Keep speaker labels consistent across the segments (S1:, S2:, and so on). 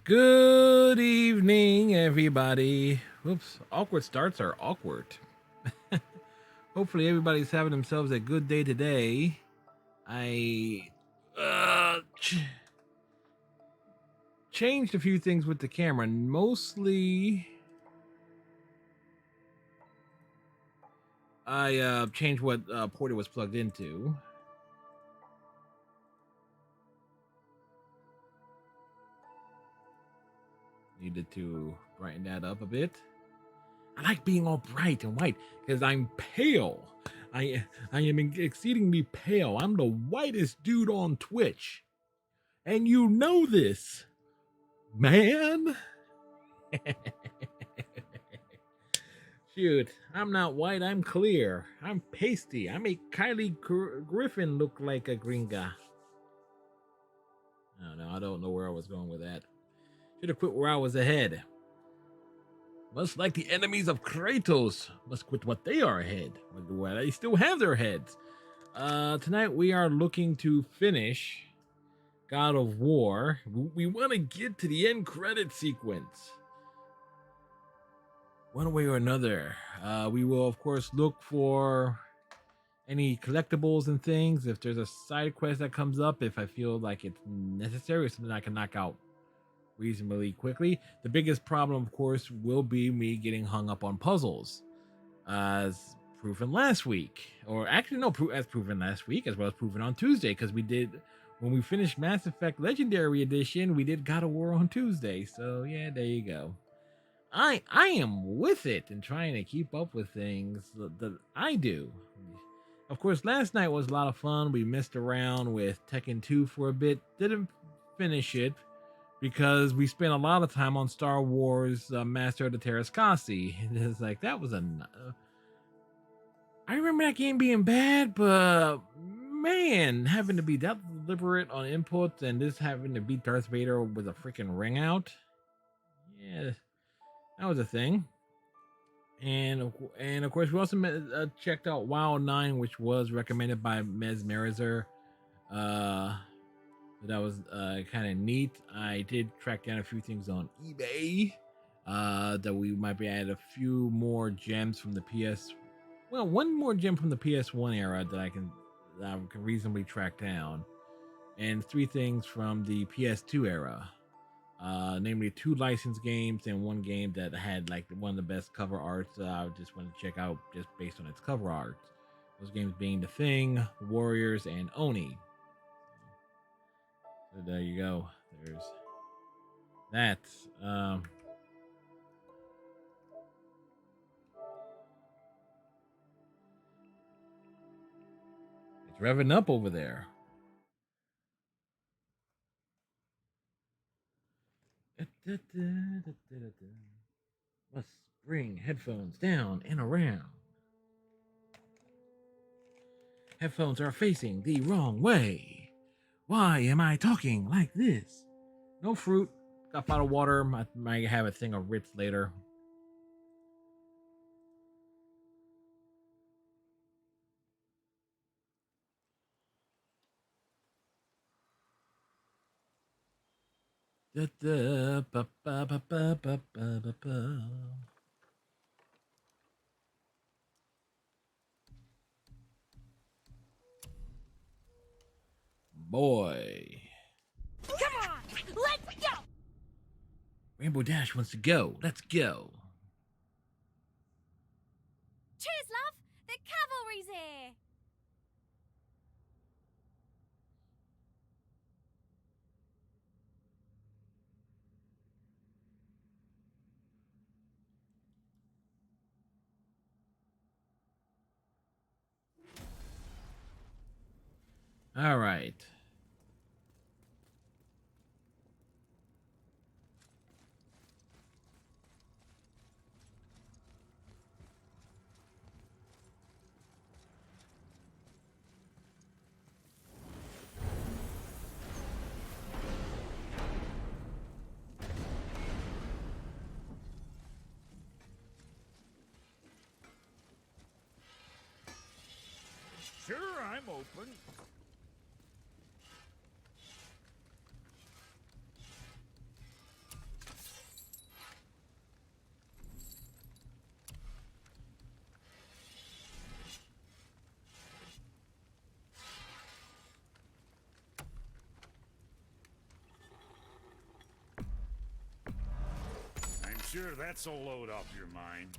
S1: Good evening, everybody. Oops, awkward starts are awkward. Hopefully, everybody's having themselves a good day today. I changed a few things with the camera. Mostly, I changed what port it was plugged into. Needed to brighten that up a bit. I like being all bright and white because I'm pale. I am exceedingly pale. I'm the whitest dude on Twitch. And you know this, man. Shoot, I'm not white, I'm clear. I'm pasty. I make Kylie Griffin look like a gringa. I don't know where I was going with that. Should have quit where I was ahead. Much like the enemies of Kratos must quit what they are ahead, where they still have their heads. Tonight we are looking to finish God of War. We want to get to the end credit sequence. One way or another. We will, of course, look for any collectibles and things. If there's a side quest that comes up, if I feel like it's necessary or something I can knock out reasonably quickly. The biggest problem, of course, will be me getting hung up on puzzles, as proven last week, or actually no, as proven last week, as well as proven on Tuesday, because we did when we finished Mass Effect Legendary Edition, we did God of War on Tuesday. So yeah, there you go. I am with it and trying to keep up with things that I do. Of course, last night was a lot of fun. We messed around with Tekken 2 for a bit. Didn't finish it because we spent a lot of time on Star Wars Master of the Terrascasi. It's like that was I remember that game being bad, but man, having to be that deliberate on inputs and this having to beat Darth Vader with a freaking ring out. Yeah, that was a thing. And of course, we also checked out WoW 9, which was recommended by Mesmerizer. That was kind of neat. I did track down a few things on eBay. That we might be add a few more gems from the PS. Well, one more gem from the PS1 era that I can reasonably track down, and three things from the PS2 era. Namely 2 licensed games and one game that had like one of the best cover arts. I just wanted to check out just based on its cover art. Those games being The Thing, Warriors, and Oni. So there you go. There's that. It's revving up over there. Must bring headphones down and around. Headphones are facing the wrong way. Why am I talking like this? No fruit. Got a bottle of water. Might have a thing of Ritz later. Boy.
S2: Come on, let's go!
S1: Rainbow Dash wants to go. Let's go.
S2: Cheers, love! The cavalry's here!
S1: All right.
S3: Sure, I'm open. Sure, that's a load off your mind.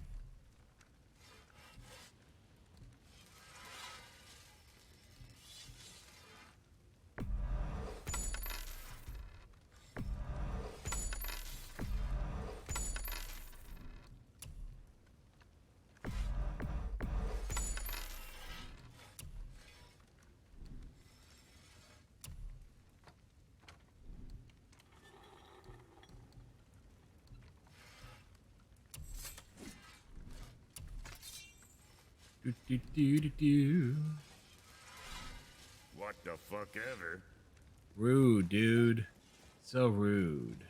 S1: Do, do, do, do, do.
S3: What the fuck ever?
S1: Rude, dude. So rude.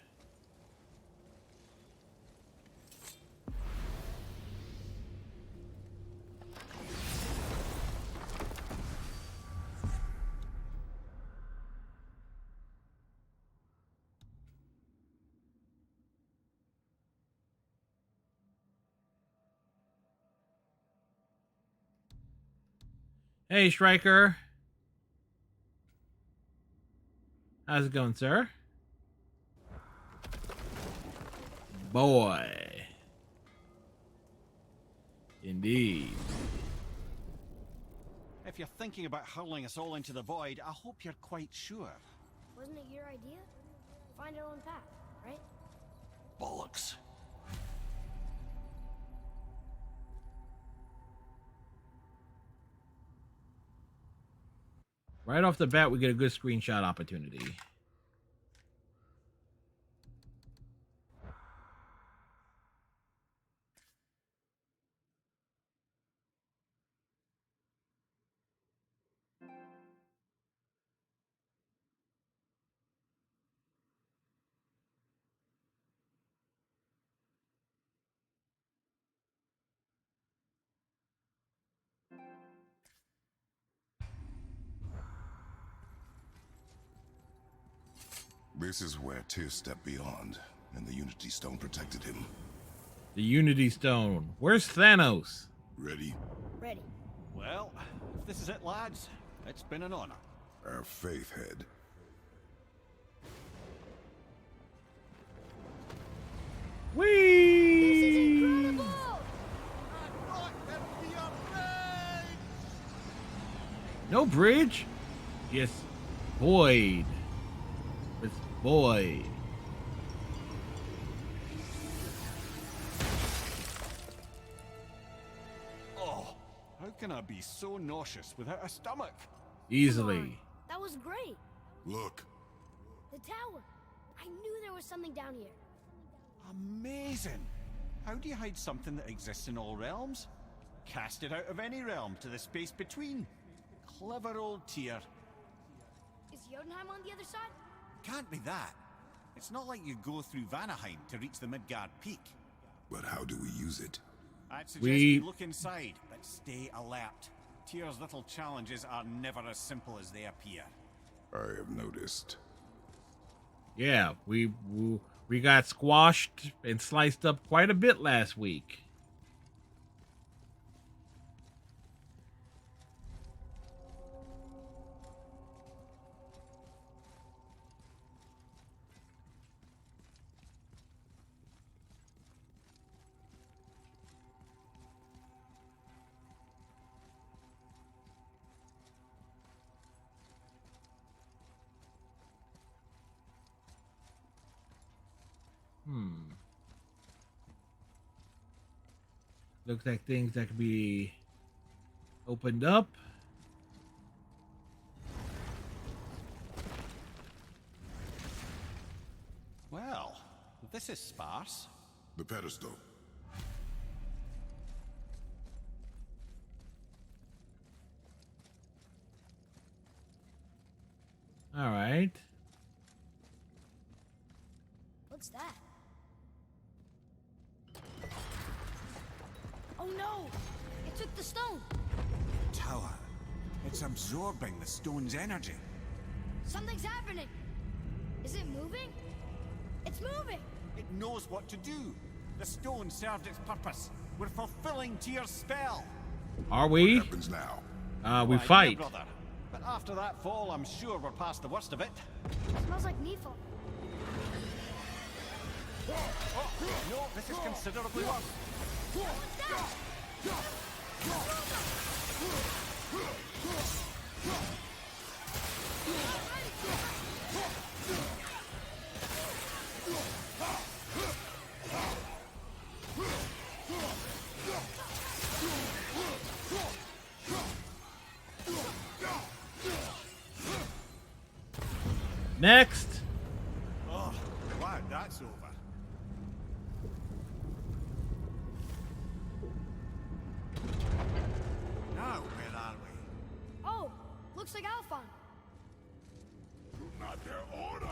S1: Hey, Striker. How's it going, sir? Boy. Indeed.
S4: If you're thinking about hurling us all into the void, I hope you're quite sure.
S5: Wasn't it your idea? Find our own path, right?
S4: Bollocks.
S1: Right off the bat, we get a good screenshot opportunity.
S6: This is where Tyr stepped beyond, and the Unity Stone protected him.
S1: The Unity Stone. Where's Thanos?
S6: Ready?
S5: Ready.
S4: Well, if this is it, lads, it's been an honor.
S6: Our faith head.
S1: Whee!
S5: Incredible!
S1: No bridge? Yes, void. It's void.
S4: Oh, how can I be so nauseous without a stomach?
S1: Easily.
S5: That was great.
S6: Look,
S5: The tower. I knew there was something down here.
S4: Amazing. How do you hide something that exists in all realms? Cast it out of any realm to the space between. Clever old Tyr.
S5: Is Jotunheim on the other side?
S4: Can't be that. It's not like you go through Vanaheim to reach the Midgard peak.
S6: but how do we use it?
S4: I'd suggest
S1: We-
S4: you look inside, but stay alert. Tyr's little challenges are never as simple as they appear.
S6: I have noticed.
S1: Yeah, we got squashed and sliced up quite a bit last week. Looks like things that could be opened up.
S4: Well, this is sparse.
S6: The pedestal.
S1: All right.
S5: What's that? Oh no! It took the stone!
S4: Tower. It's absorbing the stone's energy.
S5: Something's happening! Is it moving? It's moving!
S4: It knows what to do. The stone served its purpose. We're fulfilling Tyr's spell.
S1: Are we?
S6: What happens now?
S1: We
S4: Why, yeah,
S1: fight.
S4: brother. But after that fall, I'm sure we're past the worst of it.
S5: Smells like Nifl.
S4: No, this is considerably worse.
S1: Next.
S4: Oh, glad that's over. Now, where are we?
S5: Oh, looks like Alphon.
S6: Not their order!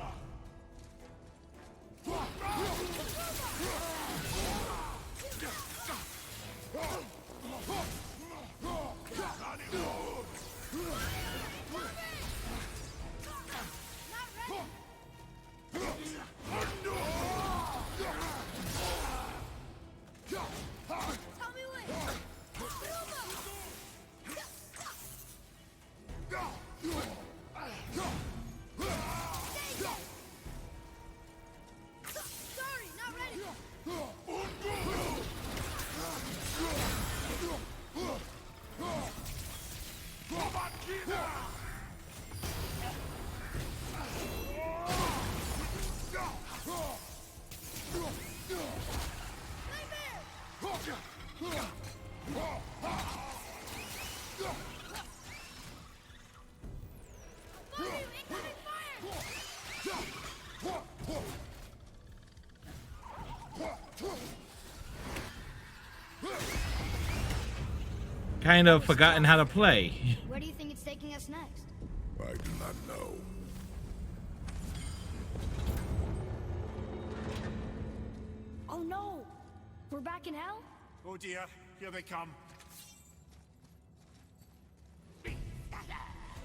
S2: Tell me when. Sorry, not ready. Volume, incoming fire!
S1: Kind of forgotten how to play.
S5: Where do you think it's taking us next?
S6: I do not know.
S5: Oh no! We're back in hell?
S4: Oh dear, here they come.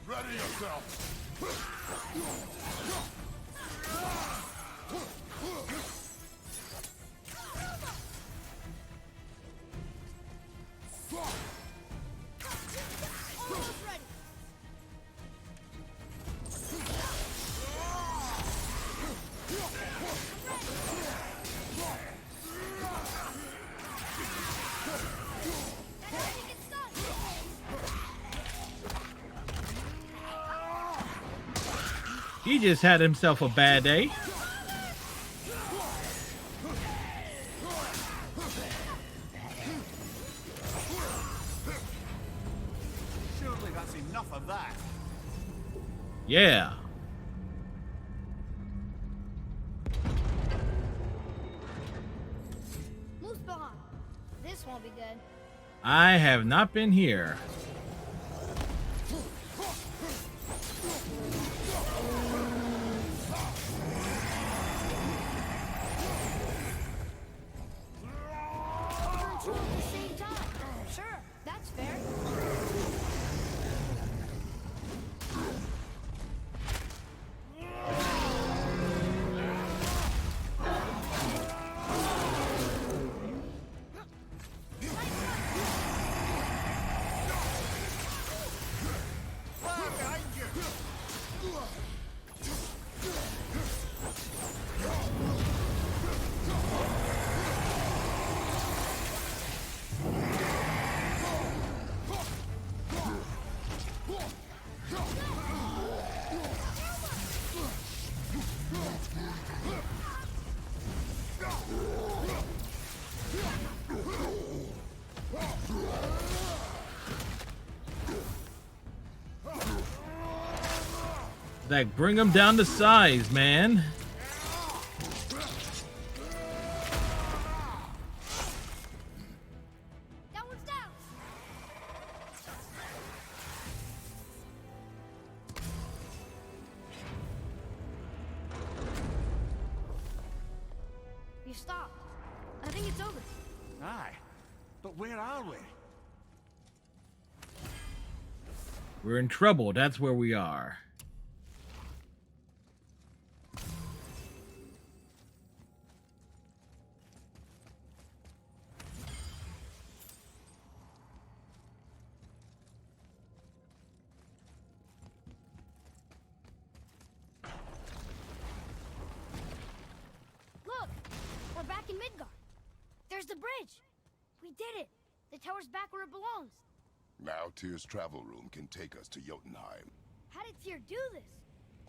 S6: Ready yourself!
S2: Almost ready. That enemy gets stunned.
S1: He just had himself a bad day.
S4: Surely that's enough of that.
S1: Yeah.
S5: Muspelheim. This won't be good.
S1: I have not been here.
S5: We're two at the same time. Sure, that's fair.
S4: Fire behind you!
S1: Like, bring him down to size, man.
S2: That one's down.
S5: You stopped. I think it's over.
S4: Aye, but where are we?
S1: We're in trouble. That's where we are.
S2: Look,
S5: Midgard. There's the bridge. We did it. The tower's back where it belongs.
S6: Now Tyr's travel room can take us to Jotunheim.
S5: How did Tyr do this?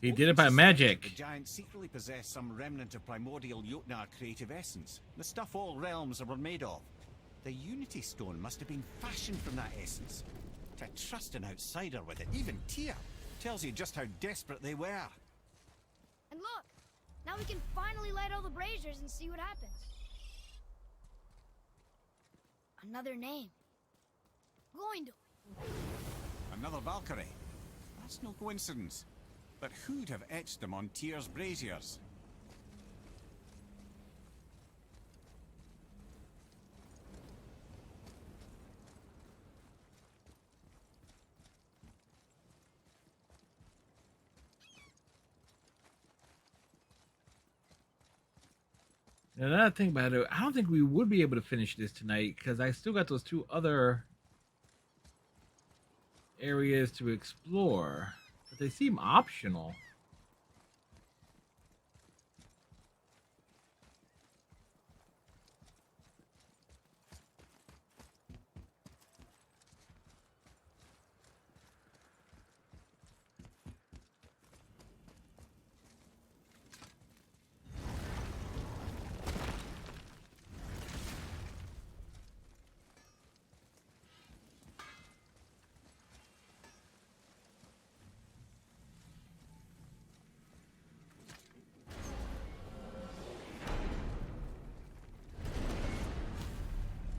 S1: He did it by
S4: The
S1: magic.
S4: giants secretly possess some remnant of primordial Jotnar creative essence. The stuff all realms were made of. The Unity Stone must have been fashioned from that essence. To trust an outsider with it, even Tyr, tells you just how desperate they were.
S5: And look, now we can finally light all the braziers and see what happens. Another name. Gloindor.
S4: Another Valkyrie. That's no coincidence. But who'd have etched them on Tyr's braziers?
S1: And another thing about it, I don't think we would be able to finish this tonight because I still got those 2 other areas to explore, but they seem optional.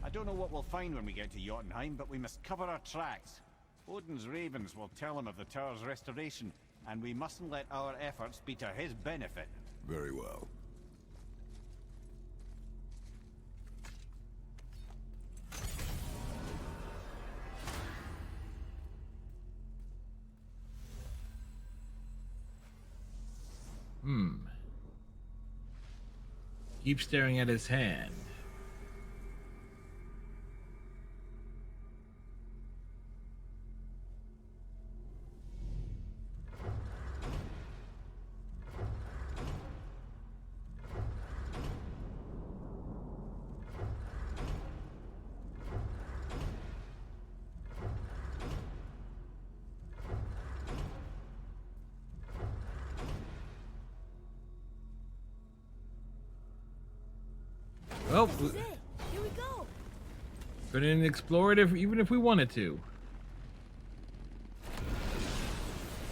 S4: I don't know what we'll find when we get to Jotunheim, but we must cover our tracks. Odin's ravens will tell him of the tower's restoration, and we mustn't let our efforts be to his benefit.
S6: Very well.
S1: Keep staring at his hand. Well,
S5: This is it. Here we go.
S1: couldn't explore it even if we wanted to.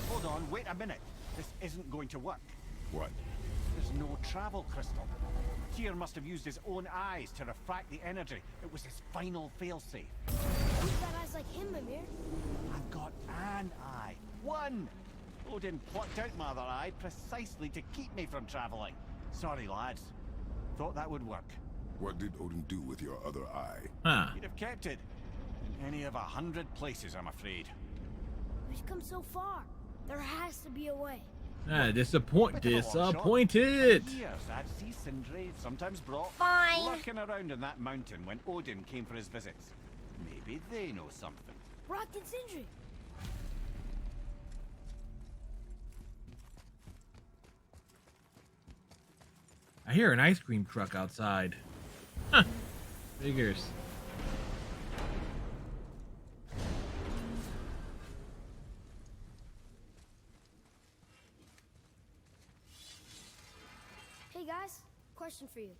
S4: Hold on, wait a minute. This isn't going to work.
S6: What?
S4: There's no travel crystal. Tyr must have used his own eyes to refract the energy. It was his final failsafe.
S5: Who's got eyes like him, Mimir?
S4: I've got an eye. One! Odin plucked out my other eye precisely to keep me from traveling. Sorry, lads. Thought that would work.
S6: What did Odin do with your other eye?
S1: Huh.
S4: He'd have kept it. In any of 100 places, I'm afraid.
S5: We've come so far. There has to be a way.
S1: Ah,
S4: Bit of a long shot.
S1: disappointed.
S4: For years, I'd see Sindri, sometimes brought,
S2: Fine.
S4: lurking around in that mountain when Odin came for his visits. Maybe they know something.
S5: Brock and Sindri.
S1: I hear an ice cream truck outside. Huh. Figures.
S5: Hey guys, question for you.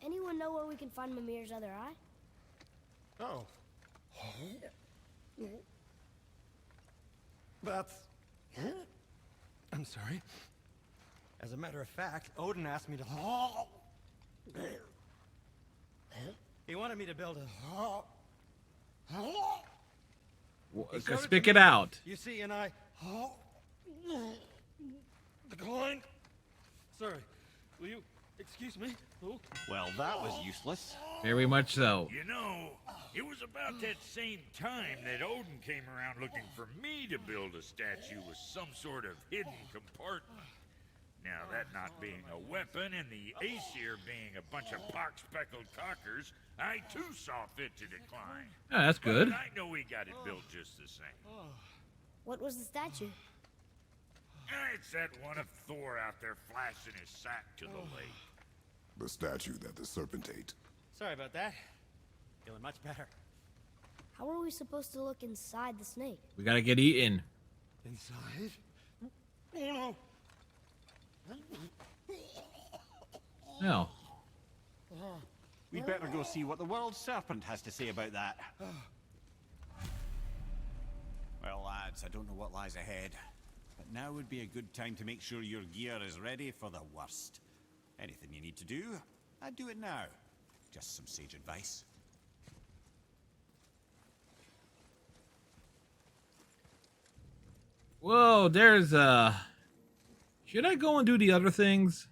S5: Anyone know where we can find Mimir's other eye?
S7: Oh. That's... I'm sorry. As a matter of fact, Odin asked me to... He wanted me to build a... He showed
S1: Speak
S7: to
S1: it
S7: me.
S1: out.
S7: You see, and I... Declined. Sorry. Will you excuse me? Oh.
S4: Well, that was useless.
S1: Very much so.
S3: You know, it was about that same time that Odin came around looking for me to build a statue with some sort of hidden compartment. Now, that not being a weapon and the Aesir being a bunch of pock-speckled cockers, I too saw fit to decline.
S1: Ah, that's good.
S3: But I know we got it built just the same.
S5: What was the statue?
S3: It's that one of Thor out there flashing his sack to the lake.
S6: The statue that the serpent ate.
S7: Sorry about that. Feeling much better.
S5: How are we supposed to look inside the snake?
S1: We gotta get eaten.
S7: Inside? Oh no.
S1: No.
S4: We'd better go see what the world serpent has to say about that. Well, lads, I don't know what lies ahead, but now would be a good time to make sure your gear is ready for the worst. Anything you need to do, I'd do it now. Just some sage advice.
S1: Whoa, there's should I go and do the other things?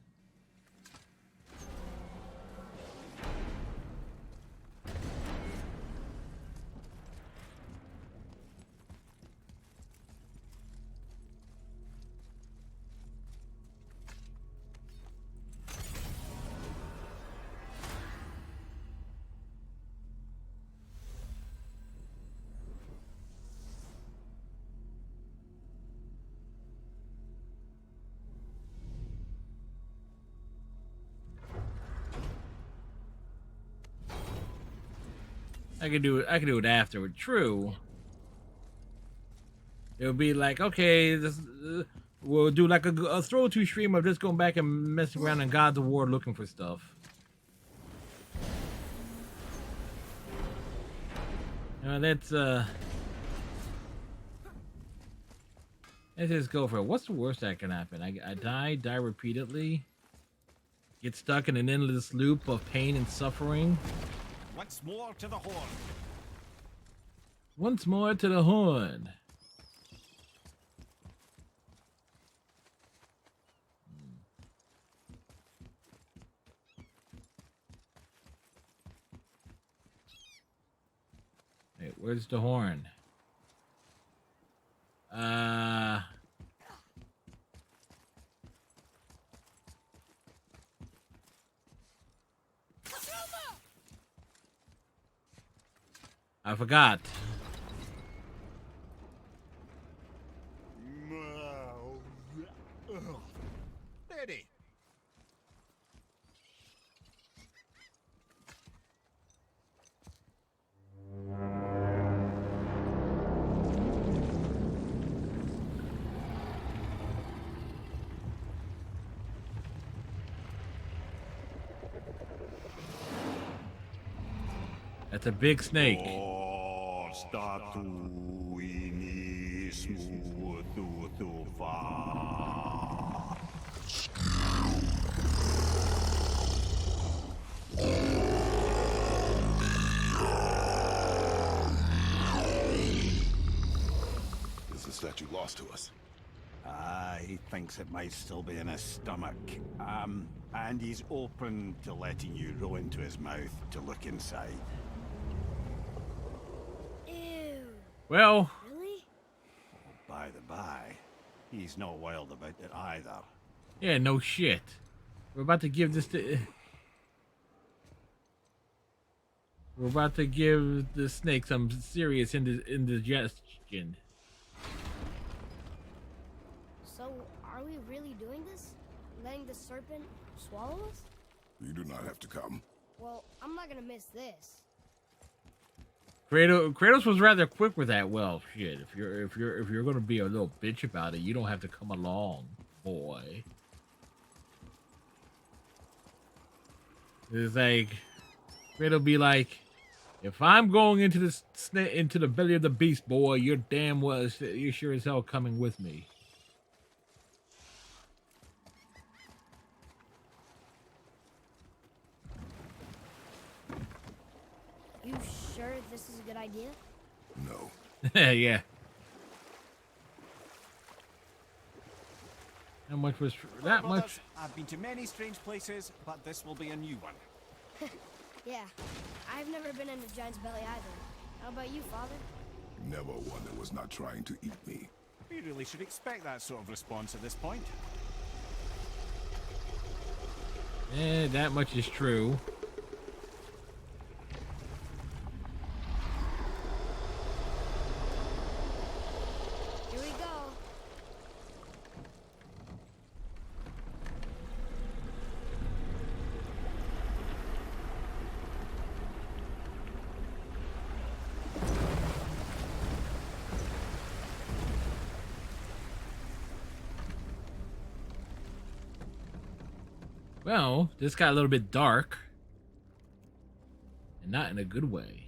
S1: I can do it afterward. True. It would be like, okay, this, we'll do like a throw to stream of just going back and messing around in God's of War looking for stuff. Let's just go for it. What's the worst that can happen? I die repeatedly, get stuck in an endless loop of pain and suffering.
S4: Once more to the horn.
S1: Once more to the horn. Wait, where's the horn? I forgot.
S4: Ready.
S1: That's a big snake.
S6: Is the statue lost to us?
S4: He thinks it might still be in his stomach. And he's open to letting you roll into his mouth to look inside.
S5: Ew.
S1: Well,
S5: Really?
S4: By the by, he's not wild about it either.
S1: yeah, no shit. We're about to give this to... We're about to give the snake some serious indigestion.
S5: So, are we really doing this? Letting the serpent swallow us?
S6: You do not have to come.
S5: Well, I'm not gonna miss this.
S1: Kratos was rather quick with that. Well, shit. If you're gonna be a little bitch about it, you don't have to come along, boy. It's like Kratos be like, if I'm going into the belly of the beast, boy, you're sure as hell coming with me.
S5: You sure this is a good idea?
S6: No.
S1: Yeah. How much was that
S4: Brothers,
S1: much?
S4: I've been to many strange places, but this will be a new one.
S5: Yeah. I've never been in a giant's belly either. How about you, Father?
S6: Never one that was not trying to eat me.
S4: We really should expect that sort of response at this point.
S1: That much is true.
S5: Here we go.
S1: Well, this got a little bit dark. And not in a good way.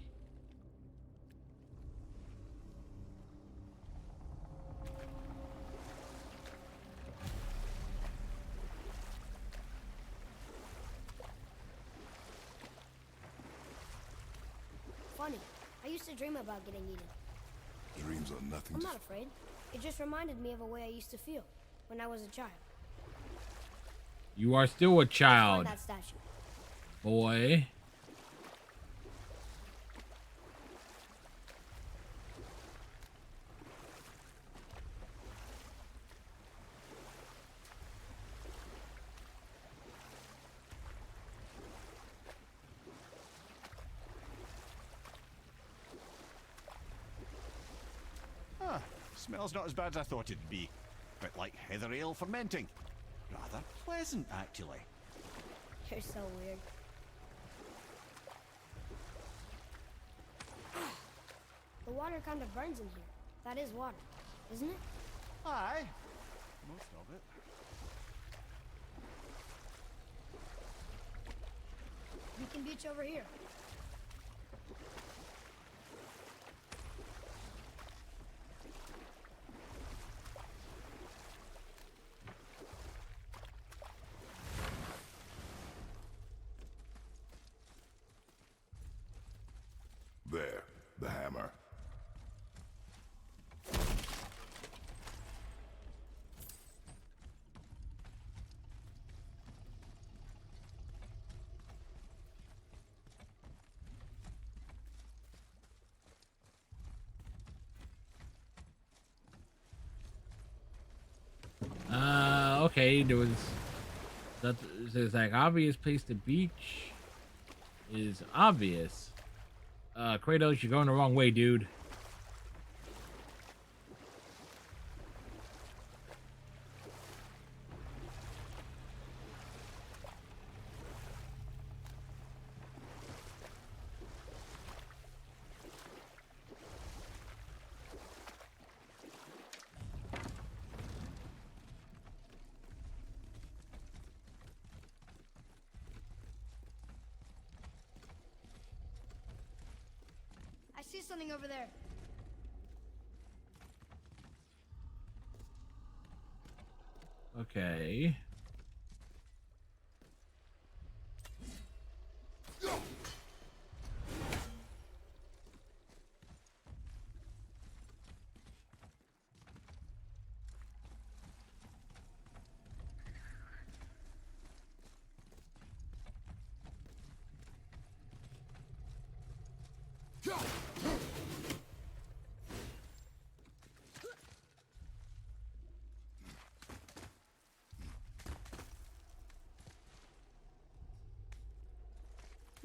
S5: Funny. I used to dream about getting eaten.
S6: Dreams are nothing
S5: I'm
S6: to...
S5: not afraid. It just reminded me of a way I used to feel when I was a child.
S1: You are still a
S5: Find
S1: child,
S5: that statue.
S1: boy.
S4: Ah, smells not as bad as I thought it'd be. Bit like heather ale fermenting. Rather pleasant, actually.
S5: You're so weird. The water kind of burns in here. That is water, isn't it?
S4: Aye, most of it.
S5: Beacon Beach over here.
S6: There, the hammer.
S1: Okay, there was that. There's like obvious place to beach is obvious. Kratos, you're going the wrong way, dude.
S5: I see something over there.
S1: Okay.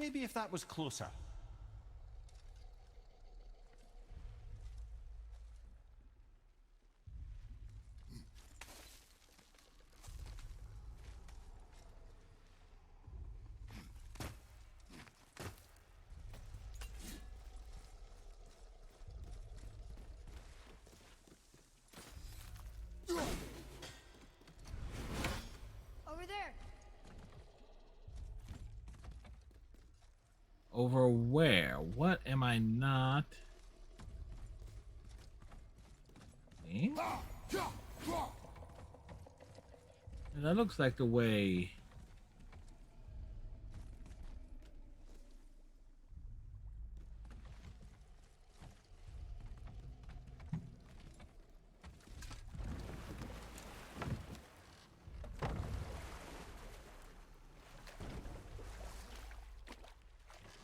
S4: Maybe if that was closer.
S5: Over there.
S1: Over where? What am I not seeing? And that looks like the way.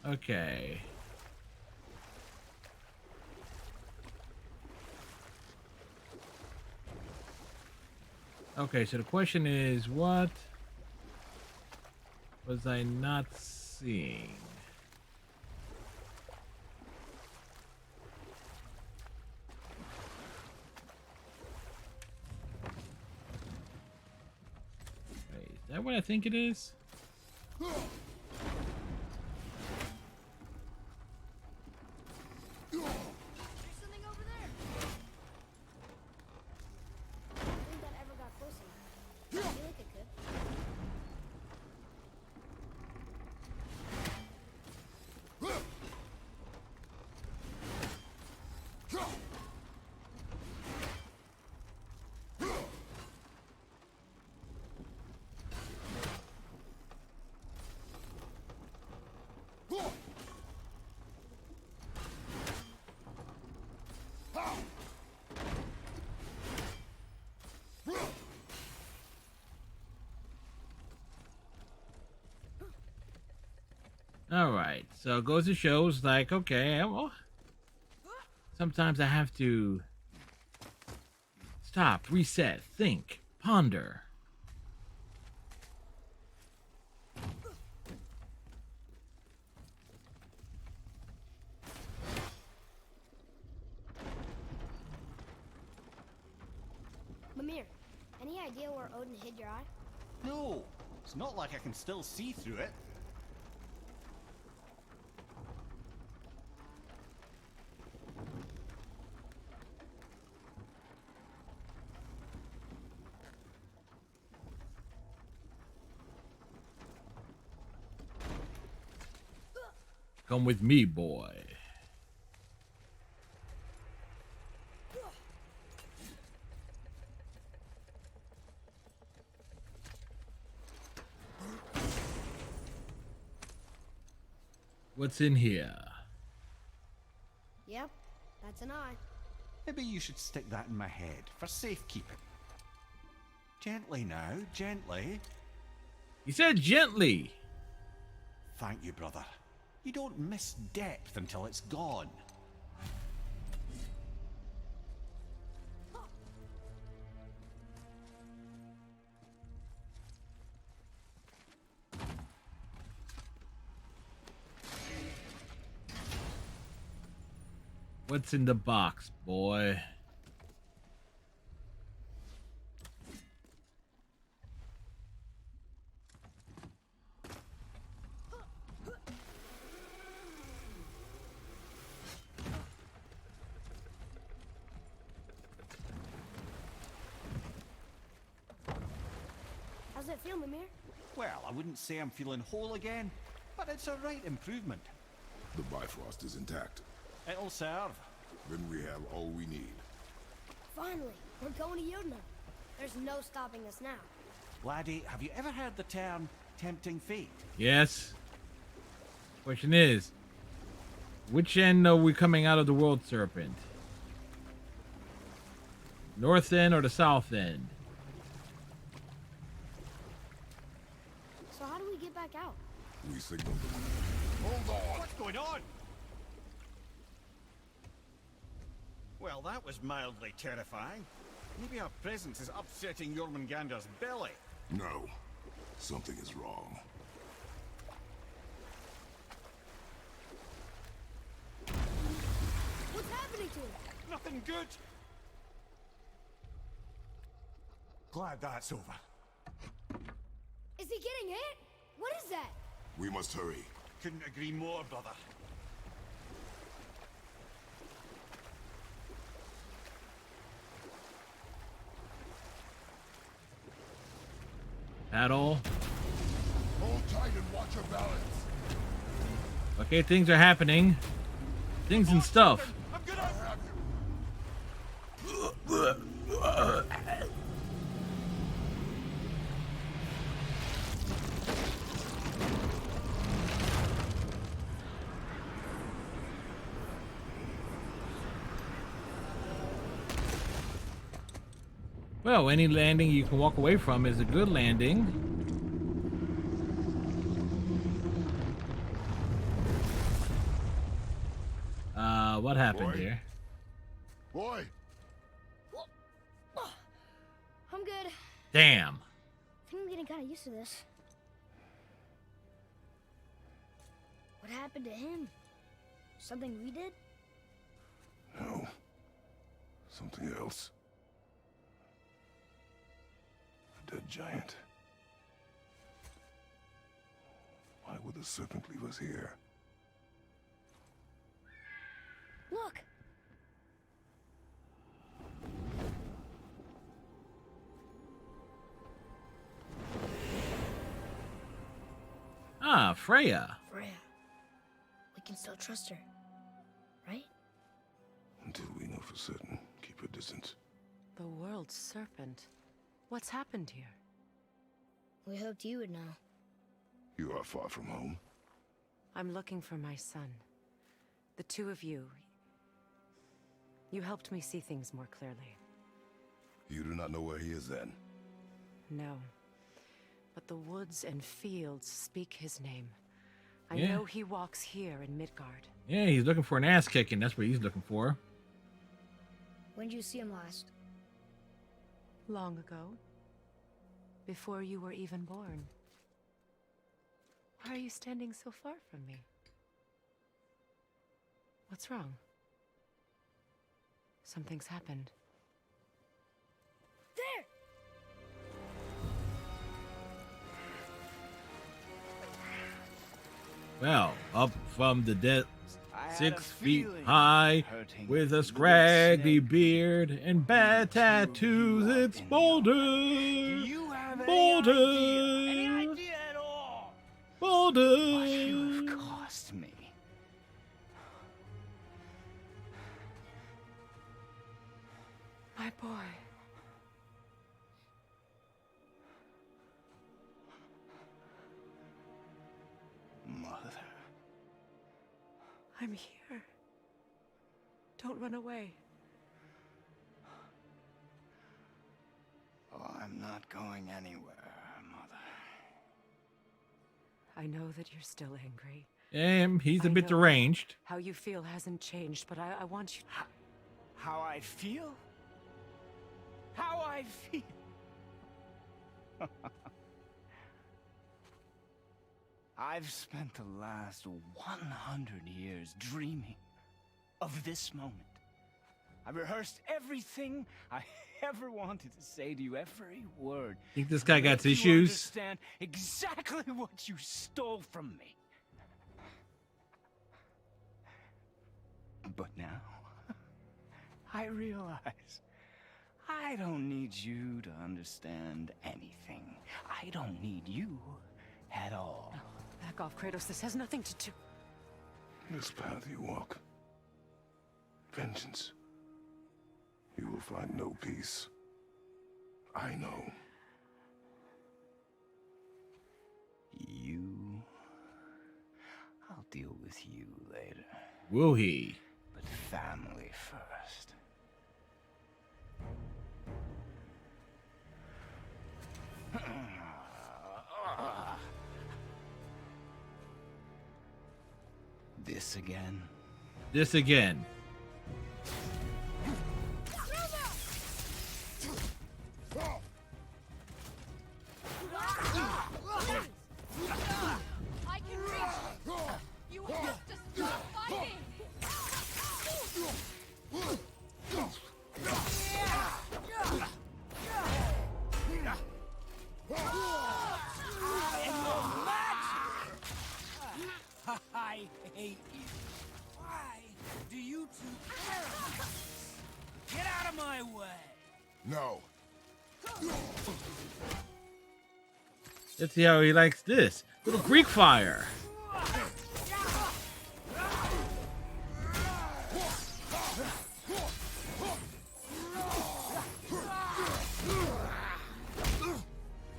S1: Okay. Okay, so the question is, what was I not seeing? Wait, is that what I think it is?
S5: There's something over there. I don't think that ever got close enough. I feel like it could.
S1: All right. So it goes to shows like, okay, well, sometimes I have to stop, reset, think, ponder.
S5: Mimir, any idea where Odin hid your eye?
S4: No, it's not like I can still see through it.
S1: Come with me, boy. What's in here?
S5: Yep, that's an eye.
S4: Maybe you should stick that in my head for safekeeping. Gently now, gently.
S1: He said gently.
S4: Thank you, brother. You don't miss depth until it's gone.
S1: What's in the box, boy?
S5: How's it feel, Mimir?
S4: Well, I wouldn't say I'm feeling whole again, but it's a right improvement.
S6: The Bifrost is intact.
S4: It'll serve.
S6: Then we have all we need.
S5: Finally, we're going to Yodna. There's no stopping us now.
S4: Laddie, have you ever heard the term tempting fate?
S1: Yes. Question is, which end are we coming out of the World Serpent? North end or the south end?
S5: So how do we get back out?
S6: We signaled them. Hold on!
S4: What's going on? Well, that was mildly terrifying. Maybe our presence is upsetting Jormungandr's belly.
S6: No. Something is wrong.
S5: What's happening to him?
S4: Nothing good. Glad that's over.
S5: Is he getting hit? What is that?
S6: We must hurry.
S4: Couldn't agree more, brother.
S1: Paddle.
S6: Hold tight and watch your balance.
S1: Okay, things are happening. Things and stuff.
S4: I'm gonna have
S1: Well, any landing you can walk away from is a good landing. What happened
S6: Boy?
S1: here?
S6: Boy!
S5: I'm good.
S1: Damn.
S5: I think I'm getting kind of used to this. What happened to him? Something we did?
S6: No. Something else. A dead giant. Why would the serpent leave us here?
S5: Look!
S1: Ah, Freya.
S5: Freya. We can still trust her, right?
S6: Until we know for certain, keep your distance.
S8: The world serpent. What's happened here?
S5: We hoped you would know.
S6: You are far from home.
S8: I'm looking for my son. The two of you. You helped me see things more clearly.
S6: You do not know where he is then?
S8: No. But the woods and fields speak his name. I
S1: Yeah.
S8: know he walks here in Midgard.
S1: Yeah, he's looking for an ass kicking. That's what he's looking for.
S5: When did you see him last?
S8: Long ago. Before you were even born. Why are you standing so far from me? What's wrong? Something's happened.
S5: There!
S1: Well, up from the dead,
S4: I had a
S1: 6 feet
S4: feeling
S1: high,
S4: hurting
S1: with a
S4: little
S1: scraggly
S4: snake.
S1: beard and bad tattoos, it's Boulder!
S4: You have any
S1: Boulder!
S4: idea at all?
S1: Boulder!
S4: What you have cost me.
S8: My boy.
S4: Mother.
S8: I'm here. Don't run away.
S4: Oh, I'm not going anywhere, Mother.
S8: I know that you're still angry.
S1: He's a
S8: I
S1: bit
S8: know.
S1: deranged.
S8: How you feel hasn't changed, but I want you...
S4: How I feel? How I feel? I've spent the last 100 years dreaming of this moment. I rehearsed everything I ever wanted to say to you, every word.
S1: Think this guy got
S4: You
S1: issues?
S4: understand exactly what you stole from me. But now, I realize I don't need you to understand anything. I don't need you at all.
S8: No, back off, Kratos. This has nothing to do...
S6: This path you walk, vengeance, you will find no peace. I know.
S4: You... I'll deal with you later.
S1: Will he?
S4: But family first. This again?
S1: This again.
S2: I can reach. You have to stop fighting.
S4: I hate you. Why do you two care? Get out of my way!
S6: No.
S1: Let's see how he likes this. Little Greek fire.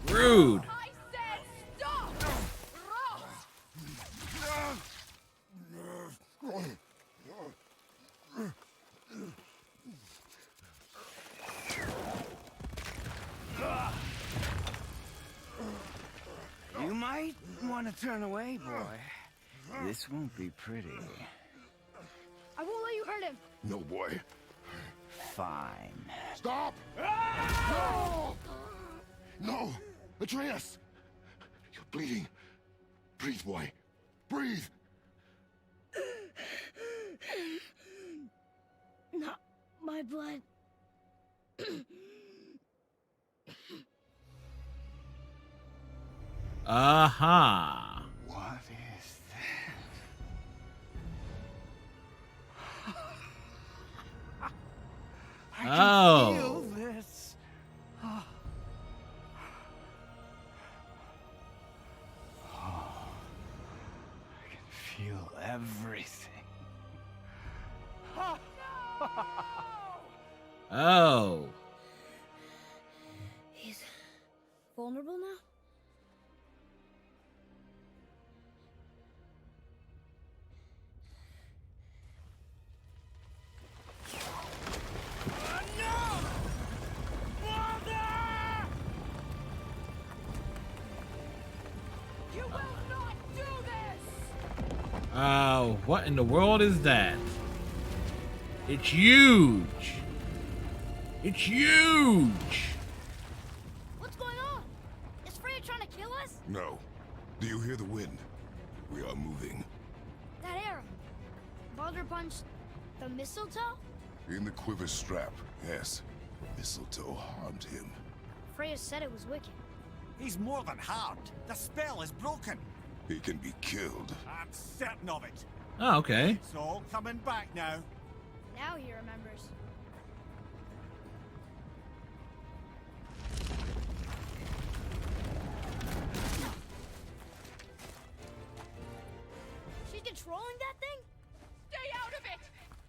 S1: Rude.
S2: I said stop.
S4: You might want to turn away, boy. This won't be pretty.
S5: I won't let you hurt him.
S6: No, boy.
S4: Fine.
S6: Stop! No! No! Atreus! You're bleeding. Breathe, boy. Breathe!
S5: Not my blood.
S1: Aha.
S4: What is that? I can
S1: Oh.
S4: feel this. I can feel everything.
S1: Oh.
S5: He's vulnerable now?
S2: You will not do this.
S1: Whoa, what in the world is that? It's huge. It's huge.
S5: What's going on? Is Freya trying to kill us?
S6: No. Do you hear the wind? We are moving.
S5: That arrow. Baldur punched the mistletoe?
S6: In the quiver strap, yes. Mistletoe harmed him.
S5: Freya said it was wicked.
S4: He's more than harmed. The spell is broken.
S6: He can be killed.
S4: I'm certain of it.
S1: Oh, okay.
S4: It's all coming back now.
S5: Now he remembers. She's controlling that thing?
S9: Stay out of it!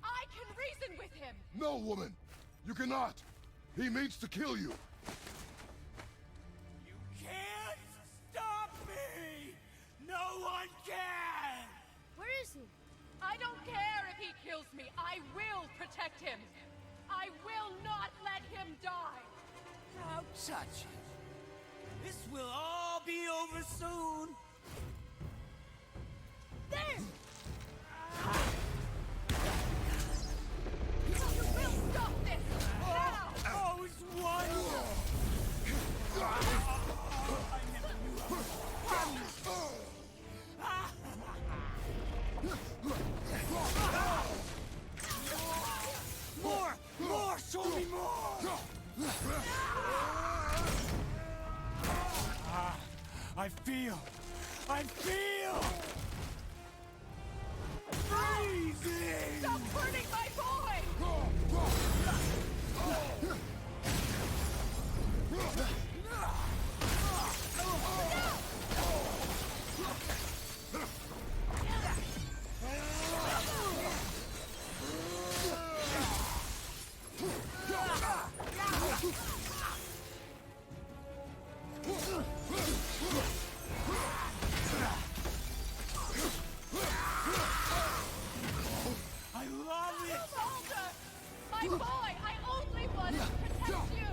S9: I can reason with him!
S6: No, woman! You cannot! He means to kill you!
S4: You can't stop me! No one can!
S5: Where is he?
S9: I don't care if he kills me. I will protect him. I will not let him die.
S4: Don't touch it. This will all be over soon.
S5: There!
S9: You will stop this now!
S4: Oh, it's one! More! More! Show me more! I feel! Freezing!
S9: Stop hurting my boy!
S4: I love it!
S9: Baldur! My boy! I only want to protect you!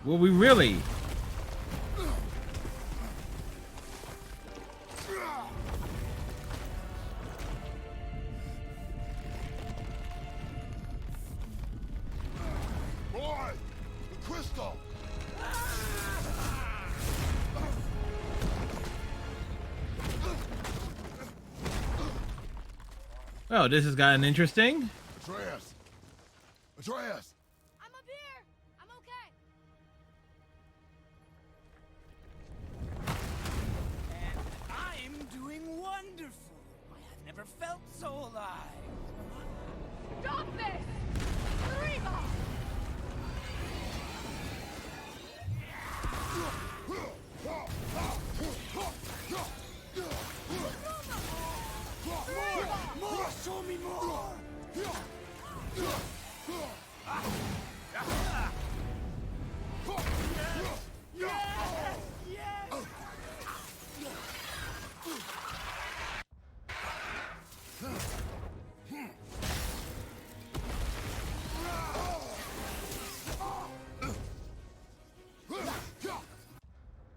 S1: Will we really?
S6: Boy! The crystal!
S1: Oh, this has gotten interesting.
S6: Atreus! Atreus!
S5: I'm up here! I'm okay!
S4: And I'm doing wonderful. I have never felt so alive.
S9: Stop this! Reba!
S4: More! Show me more!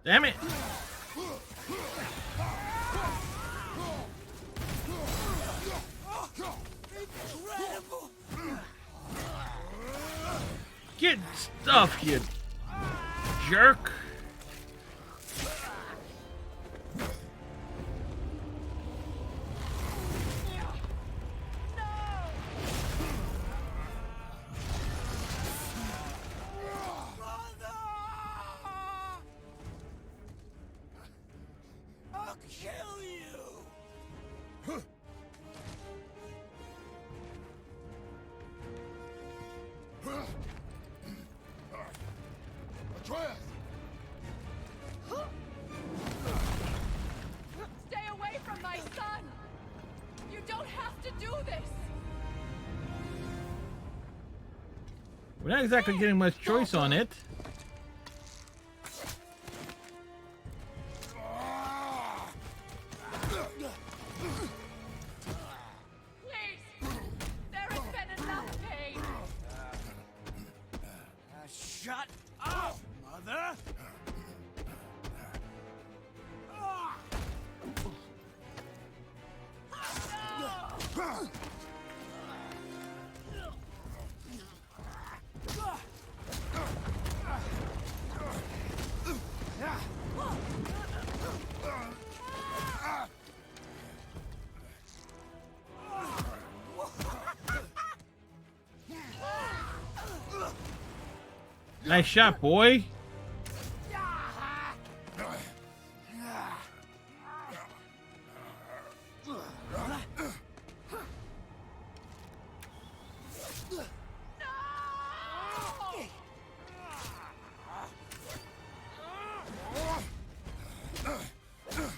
S1: Damn it!
S4: Incredible!
S1: Get stuff, you jerk!
S4: I'll kill you!
S6: Atreus!
S9: Stay away from my son! You don't have to do this!
S1: We're not exactly getting much choice on it.
S9: Please! There has been enough pain!
S4: Shut up, Mother!
S1: Nice shot, boy.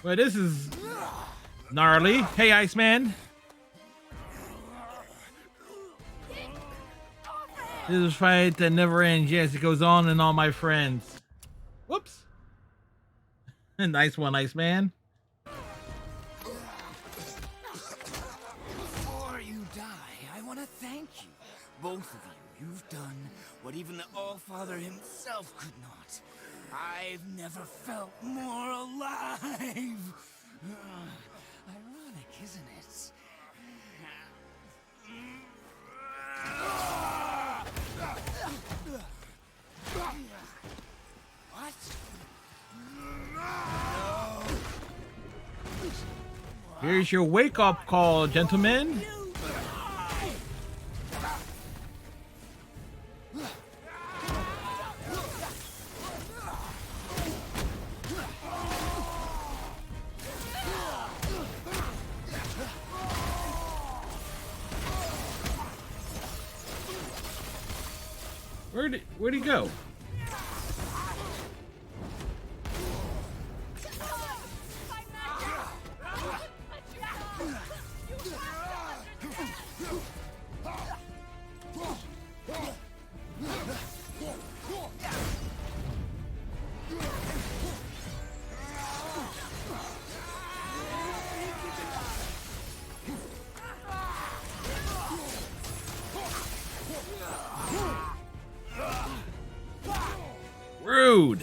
S1: Well, this is gnarly. Hey, Iceman. This is a fight that never ends. Yes, it goes on and on, my friends. Whoops. Nice one, Iceman.
S4: Before you die, I want to thank you. Both of you. You've done what even the All-Father himself could not. I've never felt more alive. Ironic, isn't it? What?
S1: Here's your wake-up call, gentlemen. Where'd he go? Rude.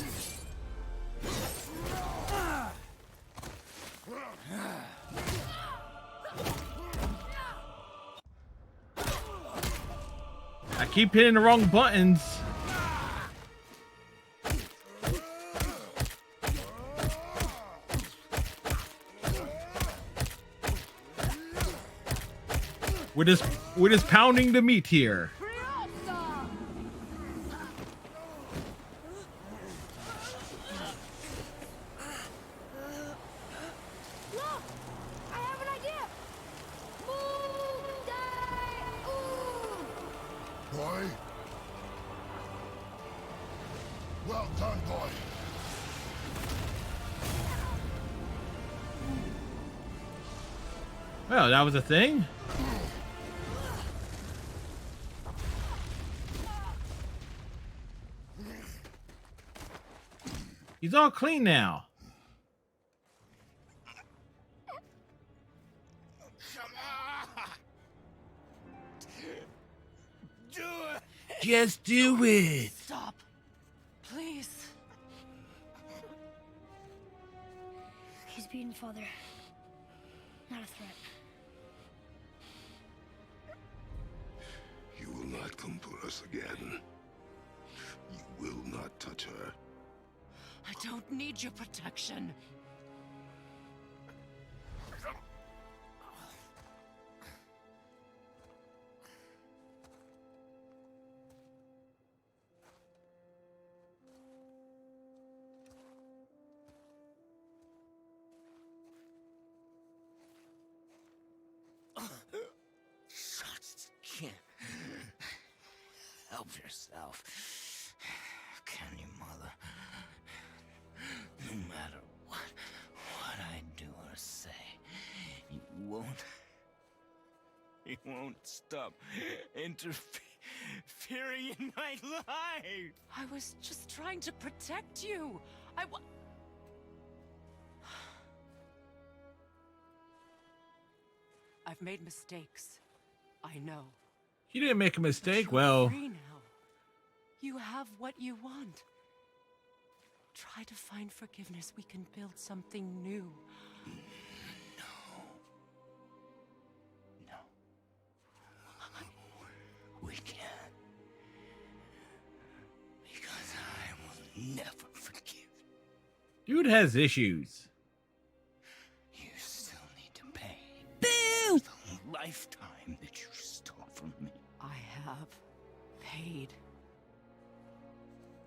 S1: I keep hitting the wrong buttons. We're just pounding the meat here.
S5: Look! I have an idea!
S6: Boy? Well done, boy.
S1: Well, that was a thing. He's all clean now.
S4: Come on! Do it!
S1: Just do it.
S8: Stop. Please.
S5: He's beaten, Father. Not a threat.
S6: You will not come for us again. You will not touch her.
S8: I don't need your protection.
S4: Just can't help yourself. Can you, Mother? No matter what I do or say, you won't stop interfering volunteering in my life.
S8: I was just trying to protect you. I've made mistakes. I know.
S1: He didn't make a
S8: But
S1: mistake.
S8: you're
S1: Well,
S8: free now. You have what you want. Try to find forgiveness. We can build something new.
S4: No. We can't. Because I will never forgive.
S1: dude has issues.
S4: You still need to pay. Boo! The lifetime that you stole from me.
S8: I have paid.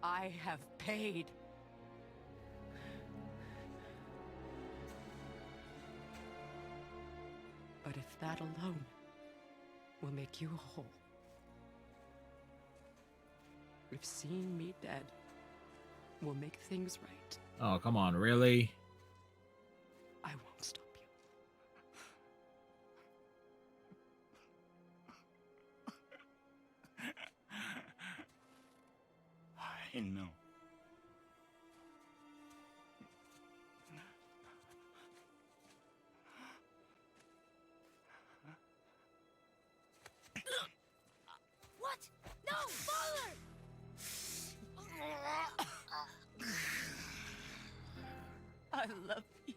S8: I have paid. But if that alone will make you whole, if seeing me dead will make things right,
S1: Oh, come on, really?
S8: I won't stop you.
S4: I know.
S2: What? No, father!
S8: I love you.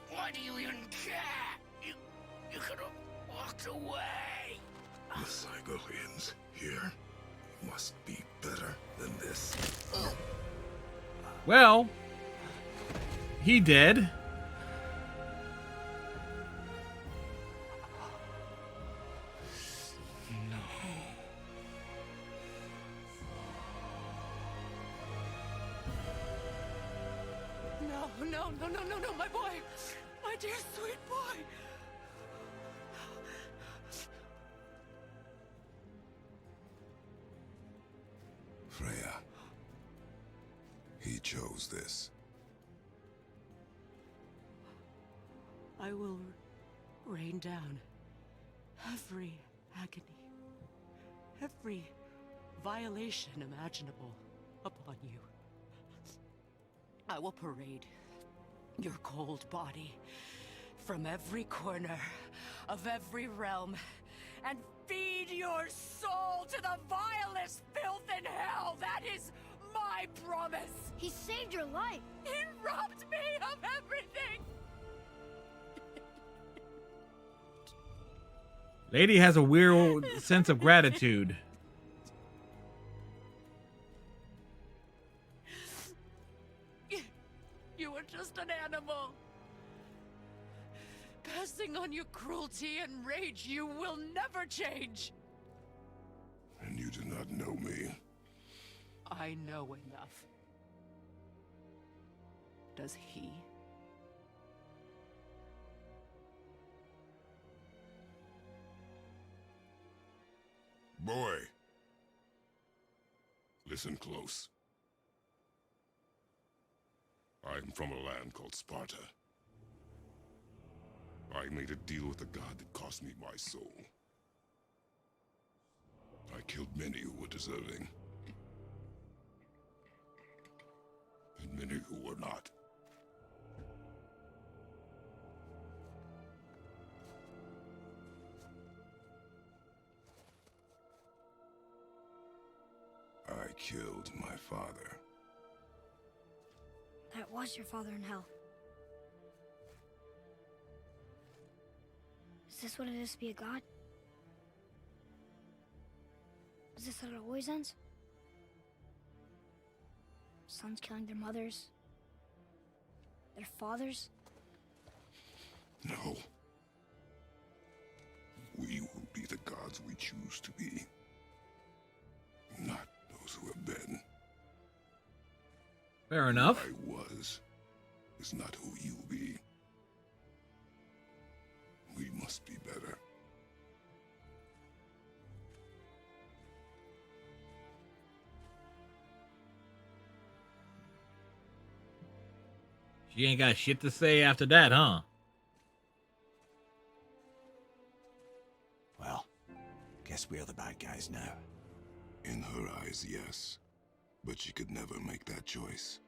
S4: Why do you even care? You could have walked away.
S6: The Cygolians here must be better than this.
S1: Well, he did.
S8: No, my boy! My dear sweet boy!
S6: Freya. He chose this.
S8: I will rain down every agony, every violation imaginable upon you. I will parade your cold body from every corner of every realm and feed your soul to the vilest filth in hell. That is my promise.
S5: He saved your life.
S8: He robbed me of everything.
S1: Lady has a weird sense of gratitude.
S8: You were just an animal. Passing on your cruelty and rage, you will never change.
S6: And you do not know me.
S8: I know enough. Does he?
S6: Boy. Listen close. I am from a land called Sparta. I made a deal with a god that cost me my soul. I killed many who were deserving. And many who were not. I killed my father.
S5: That was your father in hell. Is this what it is to be a god? Is this how it always ends? Sons killing their mothers? Their fathers?
S6: No. We will be the gods we choose to be. Not those who have been.
S1: Fair enough.
S6: Who I was is not who you be. We must be better.
S1: She ain't got shit to say after that, huh?
S4: Well, guess we're the bad guys now.
S6: In her eyes, yes. But she could never make that choice.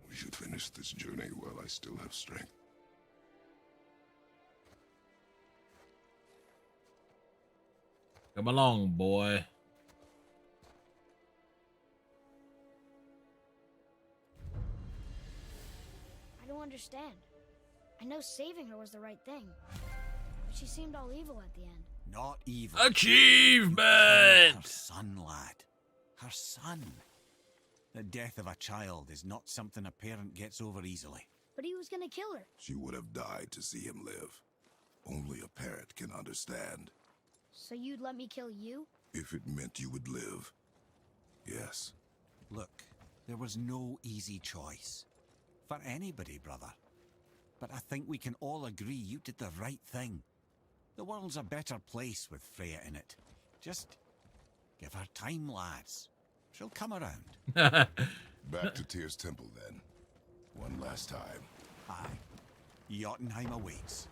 S6: We should finish this journey while I still have strength.
S1: Come along, boy.
S5: I don't understand. I know saving her was the right thing, but she seemed all evil at the end.
S4: Not evil.
S1: Achievement!
S4: Her son, lad. Her son. The death of a child is not something a parent gets over easily.
S5: But he was gonna kill her.
S6: She would have died to see him live. Only a parent can understand.
S5: So you'd let me kill you?
S6: If it meant you would live. Yes.
S4: Look, there was no easy choice. For anybody, brother. But I think we can all agree you did the right thing. The world's a better place with Freya in it. Just give her time, lads. She'll come around.
S6: Back to Tyr's temple, then. One last time.
S4: Aye. Jotunheim awaits.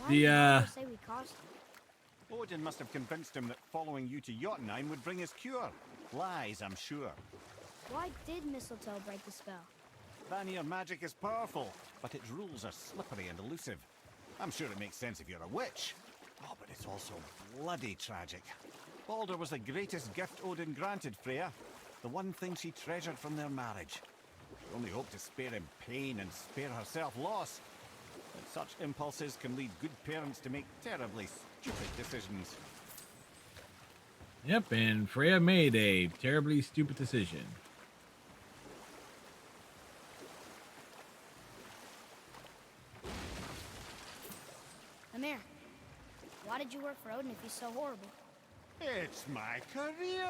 S5: Why
S1: The,
S5: did Baldur say we cost him?
S4: Odin must have convinced him that following you to Jotunheim would bring his cure. Lies, I'm sure.
S5: Why did mistletoe break the spell?
S4: Vanir magic is powerful, but its rules are slippery and elusive. I'm sure it makes sense if you're a witch. Oh, but it's also bloody tragic. Baldur was the greatest gift Odin granted Freya. The one thing she treasured from their marriage. She only hoped to spare him pain and spare herself loss. But such impulses can lead good parents to make terribly stupid decisions.
S1: Yep, and Freya made a terribly stupid decision.
S5: Amir, why did you work for Odin if he's so horrible?
S4: It's my career!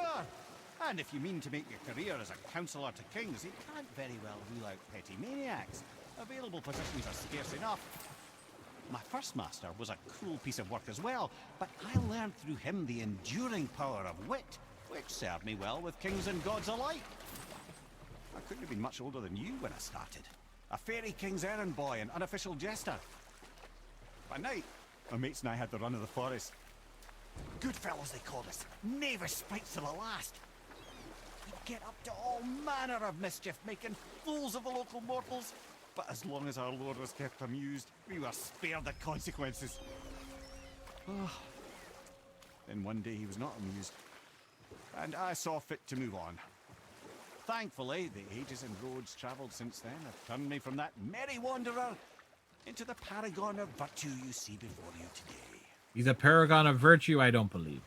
S4: And if you mean to make your career as a counsellor to kings, you can't very well rule out petty maniacs. Available positions are scarce enough. My first master was a cruel piece of work as well, but I learned through him the enduring power of wit, which served me well with kings and gods alike. I couldn't have been much older than you when I started. A fairy king's errand boy and unofficial jester. By night, my mates and I had the run of the forest. Good fellows they called us. Knavish sprites to the last. We'd get up to all manner of mischief, making fools of the local mortals. But as long as our lord was kept amused, we were spared the consequences. Oh. Then one day he was not amused, and I saw fit to move on. Thankfully, the ages and roads travelled since then have turned me from that merry wanderer into the paragon of virtue you see before you today.
S1: He's a paragon of virtue, I don't believe.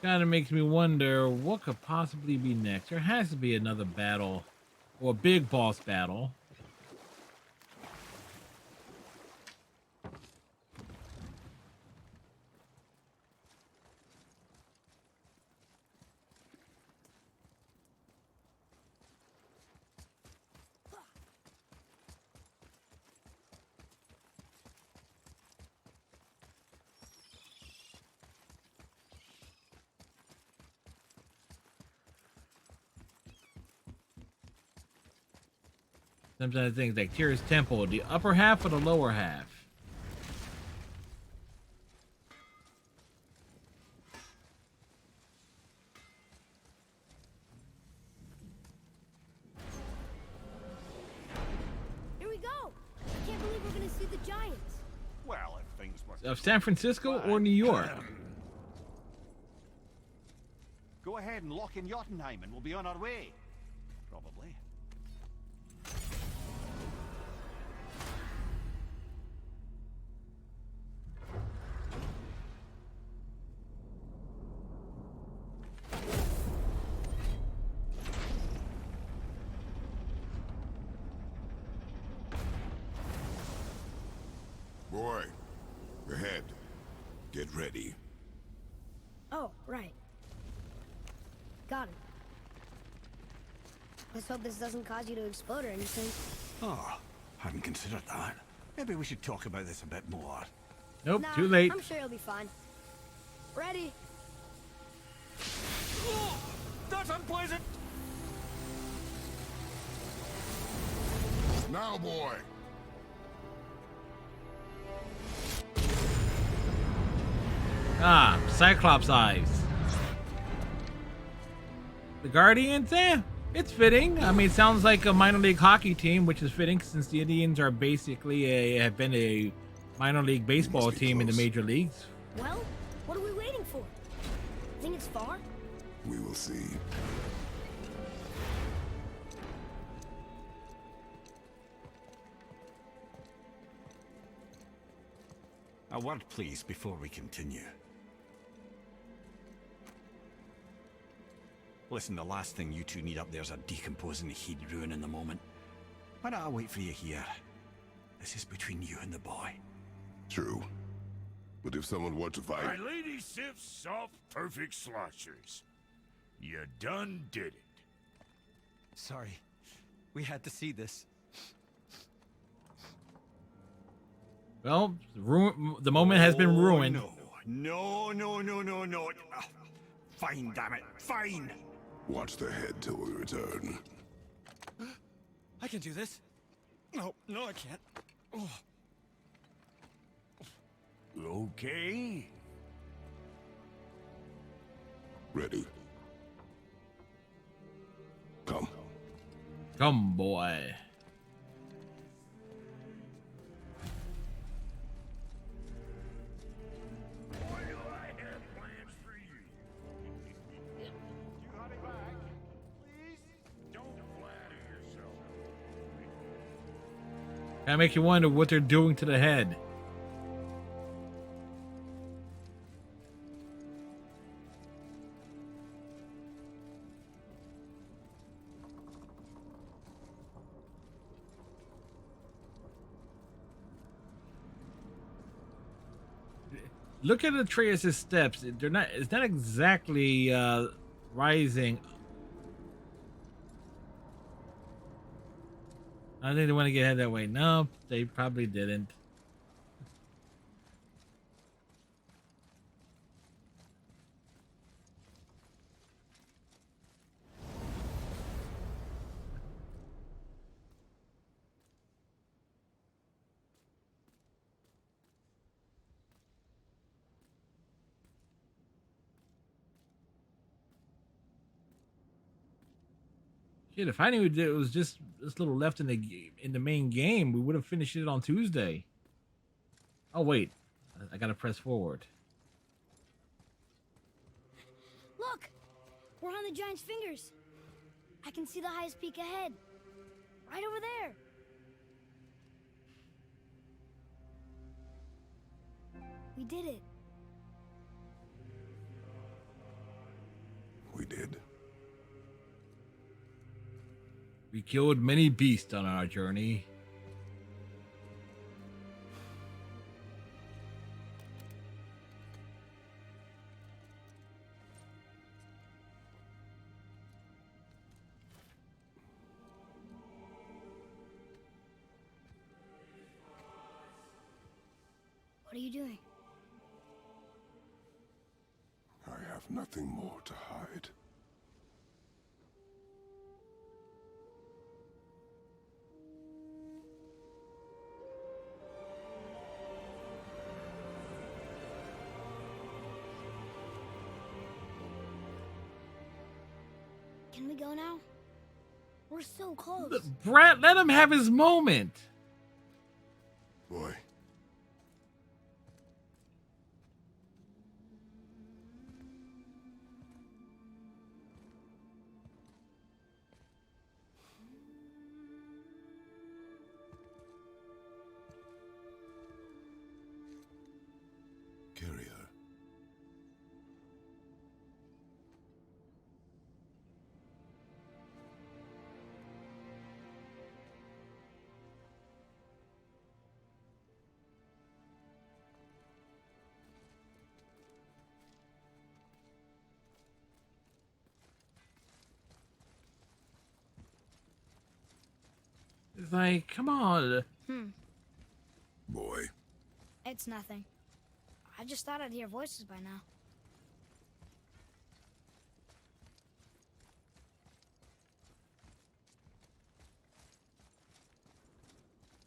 S1: Kind of makes me wonder what could possibly be next. There has to be another battle, or a big boss battle. Sometimes things like Tyr's Temple, the upper half or the lower half?
S5: Here we go! I can't believe we're gonna see the giants.
S4: Well, if things were...
S1: Of San Francisco or New York?
S4: Go ahead and lock in Jotunheim and we'll be on our way. Probably.
S6: Boy, ahead. Get ready.
S5: Oh, right. Let's hope this doesn't cause you to explode or anything.
S4: Oh, hadn't considered that. Maybe we should talk about this a bit more.
S1: Nope,
S5: Nah,
S1: too late.
S5: I'm sure you'll be fine. Ready?
S4: Oh, that's unpleasant!
S6: Now, boy.
S1: Ah, Cyclops eyes. The Guardians, it's fitting. I mean, it sounds like a minor league hockey team, which is fitting since the Indians are basically have been a minor league baseball
S6: be
S1: team in the
S6: close.
S1: major leagues.
S5: Well, what are we waiting for? Think it's far?
S6: We will see.
S4: A word, please, before we continue. Listen, the last thing you two need up there's a decomposing heat ruining the moment. Why don't I wait for you here? This is between you and the boy.
S6: True. But if someone were to
S3: My
S6: fight,
S3: lady sips soft, perfect sloshers. You done did it.
S7: Sorry. We had to see this.
S1: Well, the moment has been ruined.
S4: No. Ah, fine, damn it. Fine.
S6: watch the head till we return.
S7: I can do this. No, I can't. Oh.
S3: Okay.
S6: Ready. Come.
S1: Come, boy.
S3: Why do I have plans for you? You got it back. Please don't flatter yourself.
S1: That make you wonder what they're doing to the head. Look at Atreus' steps. They're not. It's not exactly rising. I think they want to get ahead that way. No, they probably didn't. Shit, if I knew it was just this little left in the main game, we would have finished it on Tuesday. Oh wait, I gotta press forward.
S5: Look! We're on the giant's fingers. I can see the highest peak ahead. Right over there. We did it.
S6: We did.
S1: We killed many beasts on our journey.
S5: What are you doing?
S6: I have nothing more to hide.
S5: Can we go now? We're so close.
S1: Brett, let him have his moment.
S6: Boy. Carry her.
S1: Like, come on.
S6: Boy,
S5: It's nothing. I just thought I'd hear voices by now.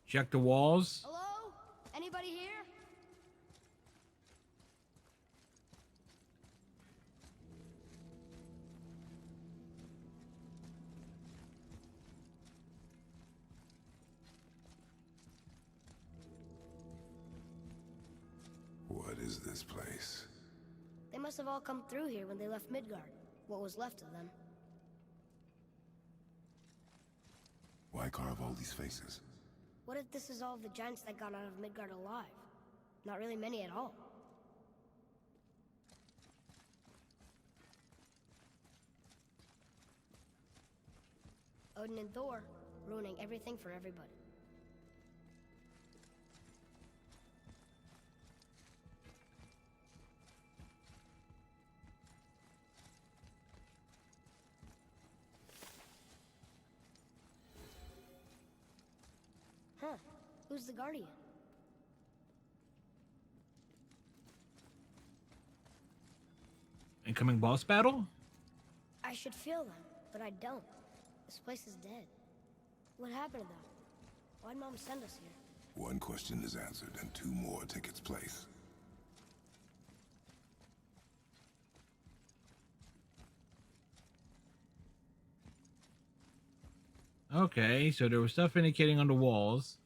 S1: Check the walls.
S5: Hello? Anybody here?
S6: what is this place?
S5: They must have all come through here when they left Midgard. What was left of them.
S6: Why carve all these faces?
S5: What if this is all the giants that got out of Midgard alive? Not really many at all. Odin and Thor, ruining everything for everybody. Huh. Who's the Guardian?
S1: Incoming boss battle?
S5: I should feel them, but I don't. This place is dead. What happened to them? Why'd Mom send us here?
S6: One question is answered, and two more take its place.
S1: Okay, so there was stuff indicating on the walls.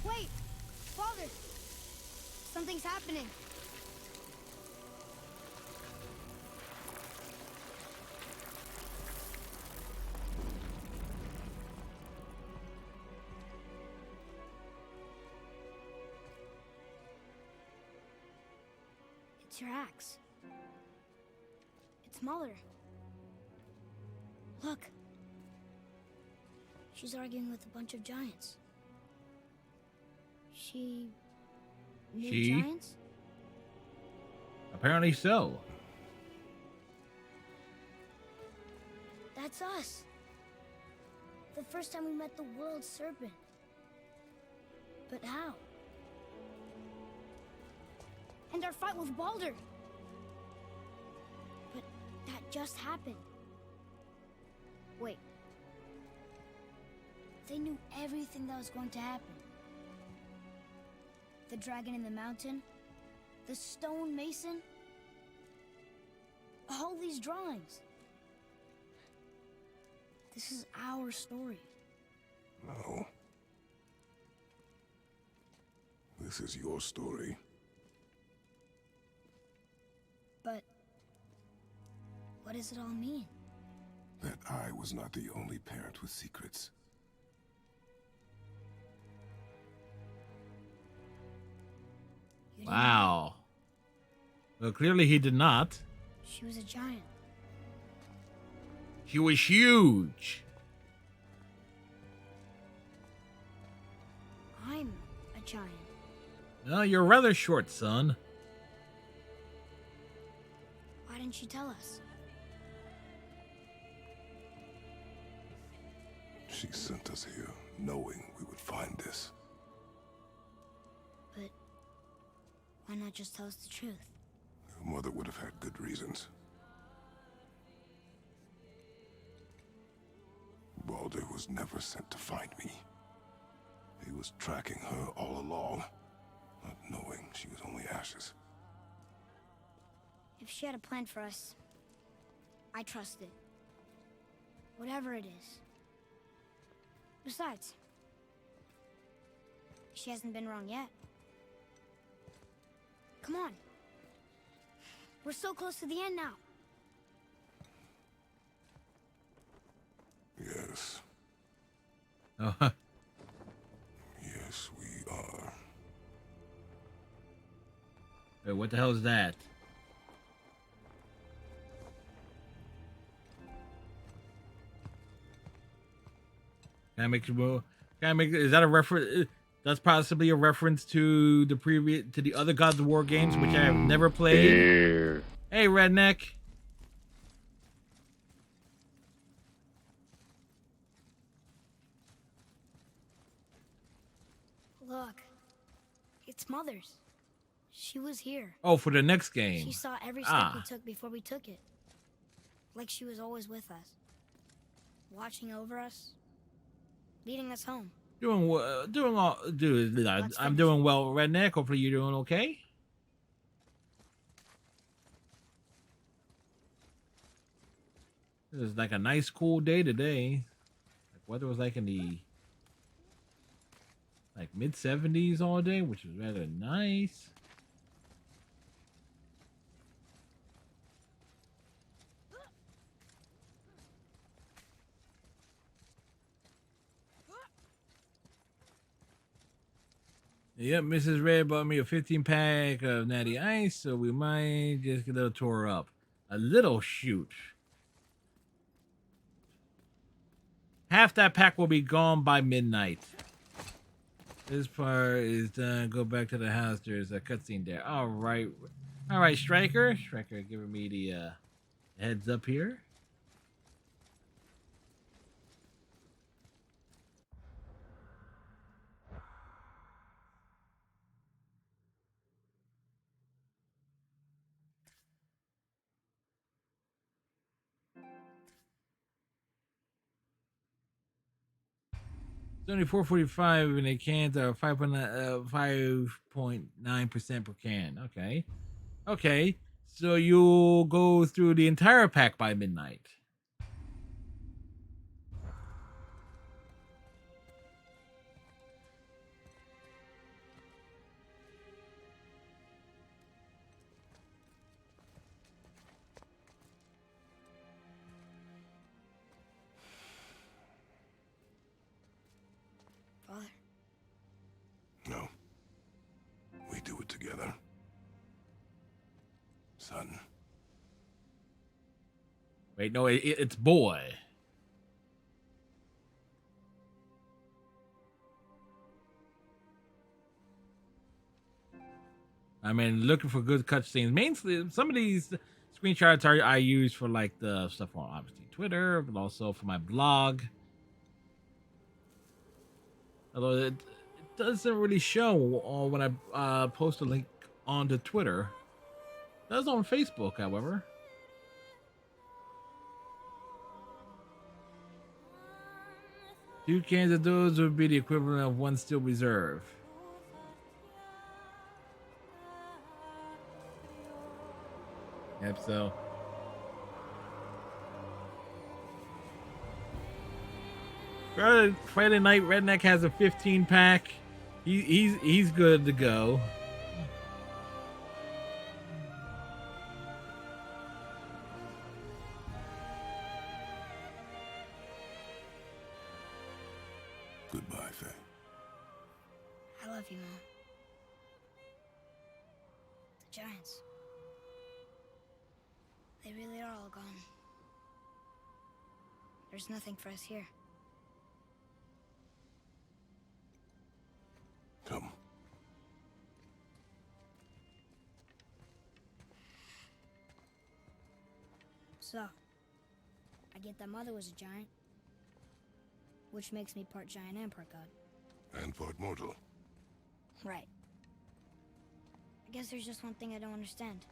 S5: Wait! Father! Something's happening. It's your axe. It's Mother. Look. She's arguing with a bunch of giants. She knew
S1: She?
S5: giants?
S1: Apparently so.
S5: That's us. The first time we met the world serpent. But how? And our fight with Baldur. But that just happened. Wait. They knew everything that was going to happen. The dragon in the mountain, the stone mason, all these drawings. This is our story.
S6: No. This is your story.
S5: But what does it all mean?
S6: That I was not the only parent with secrets.
S5: You didn't know.
S1: Wow. Well, clearly he did not.
S5: She was a giant.
S1: She was huge.
S5: I'm a giant.
S1: No, you're rather short, son.
S5: Why didn't she tell us?
S6: She sent us here, knowing we would find this.
S5: But why not just tell us the truth?
S6: Your mother would have had good reasons. Baldur was never sent to find me. He was tracking her all along, not knowing she was only ashes.
S5: If she had a plan for us, I trust it. Whatever it is. Besides, she hasn't been wrong yet. Come on. We're so close to the end now.
S6: Yes,
S1: Oh,
S6: yes, we are.
S1: wait, what the hell is that? Can I make you move? Can I make? Is that a reference? That's possibly a reference to the other Gods of War games, which I have never played. Hey, redneck.
S5: Look, it's Mother's. She was here.
S1: Oh, for the next game.
S5: She saw every step we took before we took it. Like she was always with us. Watching over us. Leading us home.
S1: Dude.
S5: Let's
S1: I'm
S5: finish.
S1: doing well, redneck. Hopefully you're doing okay. This is like a nice, cool day today. Like weather was like in the mid 70s all day, which is rather nice. Yep, Mrs. Red bought me a 15-pack of Natty Ice, so we might just get a little tore up. A little shoot. Half that pack will be gone by midnight. This part is done. Go back to the house. There's a cutscene there. All right, Striker. Striker giving me the heads up here. It's only 4.45 and the cans are 5.9% per can. Okay. So you'll go through the entire pack by midnight.
S5: Father,
S6: No. We do it together. Son.
S1: Wait, no, it's boy. I mean, looking for good cutscenes. Mainly, some of these screenshots I use for like the stuff on obviously Twitter, but also for my blog. Although it doesn't really show when I post a link onto Twitter. It does on Facebook, however. Two cans of those would be the equivalent of one Steel Reserve. Yep, so. Friday night, Redneck has a 15-pack. He's good to go.
S6: Goodbye, Faye.
S5: I love you, Mom. The Giants. They really are all gone. There's nothing for us here.
S6: Come.
S5: So, I get that Mother was a giant, which makes me part giant and part god.
S6: And part mortal.
S5: Right. I guess there's just one thing I don't understand.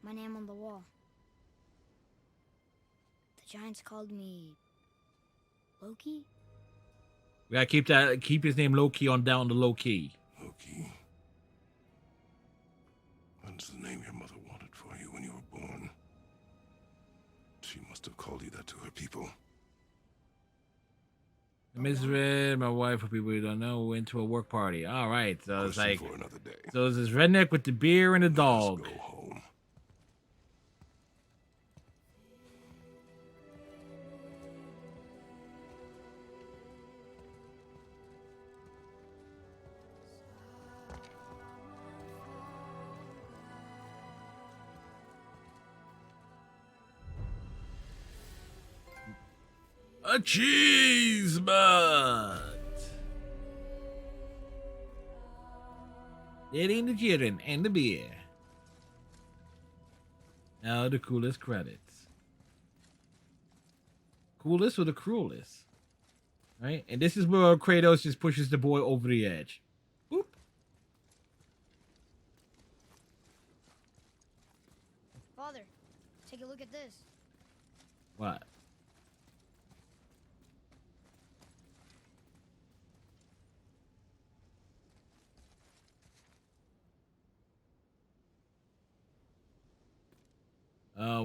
S5: My name on the wall. The Giants called me Loki?
S1: We gotta keep his name low key on down to low key.
S6: Loki. That's the name your mother wanted for you when you were born. She must have called you that to her people.
S1: Miss Red, my wife, for people who don't know, went to a work party. All right, so it's
S6: Question
S1: like,
S6: for another day.
S1: so it's this redneck with the beer and the
S6: Let's
S1: dog.
S6: go home.
S1: Achievement! Eating the children and the beer. Now the coolest credits. Coolest or the cruelest? Right? And this is where Kratos just pushes the boy over the edge. Boop.
S5: Father, take a look at this.
S1: What?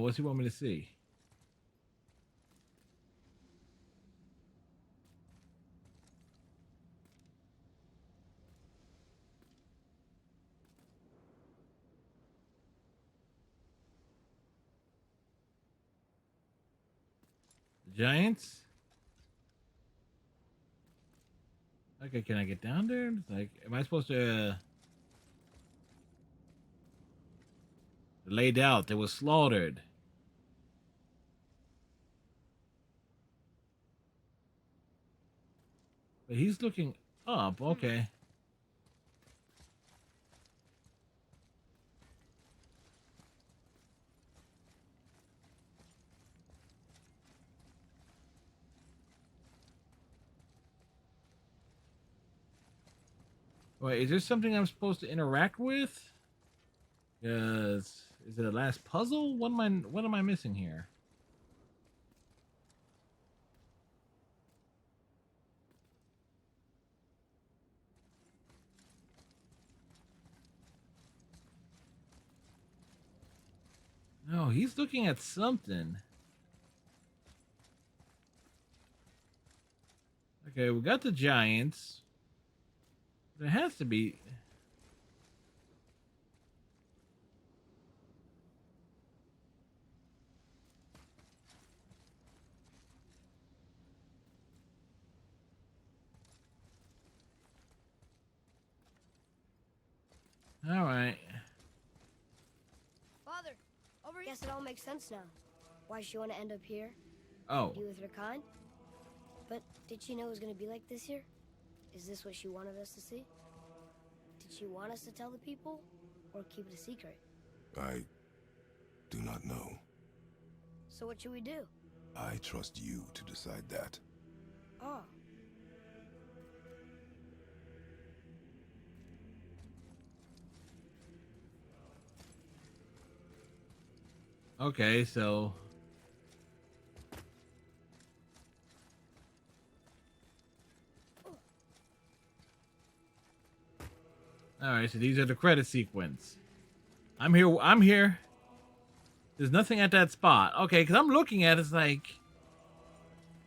S1: What's he want me to see? The Giants? Okay, can I get down there? Like, am I supposed to laid out? They were slaughtered. But he's looking up. Okay. Wait, is there something I'm supposed to interact with? Is it a last puzzle? What am I missing here? No, he's looking at something. Okay, we got the Giants. There has to be. All right.
S5: Father, over here. Guess it all makes sense now. Why she want to end up here?
S1: Oh.
S5: Be with her kind? But did she know it was going to be like this here? Is this what she wanted us to see? Did she want us to tell the people? Or keep it a secret?
S6: I do not know.
S5: So what should we do?
S6: I trust you to decide that.
S5: Oh.
S1: Okay, so. All right, so these are the credit sequence. I'm here. I'm here. There's nothing at that spot. Okay, because I'm looking at it, it's like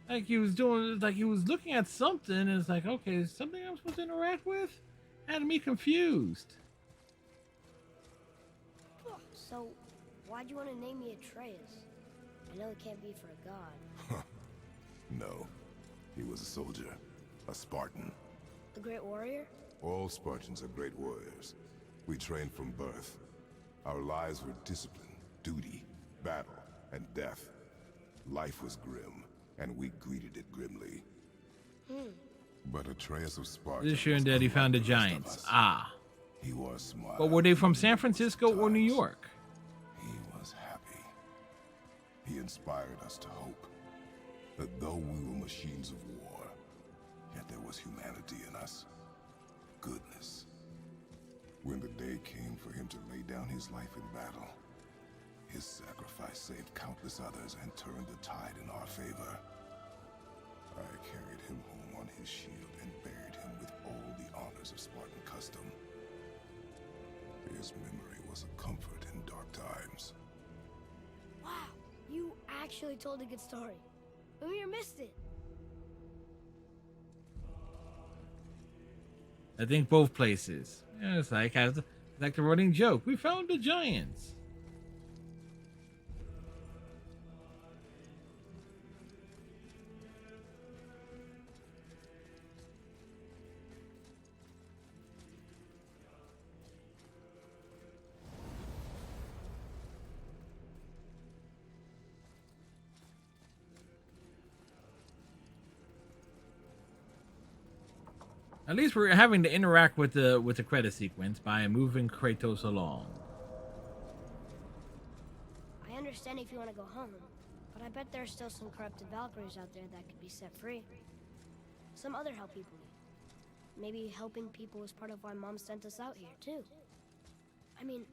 S1: he was doing, like he was looking at something, and it's like, okay, is something I'm supposed to interact with? Had me confused.
S5: So, why'd you want to name me Atreus? I know it can't be for a god.
S6: No, he was a soldier, a Spartan.
S5: A great warrior?
S6: All Spartans are great warriors. We trained from birth. Our lives were discipline, duty, battle, and death. Life was grim, and we greeted it grimly. But Atreus of Sparta.
S1: This sure and that he found the Giants. Ah.
S6: He was smart.
S1: But were they from San Francisco or New York?
S6: He was happy. He inspired us to hope that though we were machines of war, yet there was humanity in us. Goodness. When the day came for him to lay down his life in battle, his sacrifice saved countless others and turned the tide in our favor. I carried him home on his shield and buried him with all the honors of Spartan custom. His memory was a comfort in dark times.
S5: Wow, you actually told a good story. Lumir missed it.
S1: I think both places. Yeah, it's like the running joke. We found the Giants. At least we're having to interact with the credit sequence by moving Kratos along.
S5: I understand if you want to go home, but I bet there are still some corrupted Valkyries out there that could be set free. Some other help people need. Maybe helping people was part of why Mom sent us out here, too. I mean,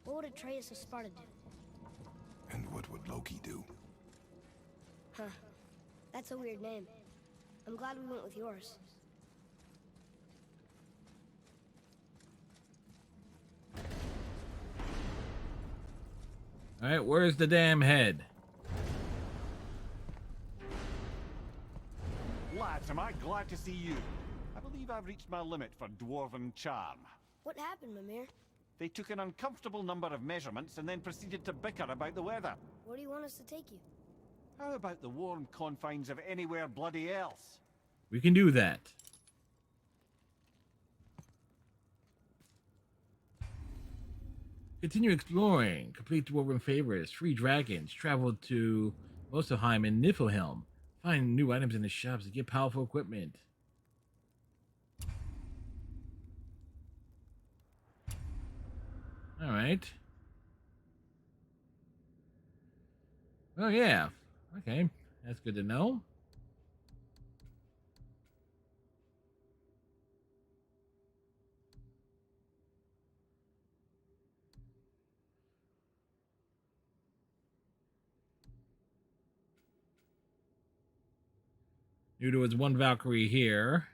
S5: what would Atreus of Sparta do?
S6: And what would Loki do?
S5: Huh. That's a weird name. I'm glad we went with yours.
S1: All right, where's the damn head?
S4: Lads, am I glad to see you. I believe I've reached my limit for dwarven charm.
S5: What happened, Mimir?
S4: They took an uncomfortable number of measurements and then proceeded to bicker about the weather.
S5: Where do you want us to take you?
S4: How about the warm confines of anywhere bloody else?
S1: We can do that. Continue exploring. Complete Dwarven favorites. Free dragons. Travel to Moselheim and Niflheim. Find new items in the shops to get powerful equipment. All right. Oh yeah. Okay, that's good to know. Knew there was one Valkyrie here.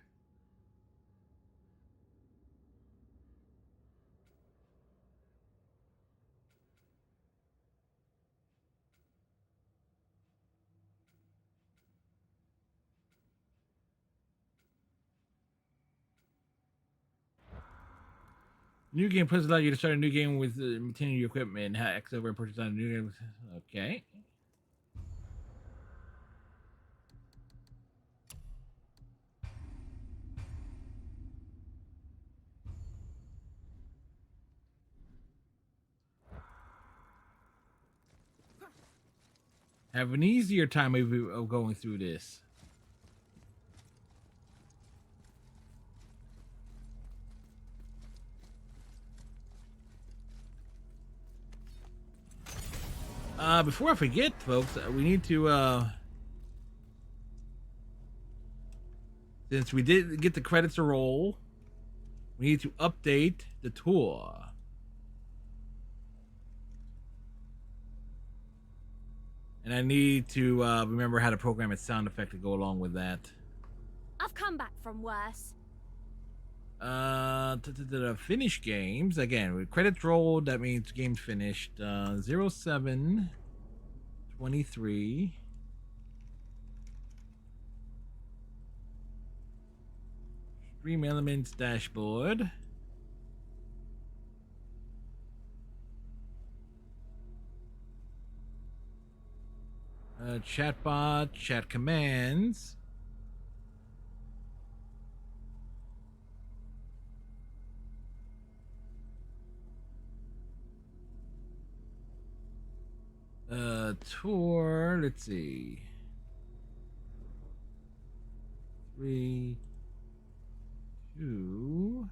S1: New game plus allow you to start a new game with maintaining your equipment. X over and purchase on a new game. Okay. Have an easier time of going through this. Before I forget, folks, we need to, since we did get the credits to roll, we need to update the tour. And I need to remember how to program a sound effect to go along with that.
S2: I've come back from worse.
S1: Finish games again with credits rolled. That means games finished. 07/23. Stream Elements dashboard. Chatbot, chat commands. Tour, let's see. 3, 2.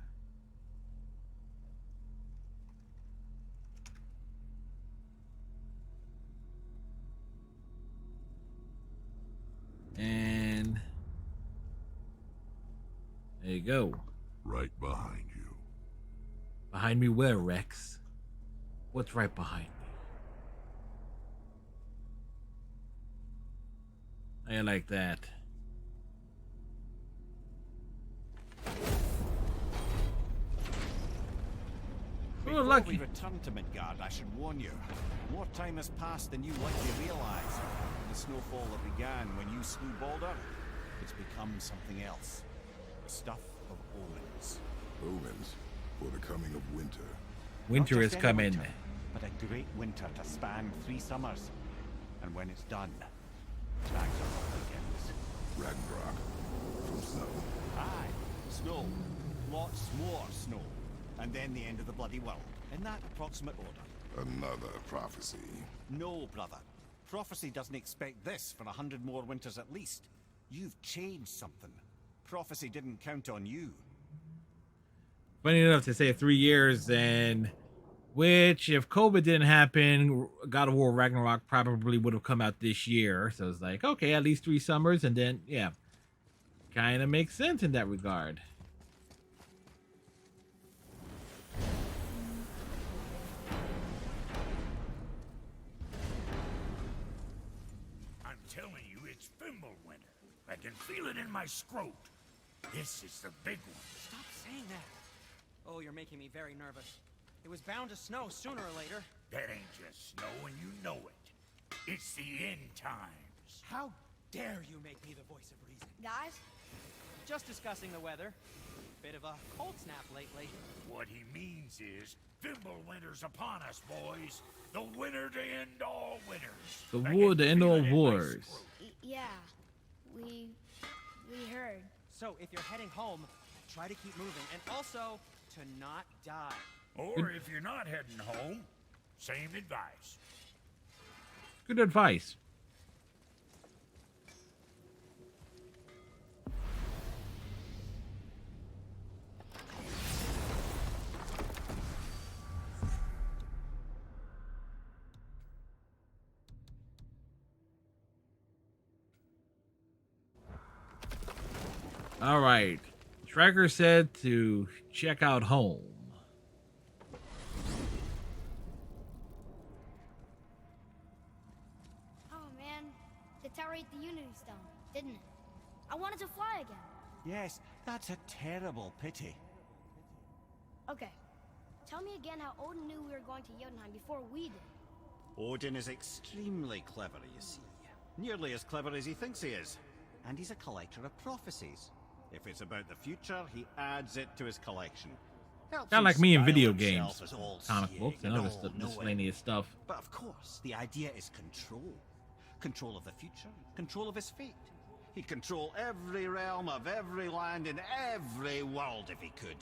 S1: And there you go.
S6: Right behind you.
S1: Behind me where, Rex? What's right behind me? I like that.
S4: Before
S1: lucky.
S4: we return to Midgard, I should warn you. More time has passed than you likely realize. The snowfall that began when you slew Baldur, it's become something else. The stuff of omens.
S6: Omens for the coming of winter.
S1: Winter
S4: Not
S1: is
S4: just any
S1: coming.
S4: winter, but a great winter to span 3 summers. And when it's done, Ragnarok begins.
S6: Ragnarok. From snow.
S4: Aye, snow. Lots more snow. And then the end of the bloody world. In that approximate order.
S6: Another prophecy.
S4: No, brother. Prophecy doesn't expect this for 100 more winters at least. You've changed something. Prophecy didn't count on you.
S1: Funny enough to say 3 years, and which if COVID didn't happen, God of War Ragnarok probably would have come out this year. So it's like, okay, at least 3 summers, and then yeah, kind of makes sense in that regard.
S3: I'm telling you, it's Fimbulwinter. I can feel it in my scrot. This is the big one.
S10: Stop saying that. Oh, you're making me very nervous. It was bound to snow sooner or later.
S3: That ain't just snow, and you know it. It's the end times.
S10: How dare you make me the voice of reason?
S5: Guys,
S10: Just discussing the weather. Bit of a cold snap lately.
S3: What he means is, Fimbulwinter's upon us, boys. The winter to end all winters.
S1: The
S3: I
S1: war
S3: can
S1: to end
S3: feel
S1: all
S3: it in my
S1: wars.
S3: scrot.
S5: yeah, we heard.
S10: So if you're heading home, try to keep moving, and also to not die.
S3: Or if you're not heading home, same advice.
S1: Good advice. All right. Tracker said to check out home.
S5: Oh man, the tower ate the Unity Stone, didn't it? I wanted to fly again.
S4: Yes, that's a terrible pity.
S5: Okay, tell me again how Odin knew we were going to Jotunheim before we did.
S4: Odin is extremely clever, you see. Nearly as clever as he thinks he is. And he's a collector of prophecies. If it's about the future, he adds it to his collection. Helps
S1: Kind of
S4: him
S1: like me in
S4: style
S1: video
S4: himself
S1: games,
S4: as all
S1: comic
S4: seeing
S1: books, and
S4: and
S1: other
S4: all knowing.
S1: miscellaneous stuff.
S4: But of course, the idea is control. Control of the future, control of his fate. He'd control every realm of every land in every world if he could.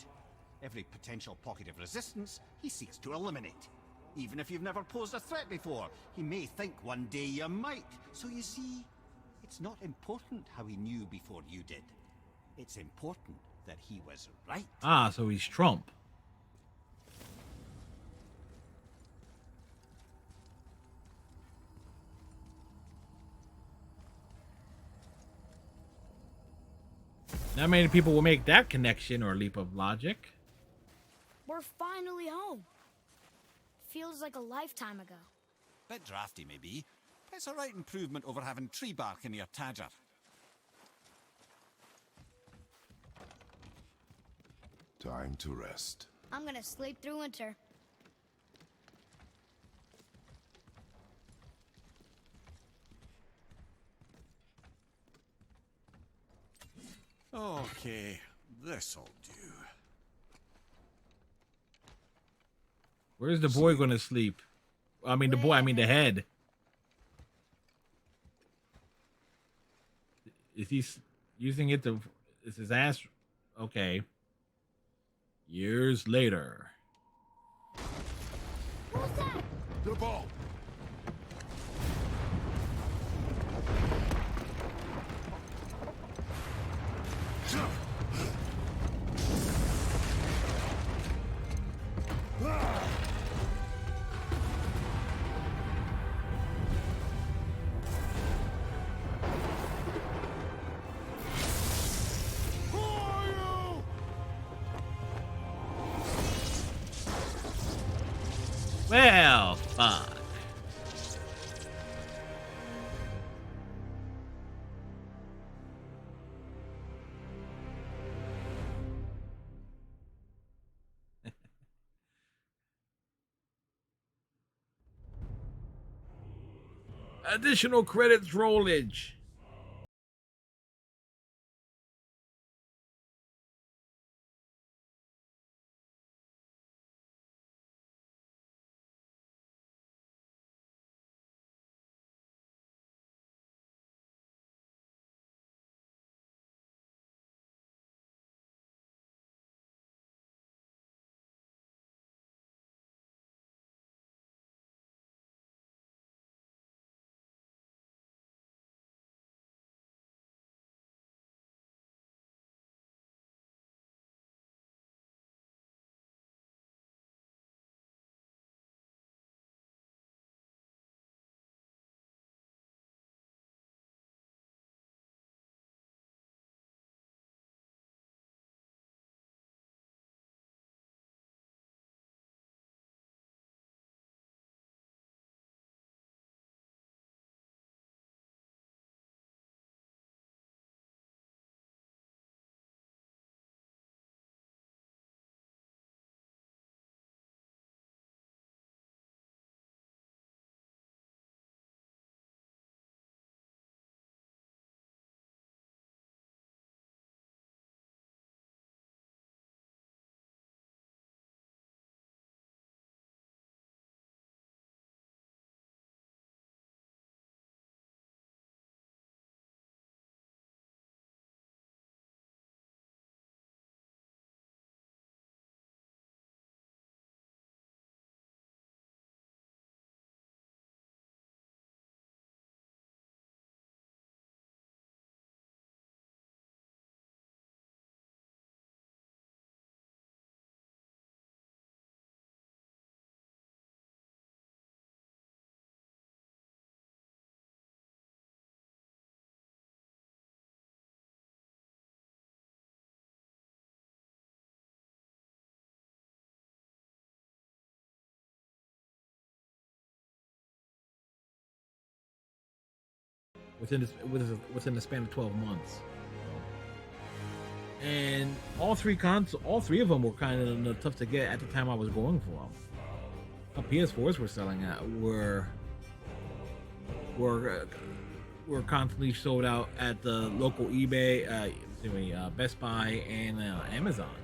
S4: Every potential pocket of resistance, he seeks to eliminate. Even if you've never posed a threat before, he may think one day you might. So you see, it's not important how he knew before you did. It's important that he was right.
S1: Ah, so he's Trump. Not many people will make that connection or leap of logic.
S5: We're finally home. Feels like a lifetime ago.
S4: Bit drafty, maybe. It's a right improvement over having tree bark in your Tadger.
S6: Time to rest.
S5: I'm gonna sleep through winter.
S4: Okay, this'll do.
S1: Where's the boy going to sleep? I mean, the boy, I mean, the head. Is he using it to... Is his ass... Okay. Years later.
S5: What was that?
S6: The ball!
S1: Well, fuck. Additional credits rollage. within the span of 12 months. And all three of them were kind of tough to get at the time I was going for them. PS4s were selling at were constantly sold out at the local eBay, Best Buy, and Amazon.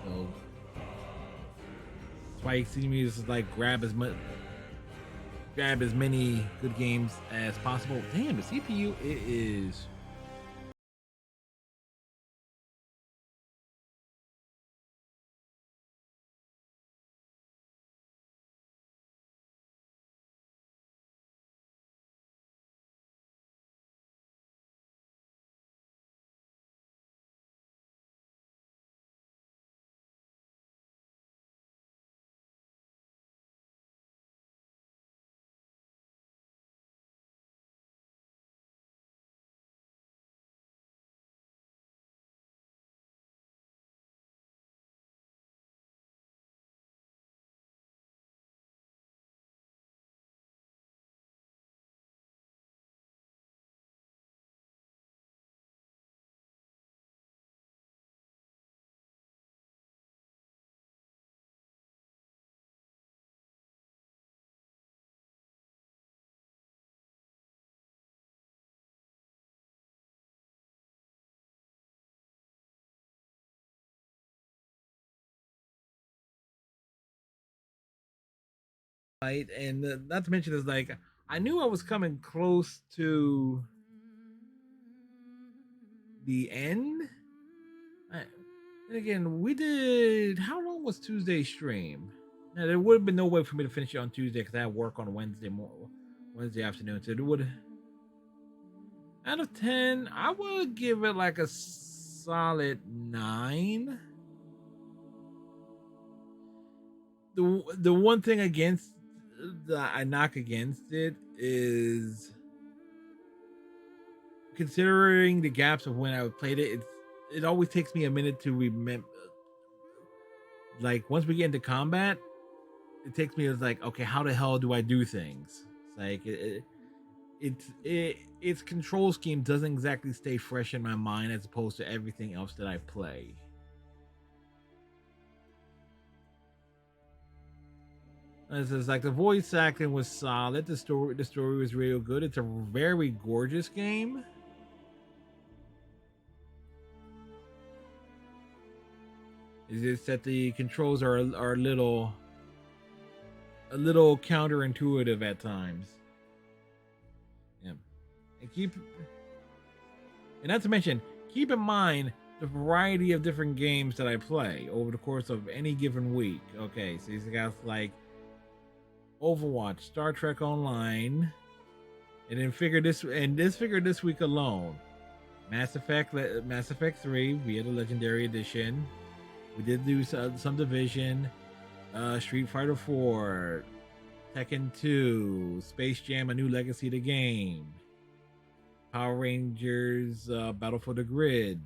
S1: So that's why you see me just like grab as many good games as possible. Damn, the CPU it is. Right, and not to mention is like I knew I was coming close to the end. And again, we did. How long was Tuesday's stream? Now there would have been no way for me to finish it on Tuesday because I had work on Wednesday afternoon. So it would, out of 10, I would give it like a solid 9. The one thing against that I knock against it is considering the gaps of when I played it. It always takes me a minute to remember. Like once we get into combat, it takes me. It's like, okay, how the hell do I do things? It's like its control scheme doesn't exactly stay fresh in my mind as opposed to everything else that I play. This is like the voice acting was solid. The story was real good. It's a very gorgeous game. It's just that the controls are a little counterintuitive at times. Yeah, and not to mention, keep in mind the variety of different games that I play over the course of any given week. Okay, so these guys like Overwatch, Star Trek Online, and then figure this week alone, Mass Effect 3 via the Legendary Edition. We did do some Division, Street Fighter 4, Tekken 2, Space Jam: A New Legacy: The Game, Power Rangers Battle for the Grid,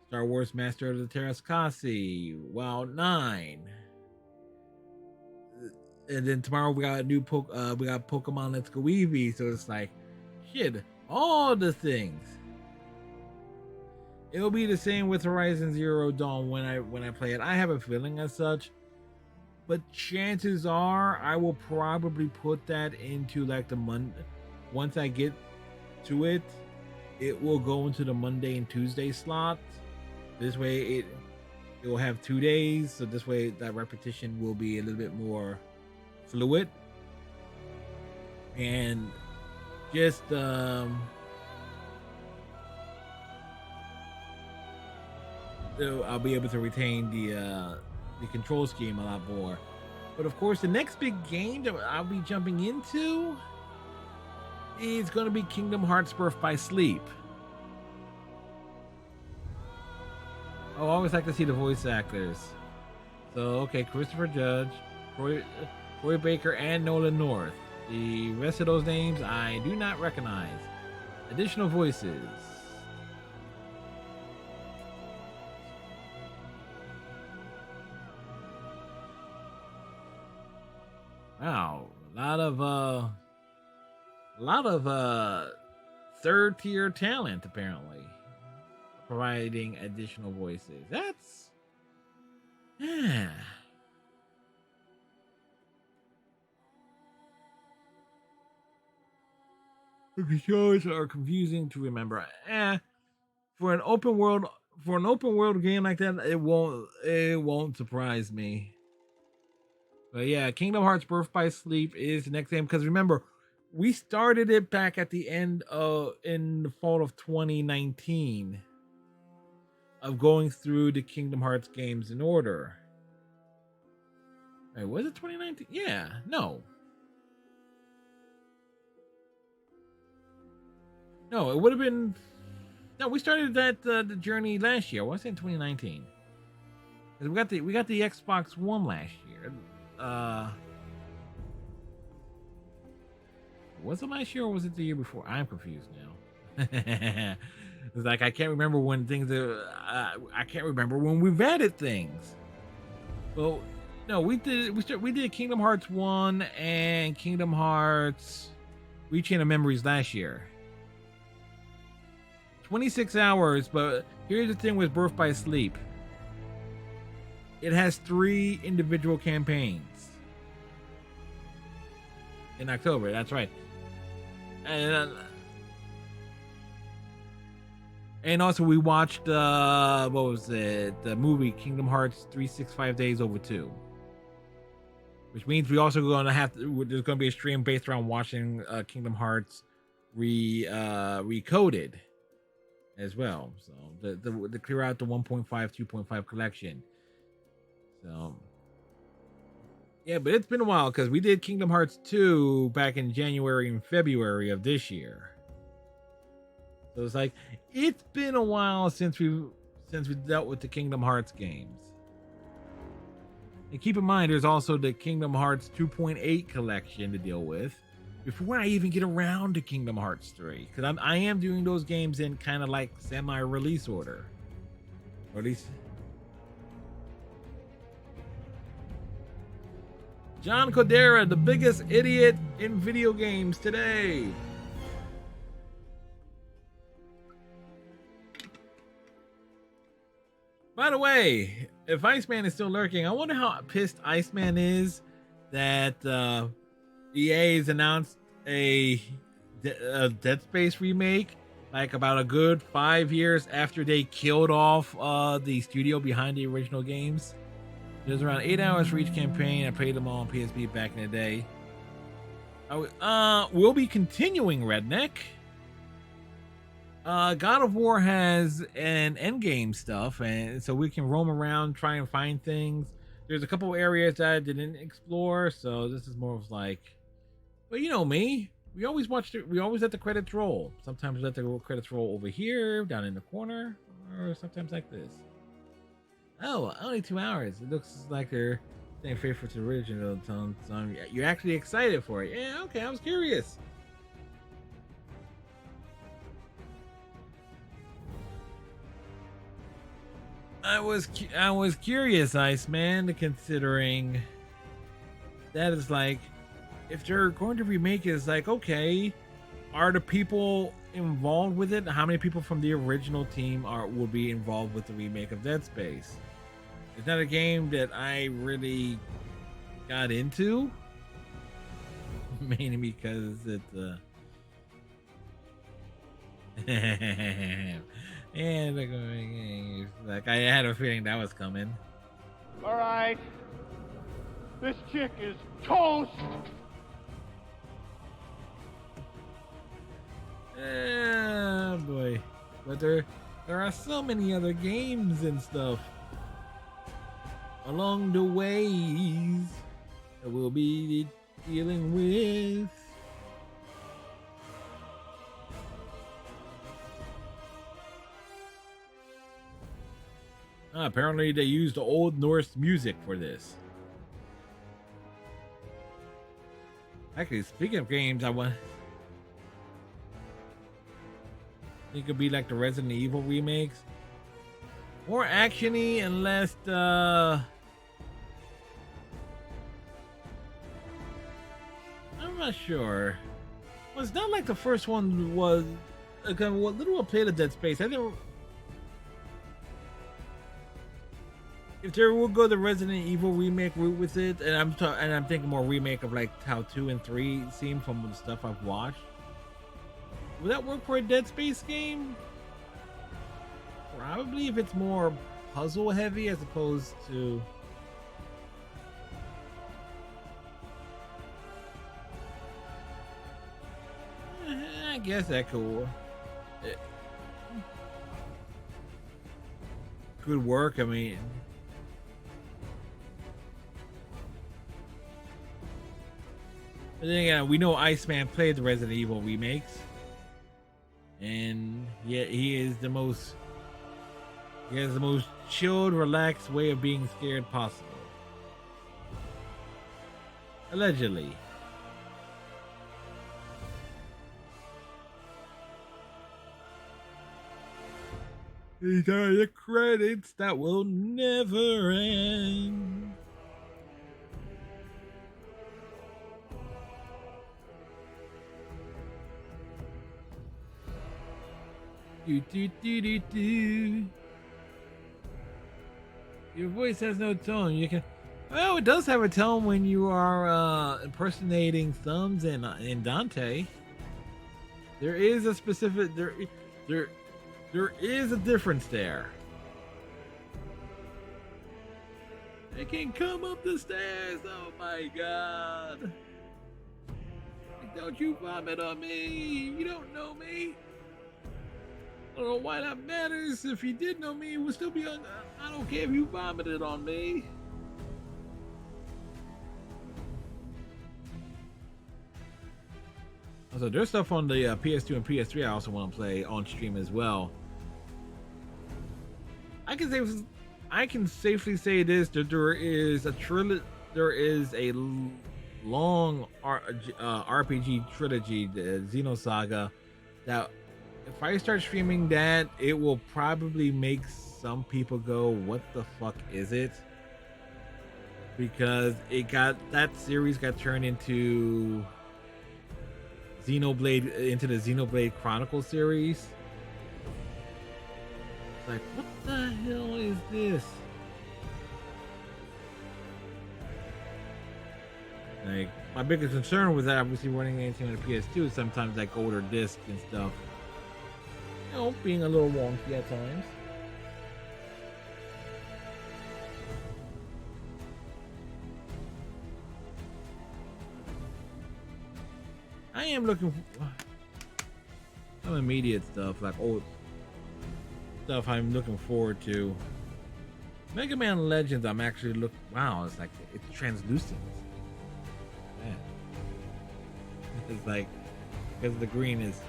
S1: Star Wars Master of the Terrascasi, WoW 9. And then tomorrow we got we got Pokemon Let's Go Eevee, so it's like shit, all the things. It'll be the same with Horizon Zero Dawn when I play it. I have a feeling as such, but chances are I will probably put that into like the Monday. Once I get to it, it will go into the Monday and Tuesday slot. This way it will have 2 days, so this way that repetition will be a little bit more fluid, and just I'll be able to retain the control scheme a lot more. But of course, the next big game that I'll be jumping into is going to be Kingdom Hearts Birth by Sleep. I always like to see the voice actors. So okay, Christopher Judge, Troy Baker, and Nolan North. The rest of those names I do not recognize. Additional voices. Wow, a lot of A lot of third tier talent apparently providing additional voices. That's yeah. The controls are confusing to remember. For an open world game like that, it won't surprise me. But yeah, Kingdom Hearts Birth by Sleep is the next game, because remember, we started it back at the end of in the fall of 2019 of going through the Kingdom Hearts games in order. Wait, was it 2019? Yeah, no. No, it would have been. No, we started that the journey last year. I want to say in 2019. Because we got the Xbox One last year. Was it last year or was it the year before? I'm confused now. It's like I can't remember when things. I can't remember when we've added things. Well, no, we did Kingdom Hearts 1 and Kingdom Hearts Rechain of Memories last year. 26 hours, but here's the thing with Birth by Sleep. It has 3 individual campaigns. In October, that's right. And also we watched, what was it? The movie Kingdom Hearts 365 Days Over 2. Which means we also going to have to, there's going to be a stream based around watching Kingdom Hearts recoded as well. So the clear out the 1.5, 2.5 collection. So yeah, but it's been a while because we did Kingdom Hearts 2 back in January and February of this year. So it's like it's been a while since we dealt with the Kingdom Hearts games. And keep in mind, there's also the Kingdom Hearts 2.8 collection to deal with before I even get around to Kingdom Hearts 3, because I am doing those games in kind of like semi-release order, or at least. John Codera, the biggest idiot in video games today. By the way, if Iceman is still lurking, I wonder how pissed Iceman is that EA has announced a Dead Space remake, like about a good 5 years after they killed off the studio behind the original games. There's around 8 hours for each campaign. I played them all on PSP back in the day. We'll be continuing Redneck. God of War has an endgame stuff, and so we can roam around, try and find things. There's a couple areas that I didn't explore, so this is more of like, well, you know me. We always let the credits roll. Sometimes we let the credits roll over here, down in the corner, or sometimes like this. Oh, only 2 hours. It looks like they're staying faithful to the original. So you're actually excited for it. Yeah, okay, I was curious. I was curious, Iceman, considering that is like, if they're going to remake it, it's like, okay, are the people involved with it? How many people from the original team will be involved with the remake of Dead Space? It's not a game that I really got into, mainly because it's and like I had a feeling that was coming.
S11: All right, this chick is toast.
S1: Boy, but there are so many other games and stuff along the ways that we'll be dealing with. Apparently they used Old Norse music for this. Actually, speaking of games, I think it could be like the Resident Evil remakes. More actiony and less I'm not sure. Well, it's not like the first one was. Okay, what little I played of Dead Space, I didn't. If they will go the Resident Evil remake route with it, and I'm thinking more remake of like how 2 and 3 seem from the stuff I've watched. Would that work for a Dead Space game? Probably if it's more puzzle heavy as opposed to. I guess that could work. I mean, but then again, we know Iceman played the Resident Evil remakes, and yet he has the most chilled, relaxed way of being scared possible. Allegedly. These are the credits that will never end. Do, do, do, do, do. Your voice has no tone. You can. Well, it does have a tone when you are impersonating Thumbs in Dante. There is a specific there is a difference there. They can come up the stairs. Oh my god! Don't you vomit on me? You don't know me. I don't know why that matters. If you did know me, it would still be on. I don't care if you vomited on me. So there's stuff on the PS2 and PS3 I also want to play on stream as well. I can safely say this: that there is a long RPG trilogy, the Xenosaga, that if I start streaming that, it will probably make some people go, "What the fuck is it?" Because that series got turned into the Xenoblade Chronicles series. It's like, what the hell is this? Like, my biggest concern was that obviously running anything on the PS2, sometimes like older discs and stuff, you know, being a little wonky at times. I am looking for some immediate stuff, like old stuff I'm looking forward to. Mega Man Legends, I'm actually wow, it's like, it's translucent. Man. It's like, because the green is.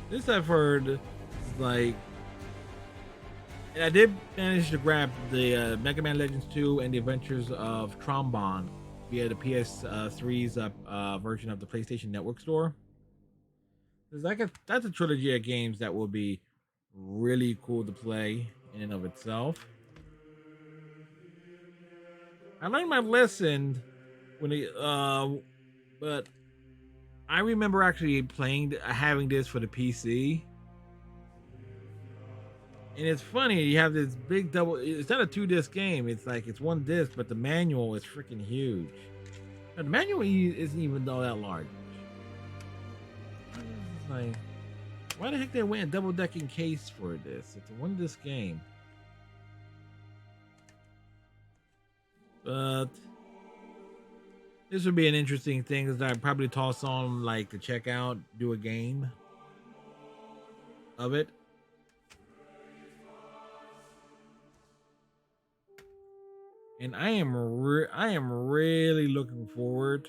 S1: This I've heard is like, and I did manage to grab the Mega Man Legends 2 and the Adventures of Trombone via the PS3's version of the PlayStation Network store. That's a trilogy of games that will be really cool to play in and of itself. I learned my lesson but I remember actually having this for the PC. And it's funny, you have this big double. It's not a 2-disc game. It's like it's 1 disc, but the manual is freaking huge. The manual isn't even all that large. It's like, why the heck they went a double-decking case for this? It's a 1-disc game. But this would be an interesting thing that I'd probably toss on, like, to check out, do a game of it. And I am really looking forward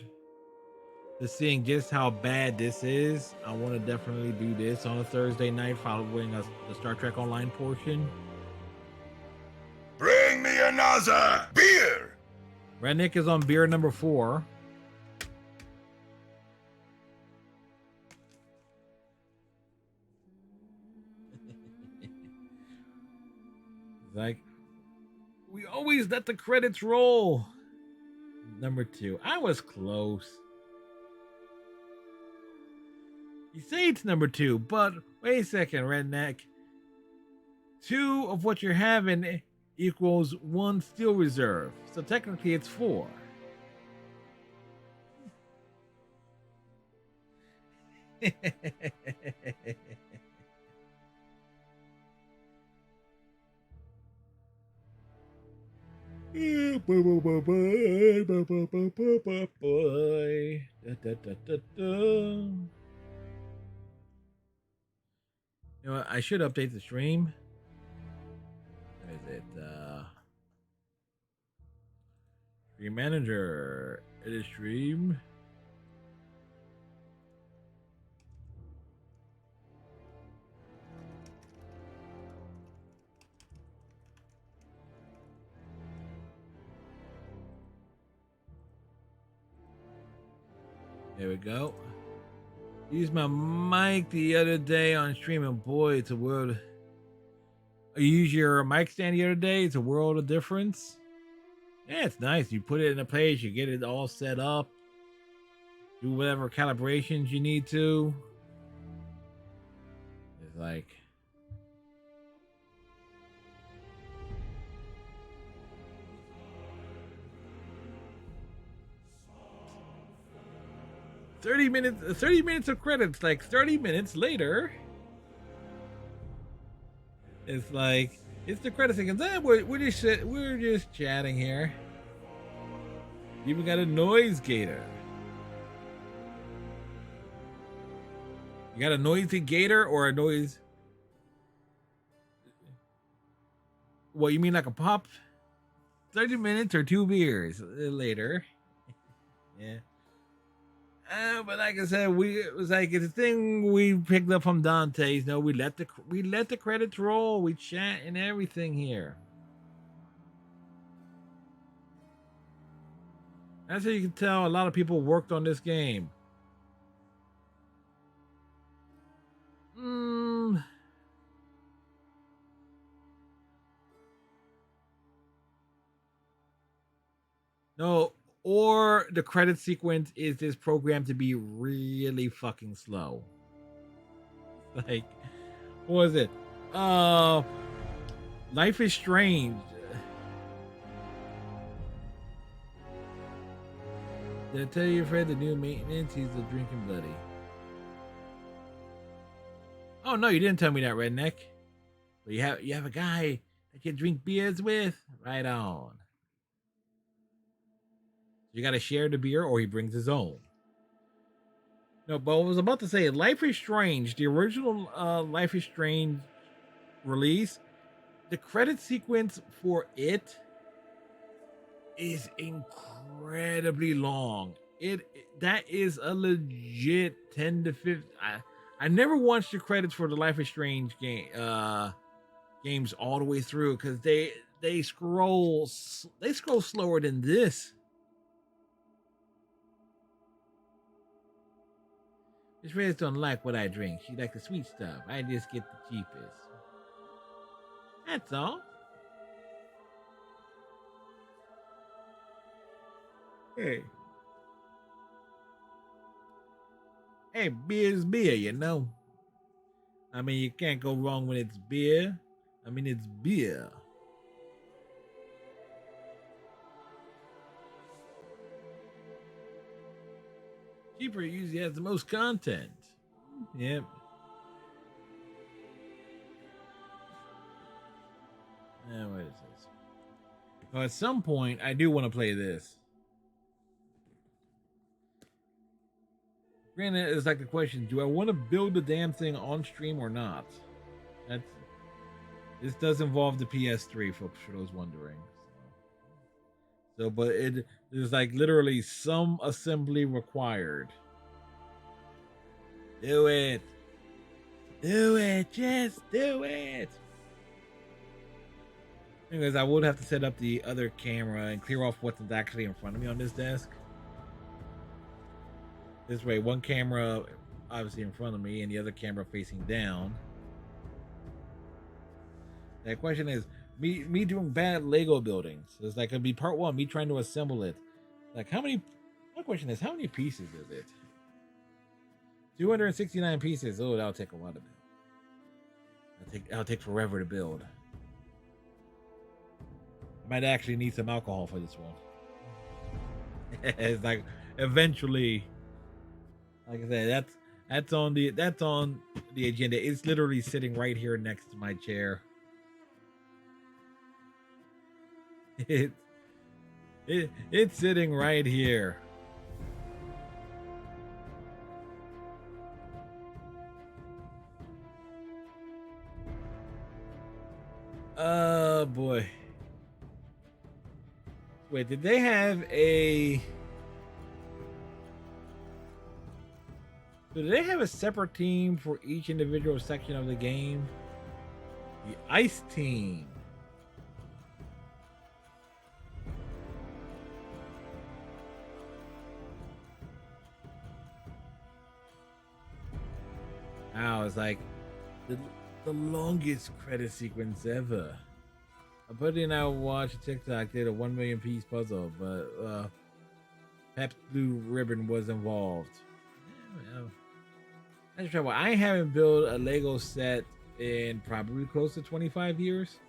S1: to seeing just how bad this is. I want to definitely do this on a Thursday night following the Star Trek Online portion.
S6: Bring me another beer!
S1: Redneck is on beer number 4. Like, we always let the credits roll. number 2. I was close. You say it's number 2, but wait a second, Redneck. 2 of what you're having equals 1 steel reserve. So technically it's 4. You know what? I should update the stream. What is it? Stream manager. Edit stream. There we go. Used my mic the other day on stream, and boy, it's a world. You use your mic stand the other day, it's a world of difference. Yeah, it's nice. You put it in a place, you get it all set up, do whatever calibrations you need to. It's like. "30 minutes of credits." Like 30 minutes later, it's like it's the credit sequence. We're just chatting here. You even got a noise gator. You got a noisy gator or a noise? What, you mean like a pop? 30 minutes or 2 beers later. Yeah. But like I said, it was like it's a thing we picked up from Dante's. No, we let the credits roll. We chat and everything here. That's how you can tell a lot of people worked on this game. No. Or the credit sequence is this programmed to be really fucking slow. Like, what was it? Life is Strange. Did I tell you, Fred, the new maintenance? He's the drinking buddy. Oh no, you didn't tell me that, Redneck. But you have a guy that you drink beers with? Right on. You got to share the beer, or he brings his own. No, but I was about to say, Life is Strange, the original Life is Strange release, the credit sequence for it is incredibly long. That is a legit 10 to 15. I never watched the credits for the Life is Strange games all the way through because they scroll slower than this. Miss Reyes don't like what I drink. She likes the sweet stuff. I just get the cheapest. That's all. Hey, beer's beer, you know. I mean, you can't go wrong when it's beer. I mean, it's beer. Cheaper usually has the most content. Yep. What is this? Well, at some point, I do want to play this. Granted, it's like the question: do I want to build the damn thing on stream or not? This does involve the PS3 for those wondering. But it is like literally some assembly required. Do it. Just do it. Anyways, I would have to set up the other camera and clear off what's actually in front of me on this desk. This way, one camera obviously in front of me and the other camera facing down. The question is, me doing bad Lego buildings. It's like it'd be part 1, me trying to assemble it. Like how many? My question is, how many pieces is it? 269 pieces. Oh, that'll take a while to build. That'll take forever to build. I might actually need some alcohol for this one. It's like eventually, like I said, that's on the agenda. It's literally sitting right here next to my chair. It's sitting right here. Oh boy. Wait, did they have a... Do they have a separate team for each individual section of the game? The Ice Team. Wow, it's like the longest credit sequence ever. A buddy and I watched TikTok did a 1 million piece puzzle, but Pep's Blue Ribbon was involved. That's trouble. I haven't built a Lego set in probably close to 25 years.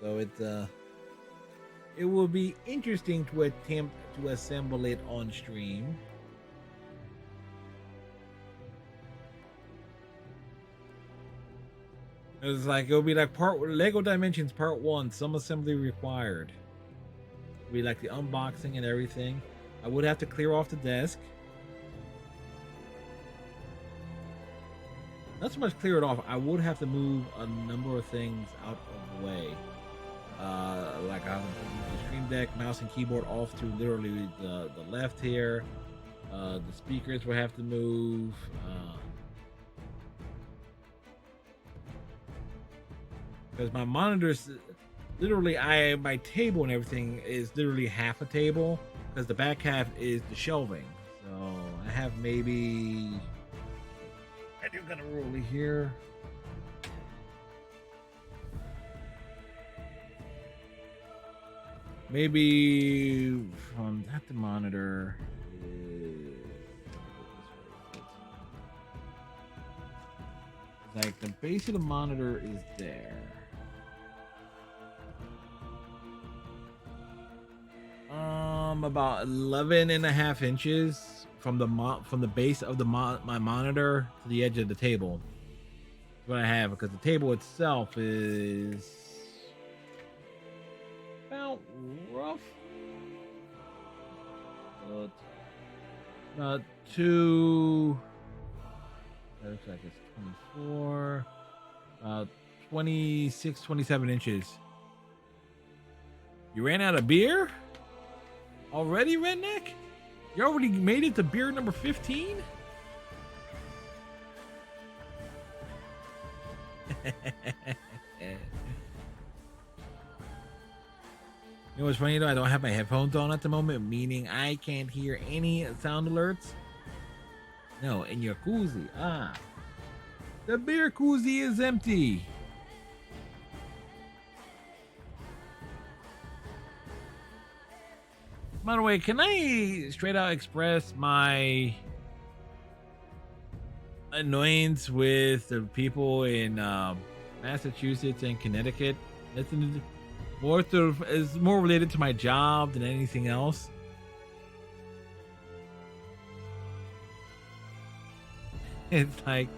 S1: So it will be interesting to attempt to assemble it on stream. It's like it'll be like Lego Dimensions Part 1, some assembly required. It'll be like the unboxing and everything. I would have to clear off the desk. Not so much clear it off. I would have to move a number of things out of the way. Like I would move the Stream Deck, mouse and keyboard off to literally the left here. The speakers will have to move. Because my monitors, literally, my table and everything is literally half a table. Because the back half is the shelving. So I have maybe. I do got a roller here. Maybe from that the monitor is like the base of the monitor is there. About 11.5 inches from the base of my monitor to the edge of the table. That's what I have, because the table itself is about rough. About two. That looks like it's 24. 26, 27 inches. You ran out of beer? Already, Redneck? You already made it to beer number 15? You know what's funny though? I don't have my headphones on at the moment, meaning I can't hear any sound alerts. No, in your koozie. The beer koozie is empty. By the way, can I straight out express my annoyance with the people in Massachusetts and Connecticut? It's more related to my job than anything else. It's like,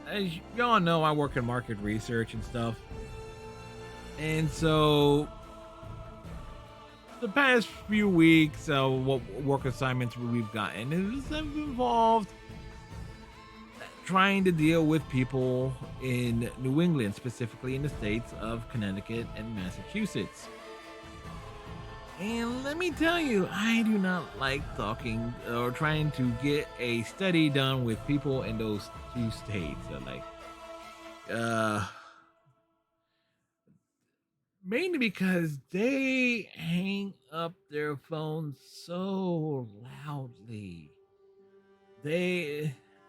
S1: as y'all know, I work in market research and stuff. And so the past few weeks, what work assignments we've gotten have involved trying to deal with people in New England, specifically in the states of Connecticut and Massachusetts. And let me tell you, I do not like talking or trying to get a study done with people in those two states. Mainly because they hang up their phones so loudly.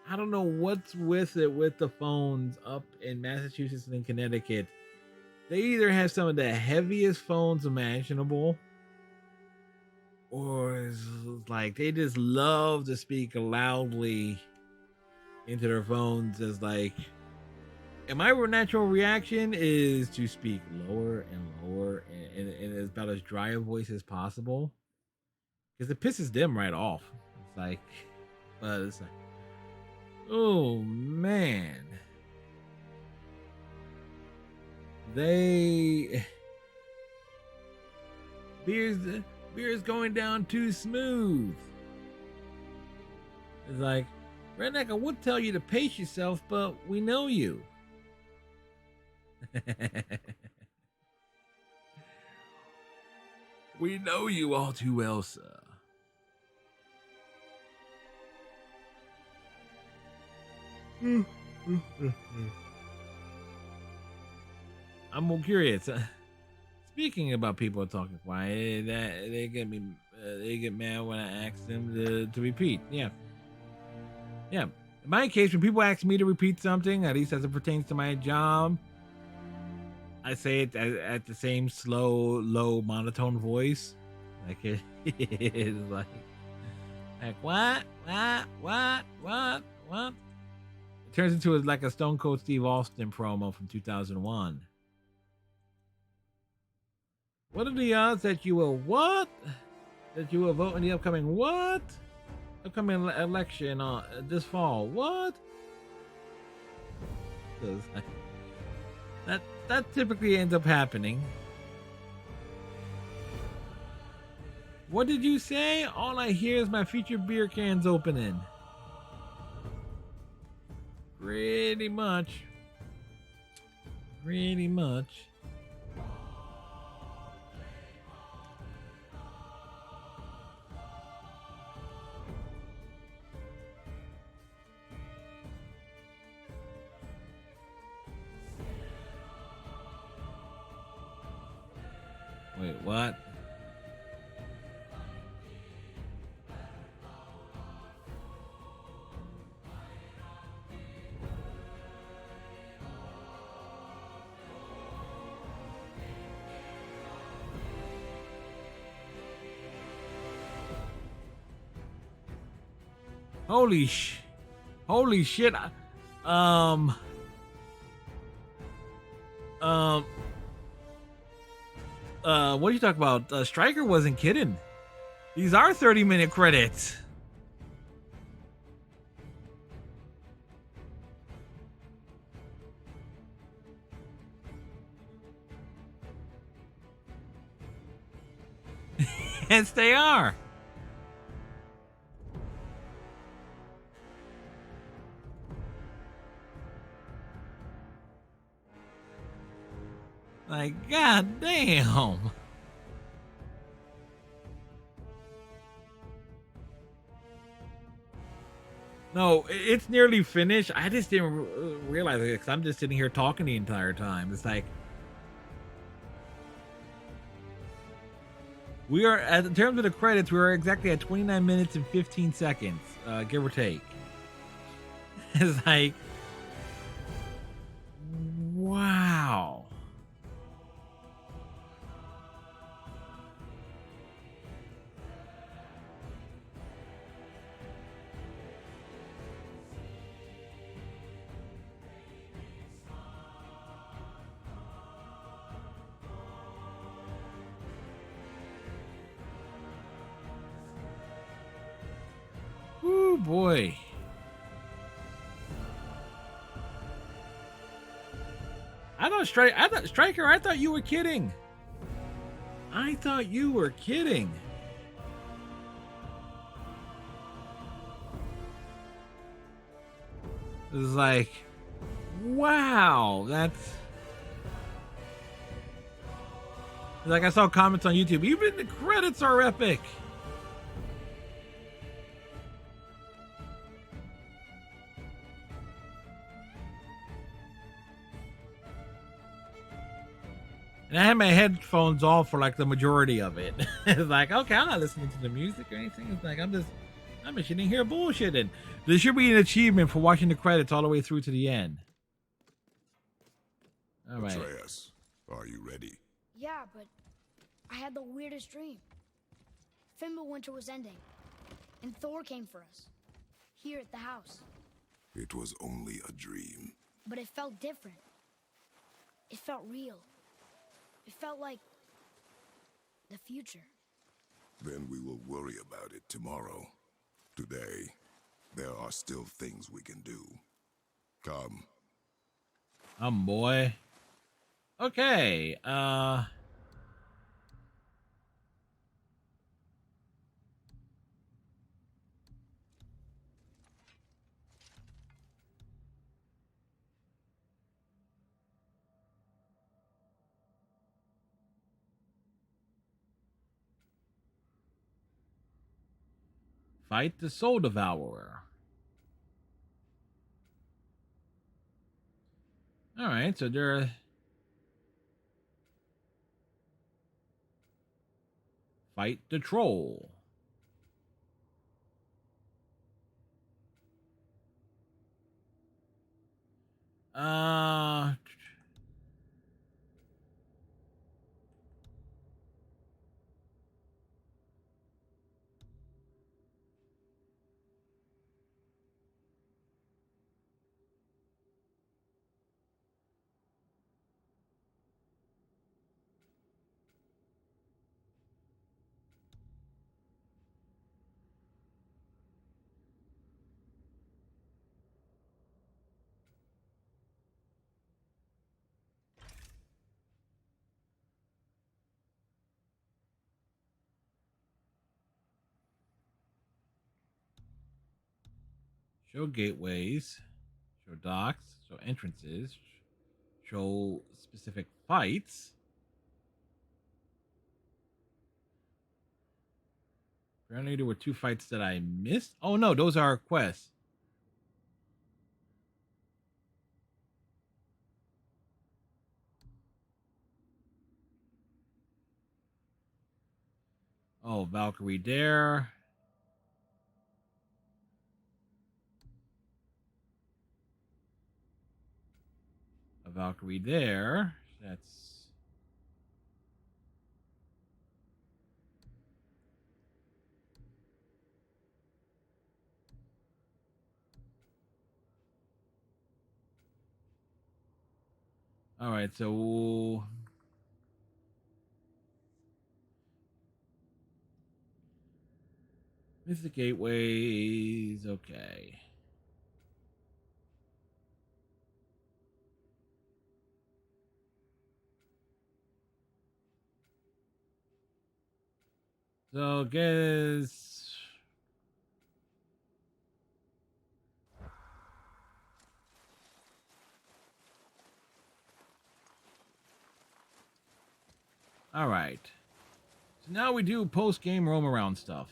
S1: I don't know what's with it with the phones up in Massachusetts and in Connecticut. They either have some of the heaviest phones imaginable, or it's like they just love to speak loudly into their phones. As like, and my natural reaction is to speak lower and lower and as about as dry a voice as possible, because it pisses them right off. It's like, but it's like, oh man, beer's going down too smooth. It's like, Redneck, I would tell you to pace yourself, but we know you. We know you all too well, sir. I'm curious. Speaking about people talking quiet, that they get mad when I ask them to repeat. Yeah. In my case, when people ask me to repeat something, at least as it pertains to my job, I say it at the same slow, low, monotone voice. Like it's like what? It turns into like a Stone Cold Steve Austin promo from 2001. What are the odds that you will what? That you will vote in the upcoming what? Upcoming election this fall? What? That typically ends up happening. What did you say? All I hear is my future beer cans opening. Pretty much. Wait, what? Holy shit. What are you talking about? Stryker wasn't kidding. These are 30-minute credits. Yes, they are. Like, god damn. No, it's nearly finished. I just didn't realize it because I'm just sitting here talking the entire time. It's like, we are, in terms of the credits, we are exactly at 29 minutes and 15 seconds, give or take. It's like, wow. Ooh, boy. I thought Stryker, I thought you were kidding. I thought you were kidding. It was like, wow, that's like, I saw comments on YouTube, even the credits are epic. And I had my headphones off for like the majority of it. It's like, okay, I'm not listening to the music or anything. It's like, I'm just I'm just sitting here bullshitting. There should be an achievement for watching the credits all the way through to the end. All right.
S6: Atreus, are you ready?
S5: Yeah, but I had the weirdest dream. Fimbulwinter was ending, and Thor came for us. Here at the house.
S6: It was only a dream.
S5: But it felt different. It felt real. It felt like the future.
S6: Then we will worry about it tomorrow. Today, there are still things we can do. Come.
S1: Boy. Okay, fight the Soul Devourer. All right, so there. Fight the Troll. Show gateways, show docks, show entrances, show specific fights. Apparently there were 2 fights that I missed. Oh no, those are quests. Oh, Valkyrie Dare. A Valkyrie there. That's... All right, so... Miss the gateways, okay. So, guess... All right. So now we do post-game roam around stuff.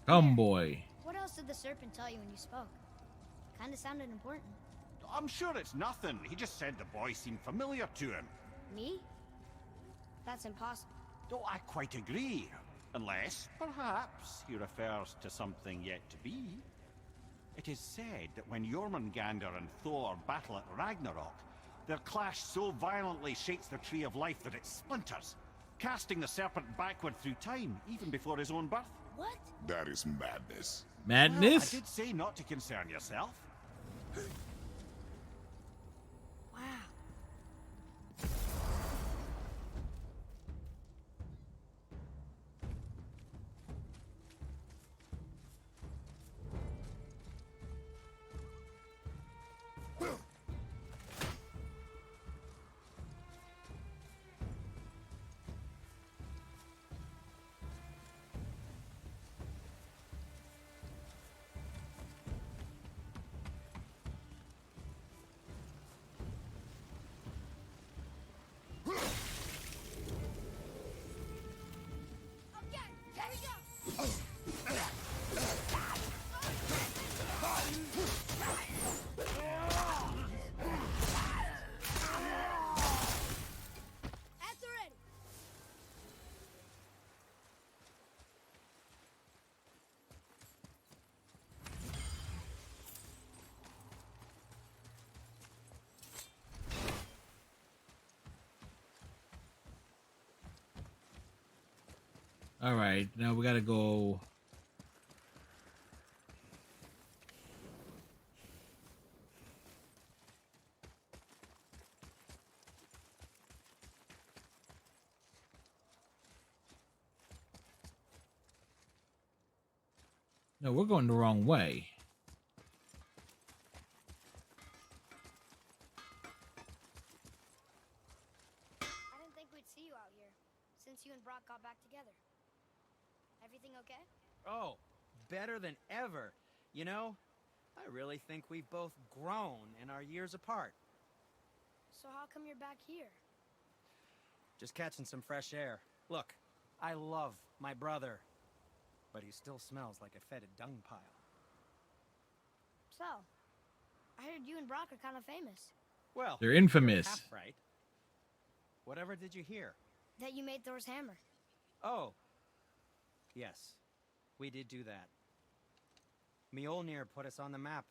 S1: Come, boy.
S5: What else did the serpent tell you when you spoke? Kinda sounded important.
S4: I'm sure it's nothing. He just said the boy seemed familiar to him.
S5: Me? That's impossible.
S4: Oh, I quite agree. Unless, perhaps, he refers to something yet to be. It is said that when Jormungandr and Thor battle at Ragnarok, their clash so violently shakes the Tree of Life that it splinters, casting the serpent backward through time, even before his own birth.
S5: What?
S6: That is madness.
S1: Madness?
S4: Well, I did say not to concern yourself.
S5: Wow.
S1: All right, now we gotta go. No, we're going the wrong way.
S5: I didn't think we'd see you out here, since you and Brock got back together. Everything okay?
S10: Oh, better than ever. You know, I really think we've both grown in our years apart.
S5: So how come you're back here?
S10: Just catching some fresh air. Look, I love my brother, but he still smells like a fetid dung pile.
S5: So, I heard you and Brock are kind of famous.
S10: Well,
S1: They're infamous.
S10: half right. Whatever did you hear?
S5: That you made Thor's hammer.
S10: Oh. Yes, we did do that. Mjolnir put us on the map.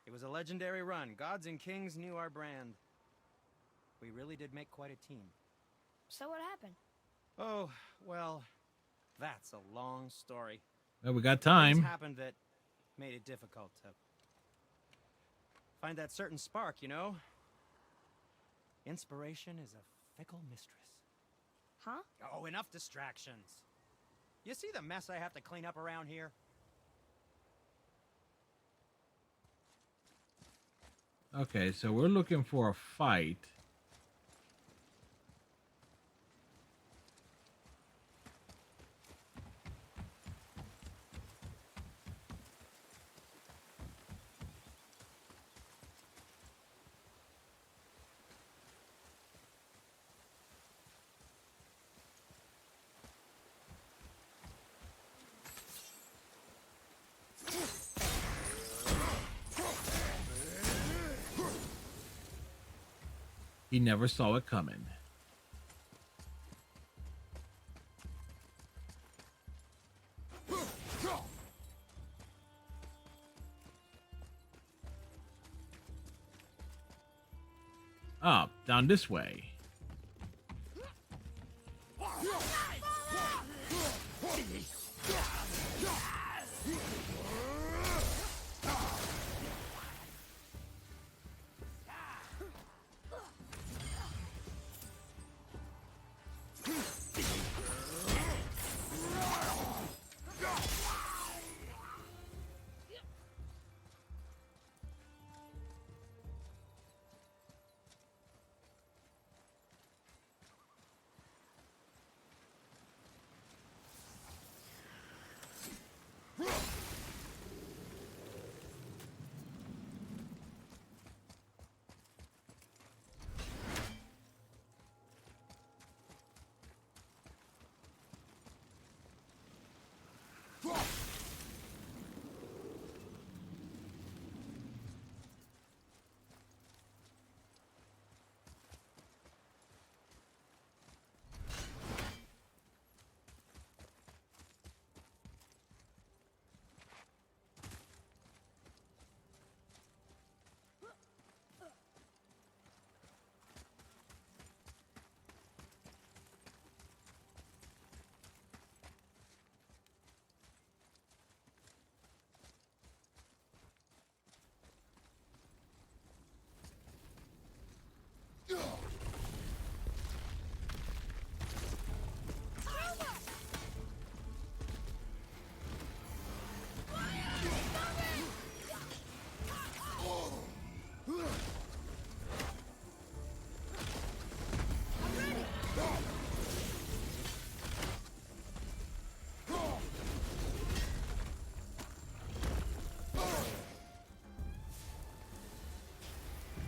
S10: It was a legendary run. Gods and kings knew our brand. We really did make quite a team.
S5: So what happened?
S10: Oh, well, that's a long story.
S1: Well, we got
S10: Things
S1: time.
S10: happened that made it difficult to find that certain spark, you know? Inspiration is a fickle mistress.
S5: Huh?
S10: Oh, enough distractions. You see the mess I have to clean up around here?
S1: Okay, so we're looking for a fight. He never saw it coming. Up, down this way.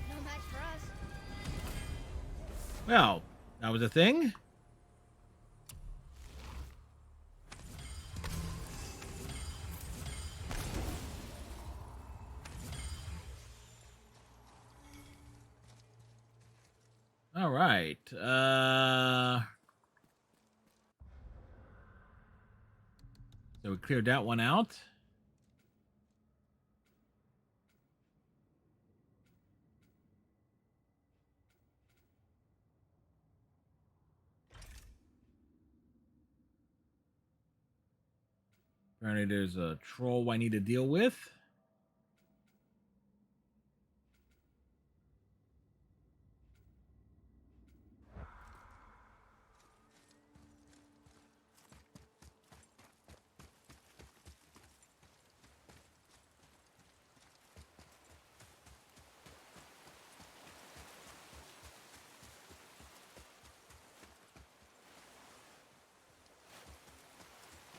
S5: No match for us.
S1: Well, that was a thing. All right. So we cleared that one out. Apparently, there's a troll I need to deal with.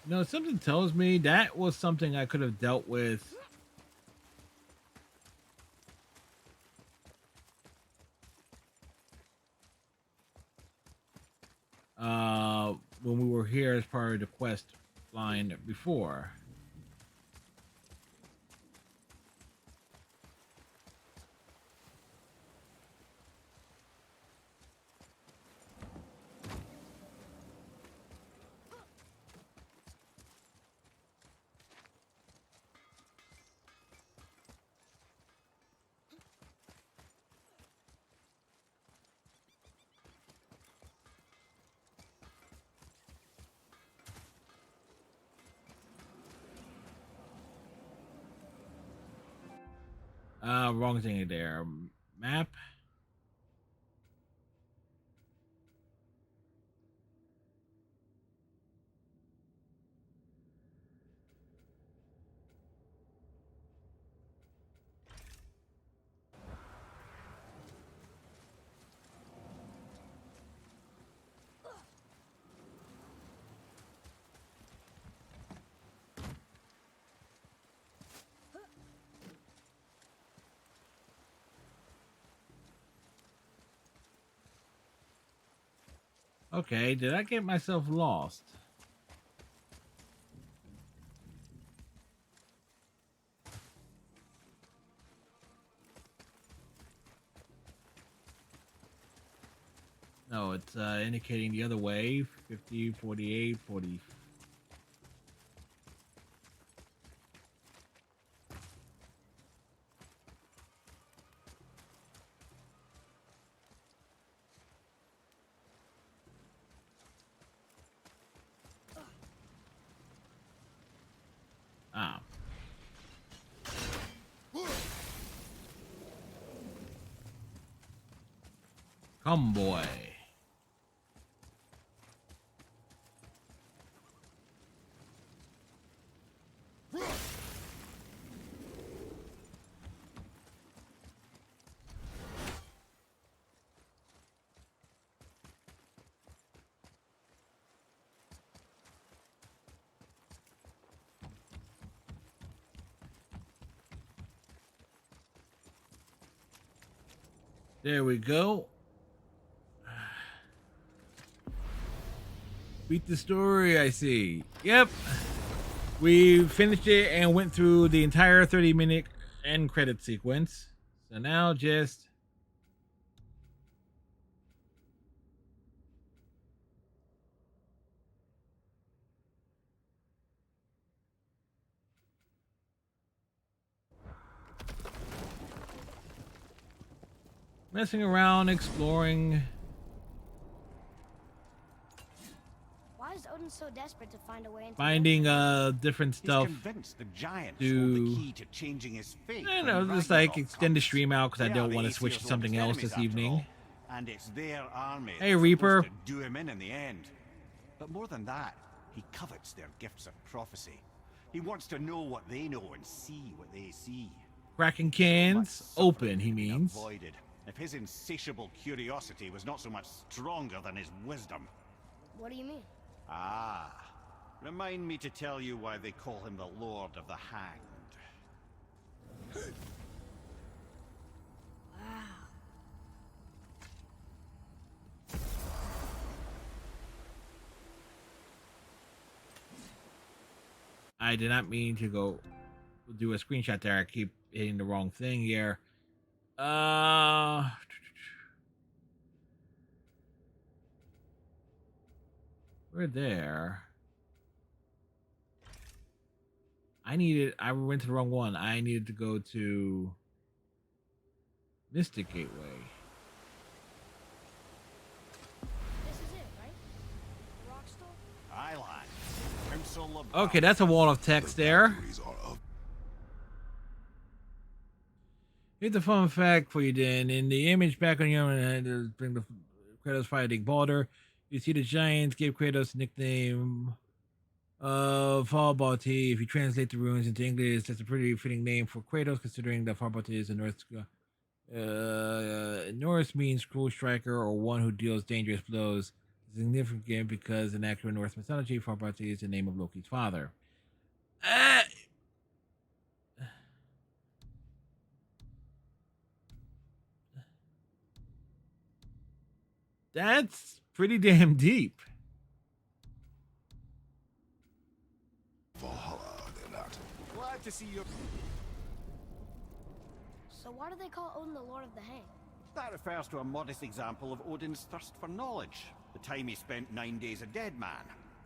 S1: No, something tells me that was something I could have dealt with. When we were here as part of the quest line before. Wrong thing there. Map. Okay, did I get myself lost? No, it's indicating the other way. 50, 48, 40. Ah. Come, boy. There we go. Beat the story, I see. Yep. We finished it and went through the entire 30-minute end credit sequence. So now just... messing around, exploring.
S5: Why is Odin so desperate to find a way into
S1: Finding different stuff.
S4: He's convinced the giants
S1: to
S4: hold the key to changing his fate.
S1: I
S4: when
S1: know, just like
S4: Ragnarok
S1: extend the
S4: comes.
S1: stream out because I
S4: They
S1: don't
S4: are
S1: want to
S4: the
S1: switch to
S4: Aesir's
S1: something
S4: oldest
S1: else
S4: enemies,
S1: this
S4: after
S1: evening.
S4: all. And it's their army
S1: Hey,
S4: that's
S1: Reaper.
S4: supposed to do him in the end. But more than that, he covets their gifts of prophecy. He wants to know what they know and see what they see.
S1: Cracking cans open, he
S4: Be
S1: means.
S4: avoided if his insatiable curiosity was not so much stronger than his wisdom.
S5: What do you mean?
S4: Ah, remind me to tell you why they call him the Lord of the Hanged.
S5: Wow.
S1: I did not mean to go do a screenshot there. I keep hitting the wrong thing here. We're there. I went to the wrong one. I needed to go to Mystic Gateway.
S5: This is it, right? The rock store?
S4: Aye, lad. Council full of
S1: Okay, that's a wall of text there.
S6: Valkyries are of
S1: Here's the fun fact for you, then. In the image back on your hand, bring the Kratos fighting Baldur. You see the giants gave Kratos the nickname Farbati. If you translate the runes into English, that's a pretty fitting name for Kratos, considering that Farbati is a Norse means cruel striker or one who deals dangerous blows. It's significant because in actual Norse mythology, Farbati is the name of Loki's father. That's pretty damn deep.
S6: Valhalla, they're not.
S4: Glad to see you.
S5: So why do they call Odin the Lord of the Hang?
S4: That refers to a modest example of Odin's thirst for knowledge. The time he spent 9 days a dead man.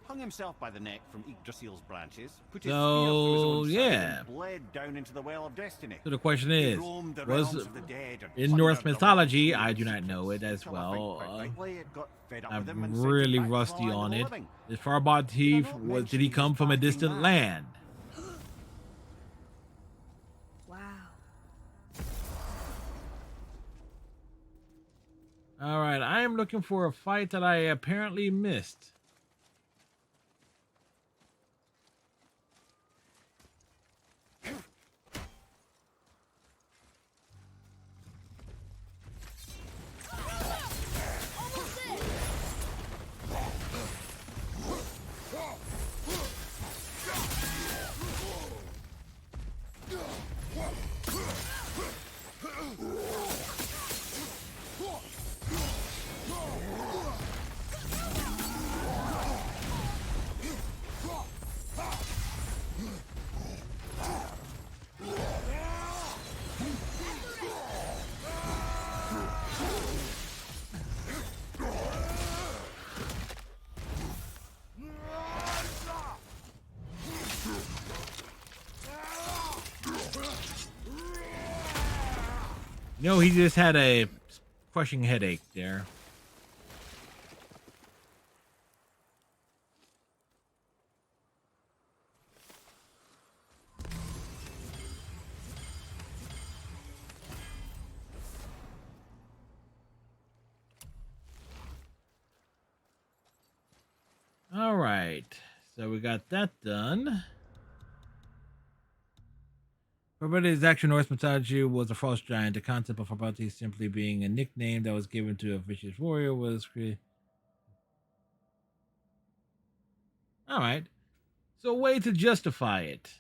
S4: Hung himself by the neck from Yggdrasil's branches, put his spear through his own side and bled down into the Well of Destiny.
S1: So the question is,
S4: roamed the
S1: was
S4: realms of the dead and
S1: in
S4: plundered
S1: Norse
S4: the
S1: mythology,
S4: world.
S1: I do not know it as
S4: Until I think
S1: well.
S4: quite rightly it got fed up with him
S1: I'm
S4: and sent him
S1: really
S4: back to the
S1: rusty
S4: land
S1: on
S4: of the
S1: it.
S4: living.
S1: Is Farbati, did he come from a distant land?
S5: Wow.
S1: Alright, I am looking for a fight that I apparently missed. No, he just had a crushing headache there. All right, so we got that done. Farbati's actual Norse mythology was a frost giant. The concept of Farbati simply being a nickname that was given to a vicious warrior was created. All right, so a way to justify it.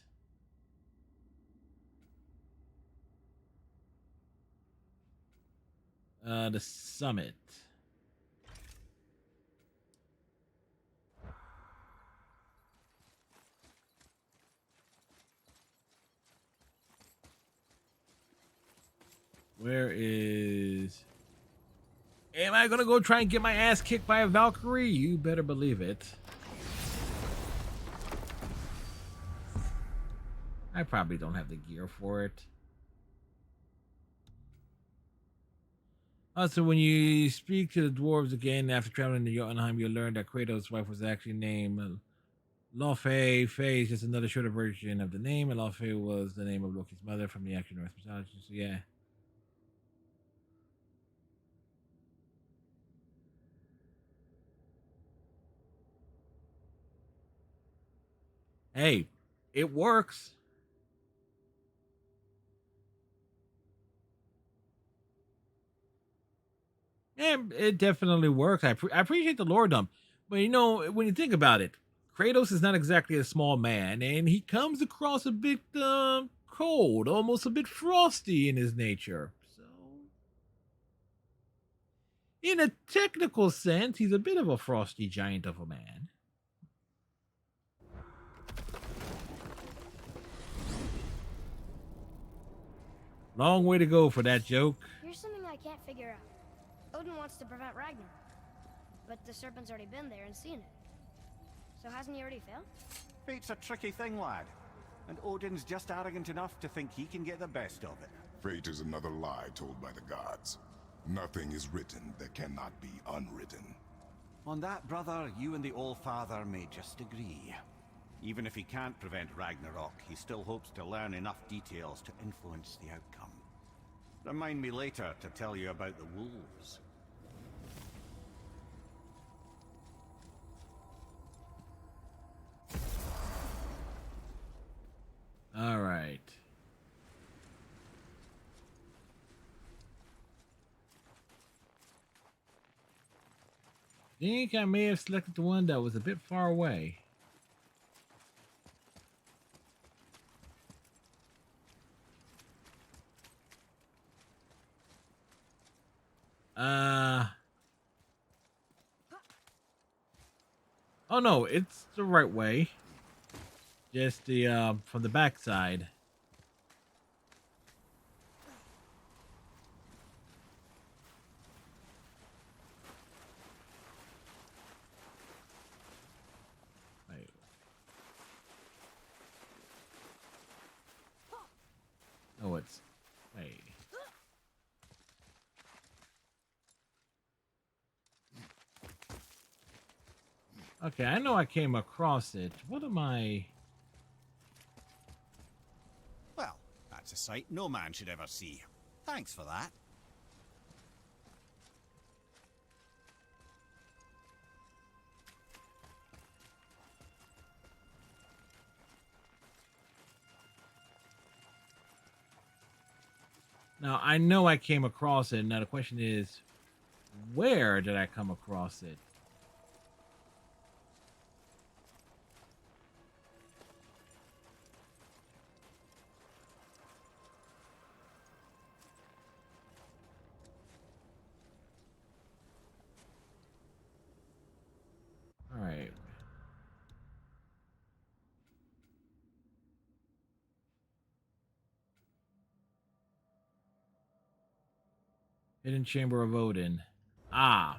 S1: The summit. Where is... Am I gonna go try and get my ass kicked by a Valkyrie? You better believe it. I probably don't have the gear for it. Also, when you speak to the dwarves again after traveling to Jotunheim, you'll learn that Kratos' wife was actually named Laufey. Faye is just another shorter version of the name, and Laufey was the name of Loki's mother from the actual Norse mythology. So yeah. Hey, it works. Yeah, it definitely works. I appreciate the lordom. But you know, when you think about it, Kratos is not exactly a small man, and he comes across a bit cold, almost a bit frosty in his nature. So, in a technical sense, he's a bit of a frosty giant of a man. Long way to go for that joke.
S5: Here's something I can't figure out. Odin wants to prevent Ragnarok, but the serpent's already been there and seen it. So hasn't he already failed?
S4: Fate's a tricky thing, lad. And Odin's just arrogant enough to think he can get the best of it.
S6: Fate is another lie told by the gods. Nothing is written that cannot be unwritten.
S4: On that, brother, you and the All-Father may just agree. Even if he can't prevent Ragnarok, he still hopes to learn enough details to influence the outcome. Remind me later to tell you about the wolves.
S1: All right. I think I may have selected the one that was a bit far away. Oh no, it's the right way. Just the from the back side. Wait. Oh, it's wait. Okay, I know I came across it. What am I?
S4: Well, that's a sight no man should ever see. Thanks for that.
S1: Now, I know I came across it. Now, the question is, where did I come across it? All right. Hidden Chamber of Odin. Ah.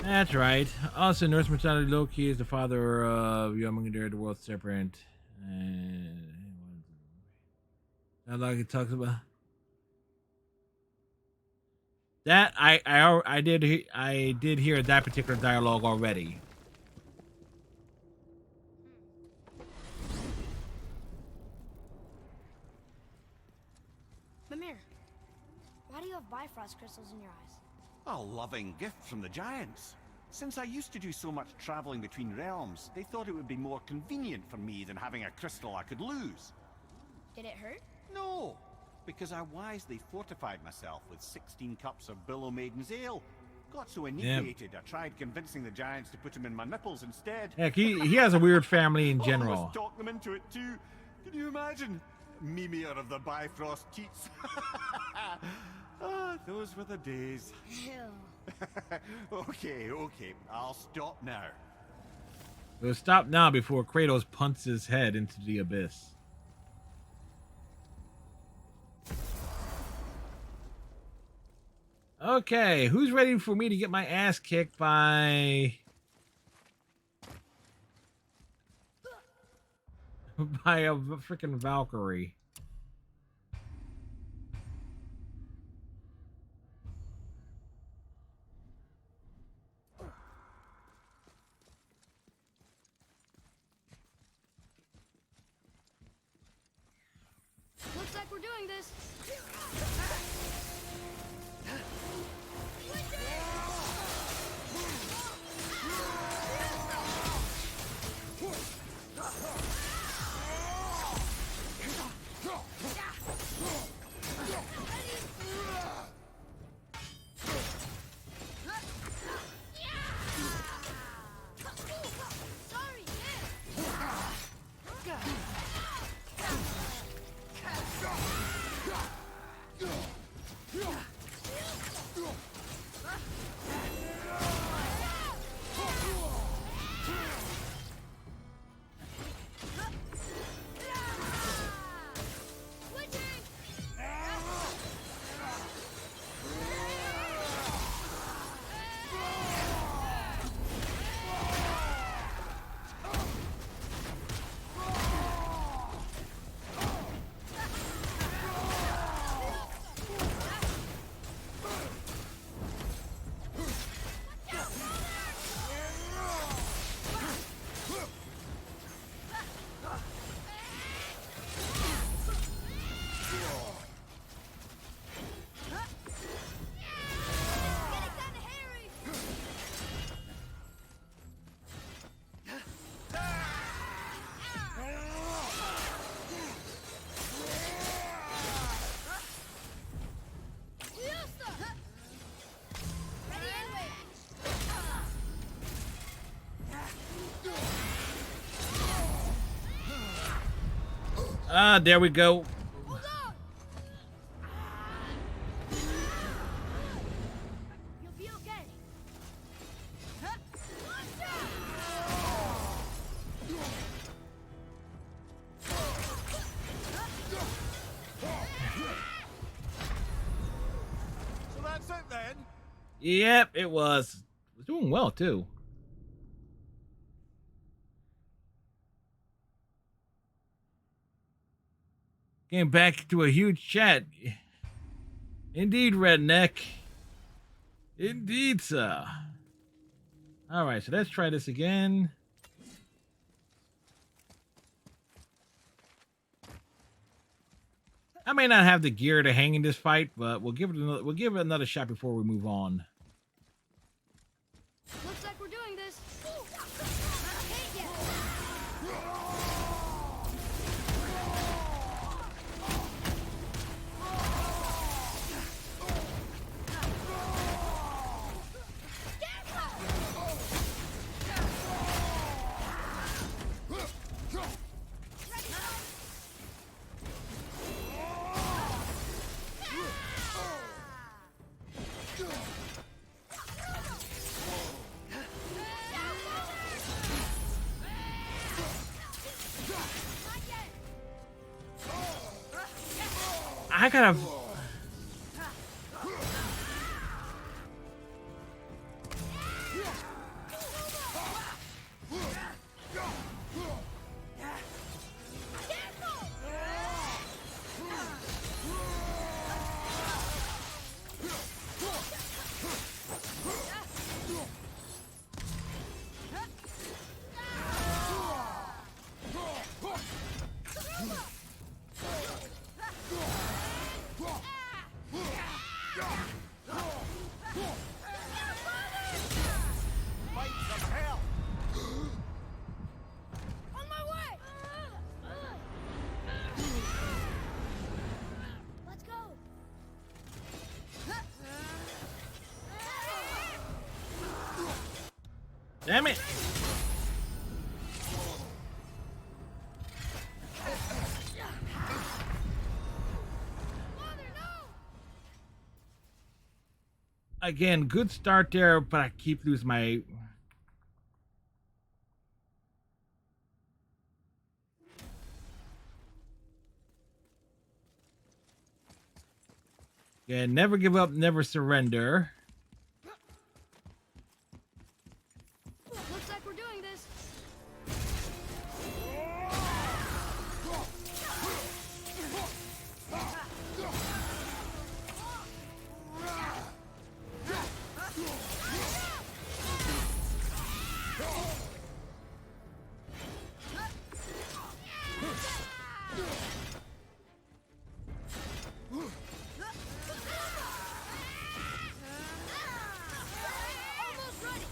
S1: That's right. Also, Norse mythology, Loki is the father of Jormungandr, the world serpent. And like it talks about that. I did hear that particular dialogue already.
S5: Mimir, why do you have Bifrost crystals in your eyes?
S4: A loving gift from the giants. Since I used to do so much traveling between realms, they thought it would be more convenient for me than having a crystal I could lose.
S5: Did it hurt?
S4: No, because I wisely fortified myself with 16 cups of Billow Maiden's Ale. Got so inebriated, I tried convincing the giants to put him in my nipples instead.
S1: Heck, he has a weird family in general.
S4: Almost talked them into it too. Can you imagine? Mimir of the Bifrost teats. Ah, those were the days. Okay, I'll stop now.
S1: We'll stop now before Kratos punts his head into the abyss. Okay, who's ready for me to get my ass kicked by a freaking Valkyrie?
S5: Looks like we're doing this.
S1: Ah, there we go.
S5: You'll be okay.
S4: So that's it then?
S1: Yep, it was. It was doing well too. Getting back to a huge chat. Indeed, redneck. Indeed, sir. All right, so let's try this again. I may not have the gear to hang in this fight, but we'll give it another shot before we move on.
S5: Looks like we're doing this.
S1: I gotta.
S5: On my way. Let's go.
S1: Damn it! Again, good start there, but I keep losing my. Yeah, never give up, never surrender.
S5: Looks like we're doing this. Almost ready.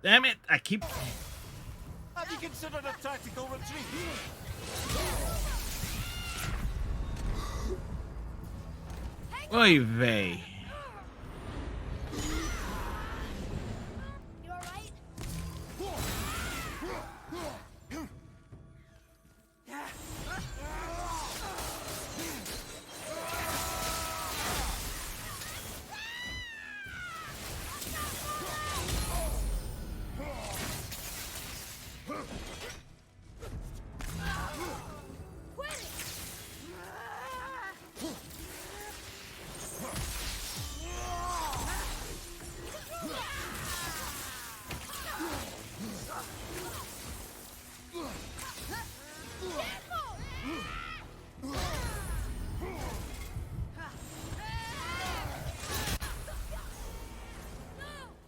S1: Damn it! I keep.
S4: Have you considered a tactical retreat?
S1: Oy vey.
S5: You alright?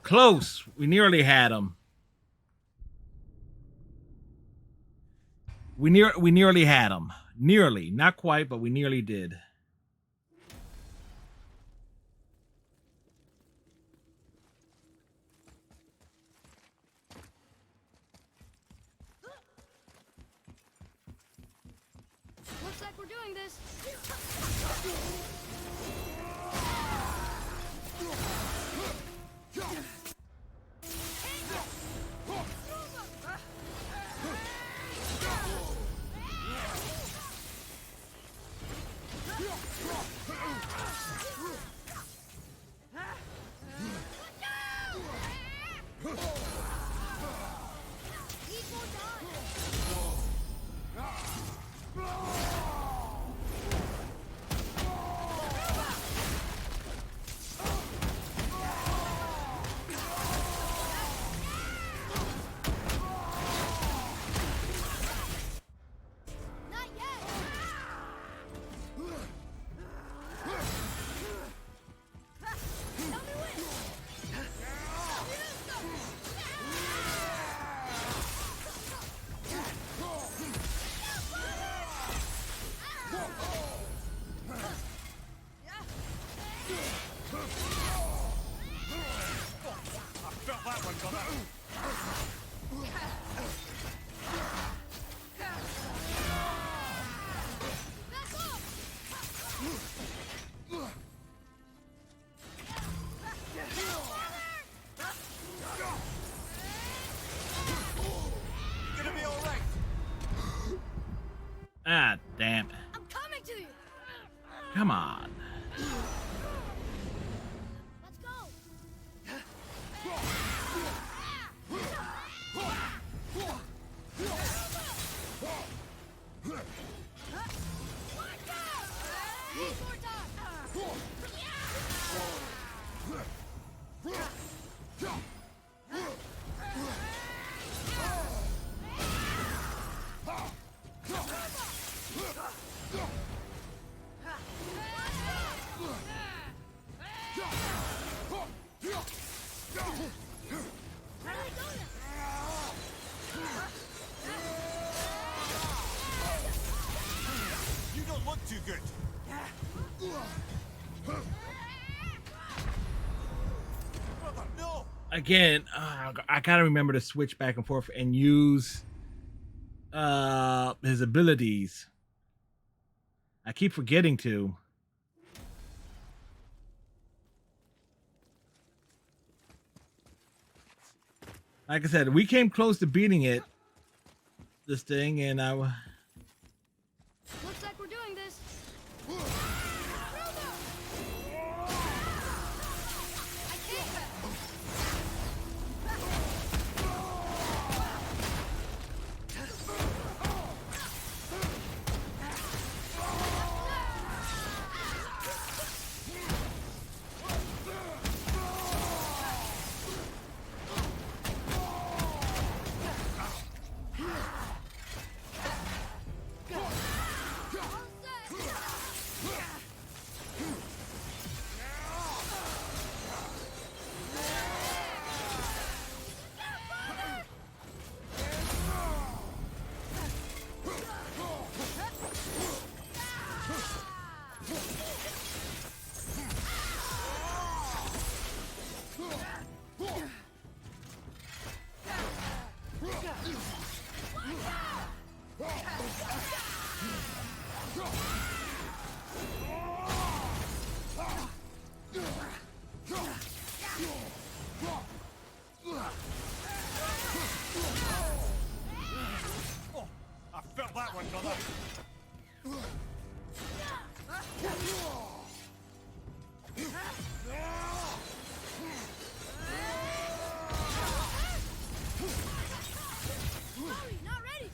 S1: Close. We nearly had him. We nearly had him. Nearly. Not quite, but we nearly did.
S5: Looks like we're doing this.
S1: Ah, damn.
S5: I'm coming to you.
S1: Come on.
S5: Let's go.
S4: You don't look too good. Brother, no!
S1: Again, I gotta remember to switch back and forth and use his abilities. I keep forgetting to. Like I said, we came close to beating it. This thing, and I.
S5: Looks like we're doing this.
S4: I felt that one, brother.
S5: Not ready.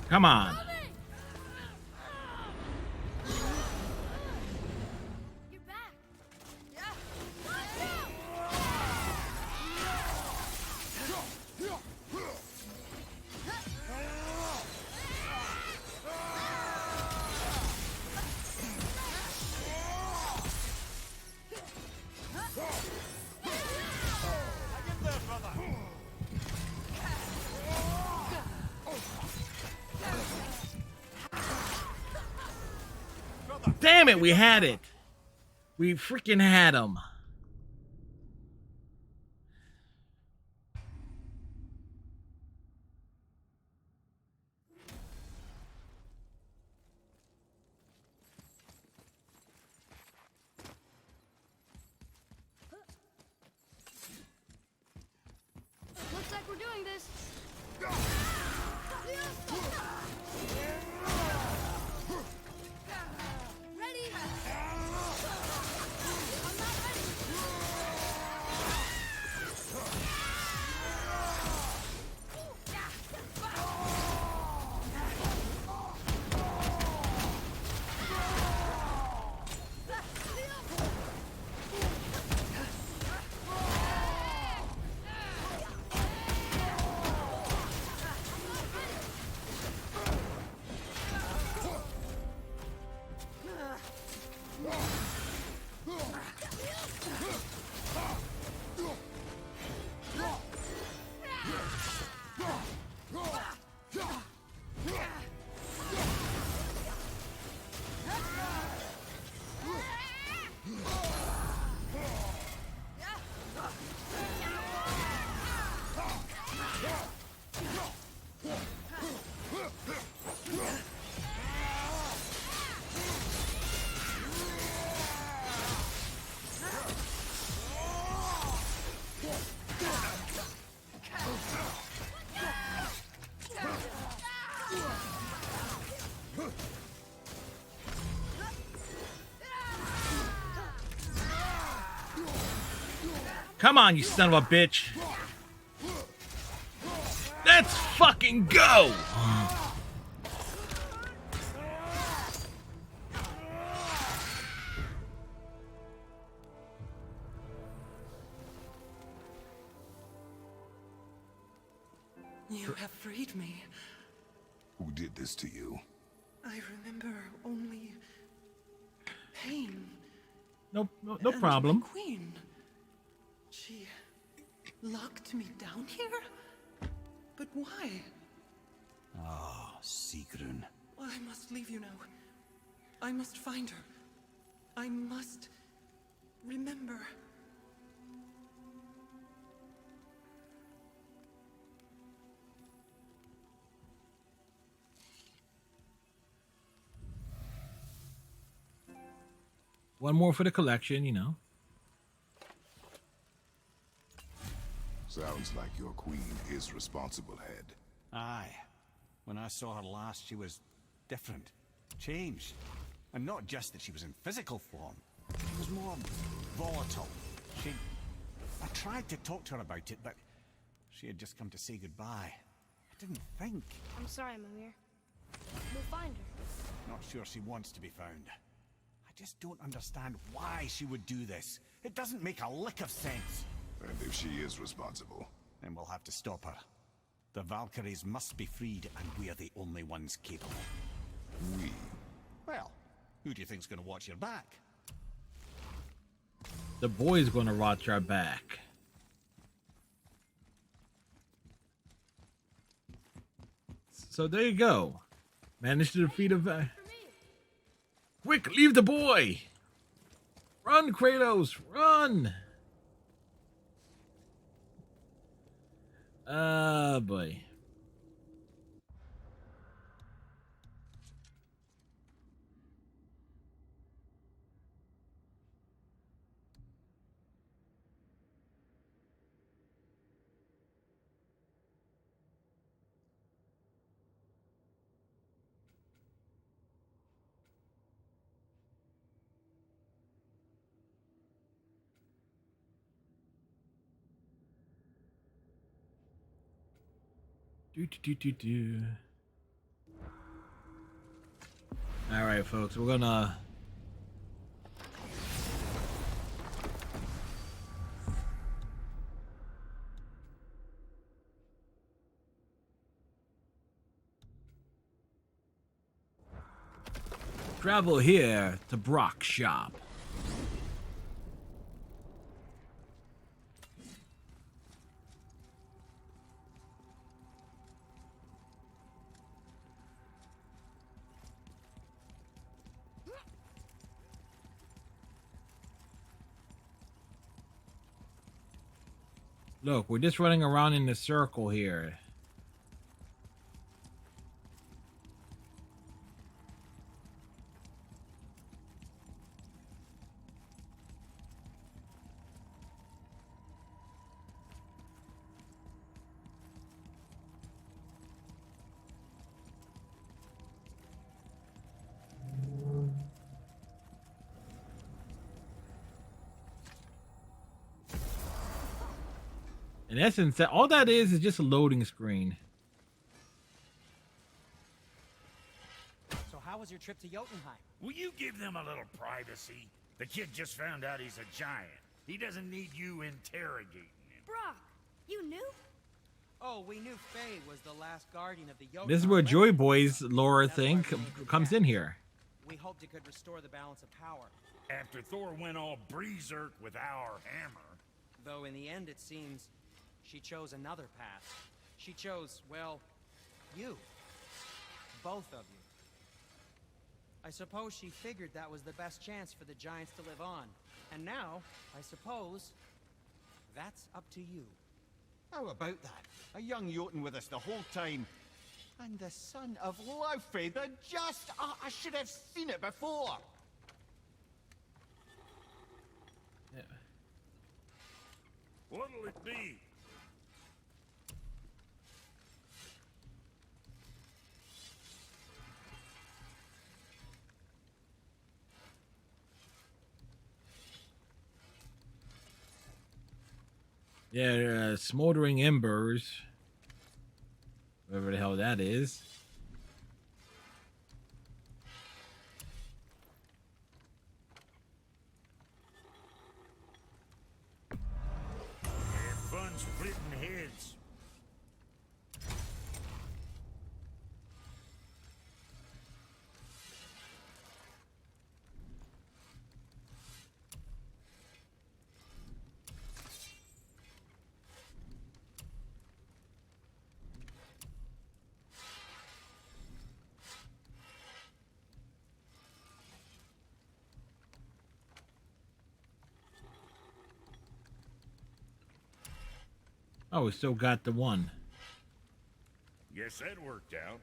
S1: Come on. Damn it, we had it. We freaking had him.
S5: Looks like we're doing this. Ready? I'm not ready.
S1: Come on, you son of a bitch. Let's fucking go.
S8: You have freed me.
S6: Who did this to you?
S8: I remember only pain.
S1: No
S8: And
S1: problem.
S8: my queen. She locked me down here? But why?
S4: Ah, Sigrun.
S8: I must leave you now. I must find her. I must remember.
S1: One more for the collection, you know.
S6: Sounds like your queen is responsible, Head.
S4: Aye. When I saw her last, she was different. Changed. And not just that she was in physical form. She was more volatile. I tried to talk to her about it, but she had just come to say goodbye. I didn't think.
S5: I'm sorry, Mimir. We'll find her.
S4: Not sure she wants to be found. I just don't understand why she would do this. It doesn't make a lick of sense.
S6: And if she is responsible,
S4: Then we'll have to stop her. The Valkyries must be freed, and we're the only ones capable.
S6: we.
S4: Well, who do you think's gonna watch your back?
S1: The boy's gonna watch our back. So there you go. Managed to defeat a... Quick, leave the boy! Run, Kratos, run! Boy. Do. All right, folks, we're gonna travel here to Brock's shop. Look, we're just running around in a circle here. In essence, all that is just a loading screen.
S10: So how was your trip to Jotunheim?
S3: Will you give them a little privacy? The kid just found out he's a giant. He doesn't need you interrogating him.
S2: Brock, you knew?
S10: Oh, we knew Faye was the last guardian of the Jotunheim.
S1: This is where Joy
S10: legend.
S1: Boy's lore
S10: That's why
S1: thing
S10: we named it
S1: comes
S10: that.
S1: in here.
S10: We hoped it could restore the balance of power.
S3: After Thor went all berserk with our hammer.
S10: Though in the end it seems she chose another path. She chose, well, you. Both of you. I suppose she figured that was the best chance for the giants to live on. And now, I suppose, that's up to you.
S4: How about that? A young Jotun with us the whole time. And the son of Laufey, the just... I should have seen it before.
S1: Yeah.
S3: What'll it be?
S1: Yeah, smoldering embers. Whatever the hell that is.
S3: Have fun splitting heads.
S1: Oh, we still got the one.
S3: Guess that worked out.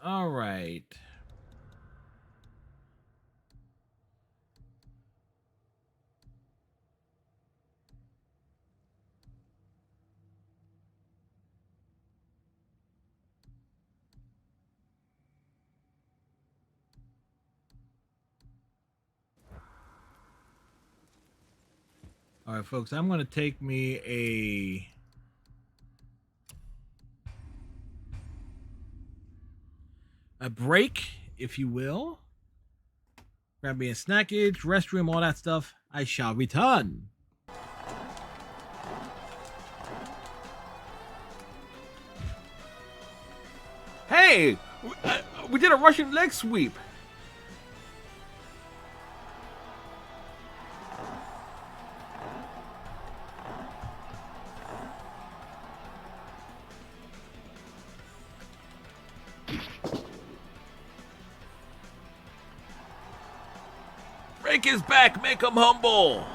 S1: All right. All right, folks, I'm going to take me a break, if you will. Grab me a snackage, restroom, all that stuff. I shall return. Hey, we did a Russian leg sweep. Break his back, make him humble.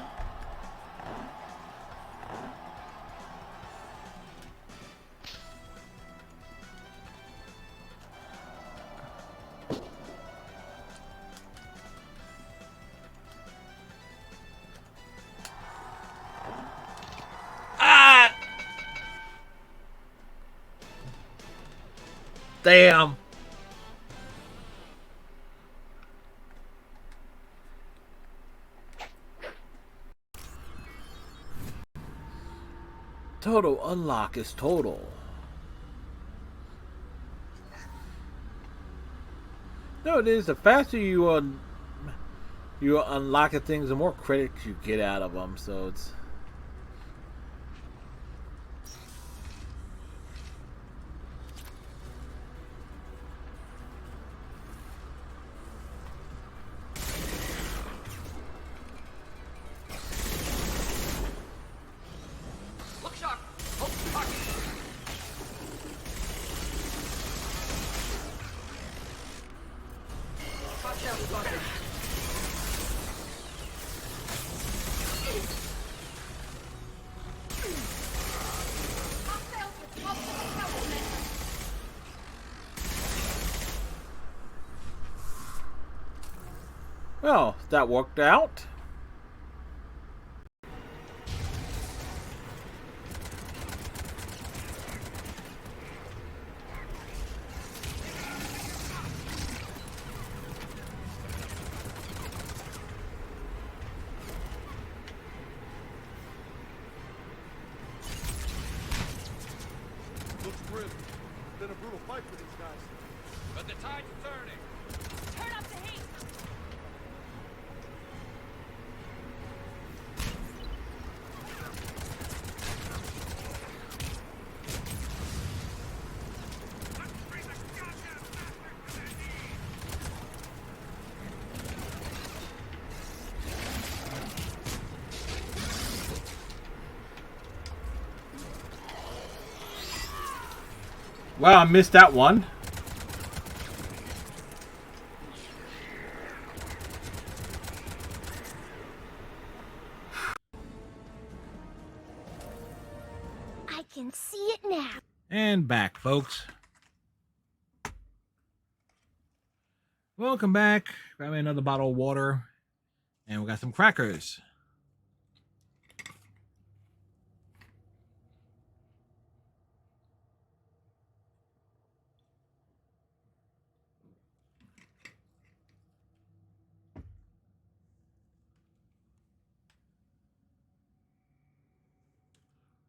S1: Ah! Damn. Total unlock is total. No, it is. The faster you unlock things, the more credits you get out of them. So it's. Well, that worked out.
S11: Looks grim. Been a brutal fight for these guys.
S12: But the tide's turning.
S2: Turn up the heat.
S1: Wow, I missed that one.
S2: I can see it now.
S1: And back, folks. Welcome back. Grab me another bottle of water. And we got some crackers.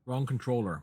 S1: Wrong controller.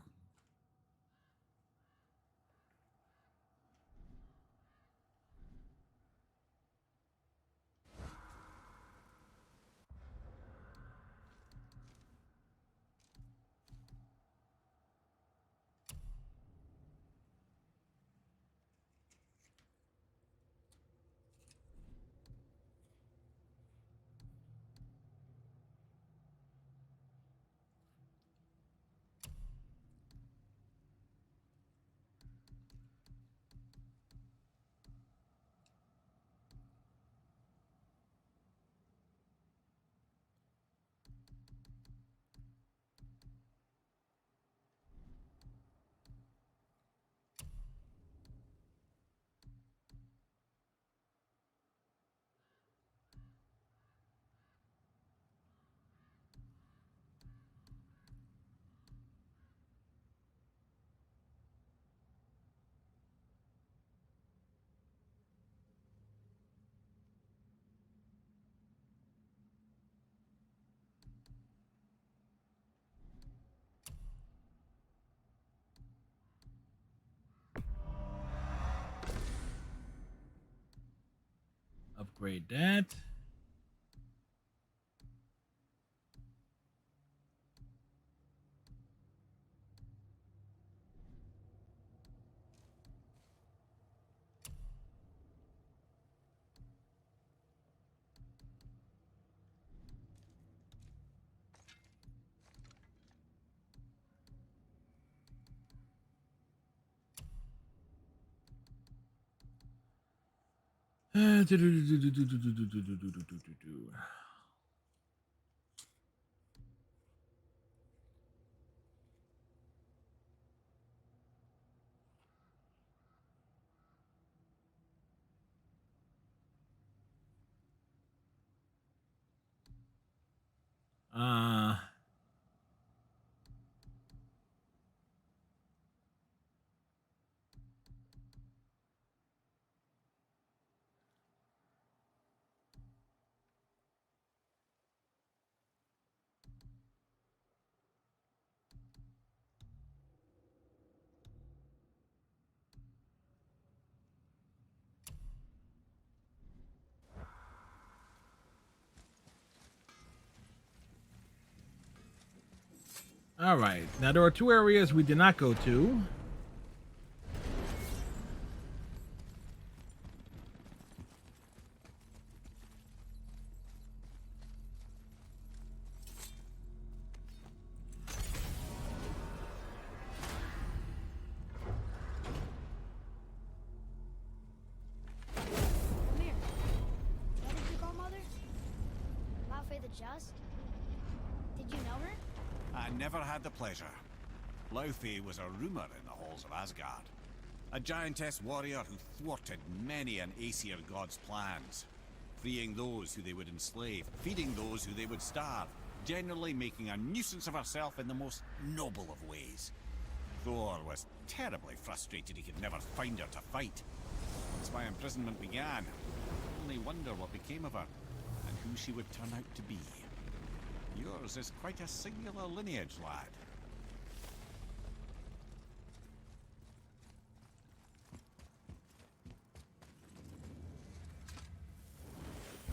S1: Upgrade that. Uh all right. Now there are two areas we did not go to.
S5: Come here. What did you call Mother? Laufey the Just? Did you know her?
S4: I never had the pleasure. Laufey was a rumour in the halls of Asgard. A giantess warrior who thwarted many an Aesir god's plans. freeing those who they would enslave, feeding those who they would starve, generally making a nuisance of herself in the most noble of ways. Thor was terribly frustrated he could never find her to fight. Once my imprisonment began, I only wonder what became of her, and who she would turn out to be. Yours is quite a singular lineage, lad.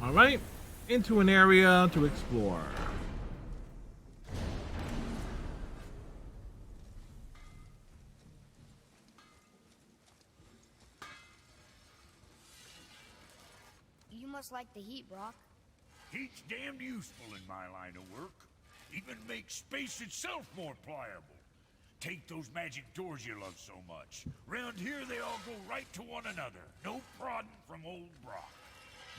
S1: All right, into an area to explore.
S5: You must like the heat, Brock.
S3: Heat's damned useful in my line of work. Even makes space itself more pliable. Take those magic doors you love so much. Round here they all go right to one another. No prodding from old Brock.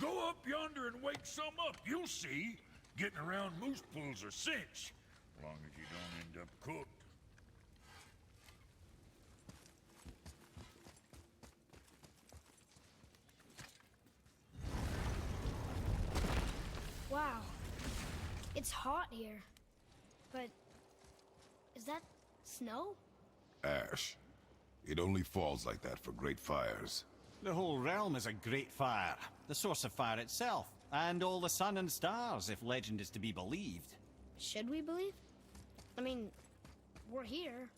S3: Go up yonder and wake some up, you'll see. Getting around moose pools are cinch. As long as you don't end up cooked.
S5: Wow. It's hot here. But is that snow?
S6: Ash. It only falls like that for great fires.
S4: The whole realm is a great fire, the source of fire itself, and all the sun and stars, if legend is to be believed.
S5: Should we believe? I mean, we're here,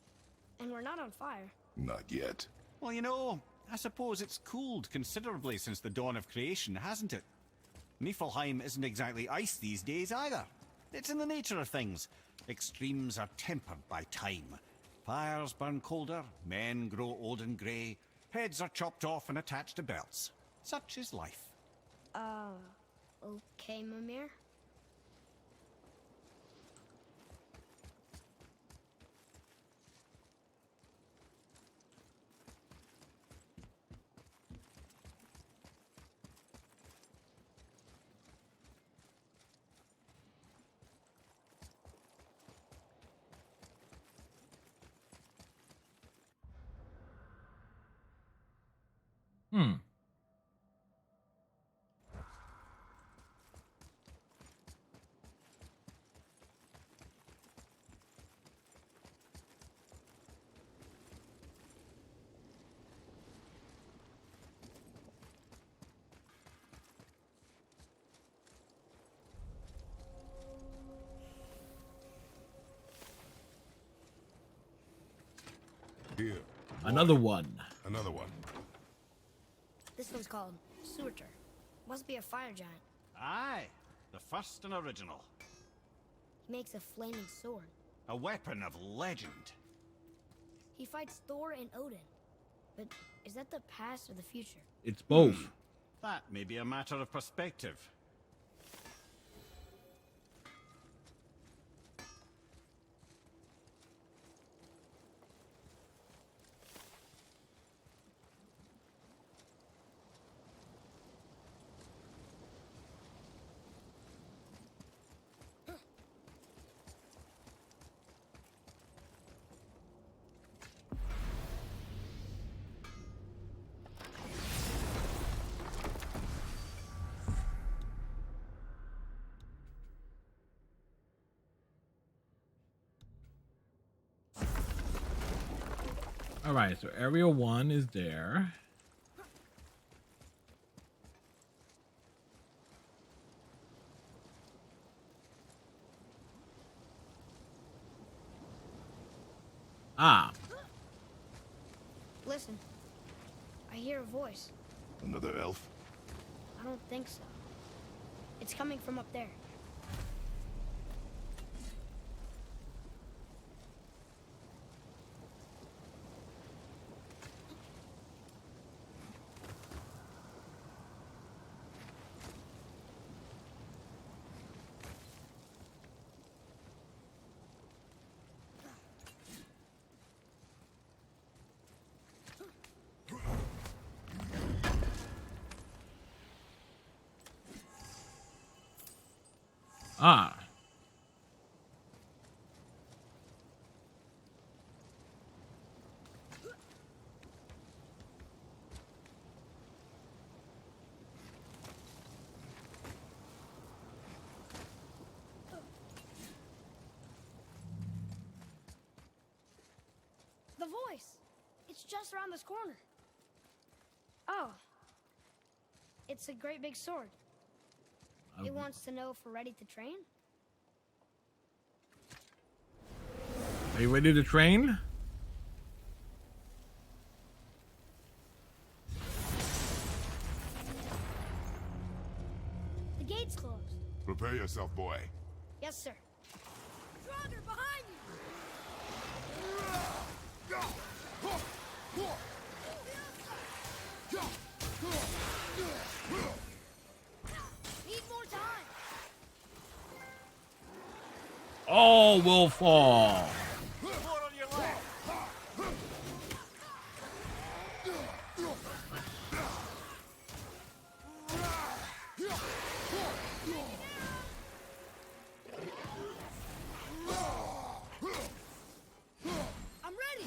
S5: and we're not on fire.
S6: Not yet.
S4: Well, you know, I suppose it's cooled considerably since the dawn of creation, hasn't it? Niflheim isn't exactly ice these days either. It's in the nature of things. Extremes are tempered by time. Fires burn colder, men grow old and grey, heads are chopped off and attached to belts. Such is life.
S5: Okay, Mimir.
S1: Hmm.
S6: Here.
S1: Another one.
S6: Another one.
S5: This one's called Surtur. Must be a fire giant.
S4: Aye, the first and original.
S5: He makes a flaming sword.
S4: A weapon of legend.
S5: He fights Thor and Odin. But is that the past or the future?
S1: It's both.
S4: That may be a matter of perspective.
S1: All right, so Area 1 is there. Ah.
S5: Listen. I hear a voice.
S6: Another elf?
S5: I don't think so. It's coming from up there.
S1: Ah.
S5: voice. It's just around this corner. Oh. It's a great big sword. It wants to know if we're ready to train.
S1: Are you ready to train?
S5: The gate's closed.
S6: Prepare yourself, boy.
S5: Yes, sir. Draugr, behind you! Need more time.
S1: All will fall.
S4: More on your left.
S5: I'm ready.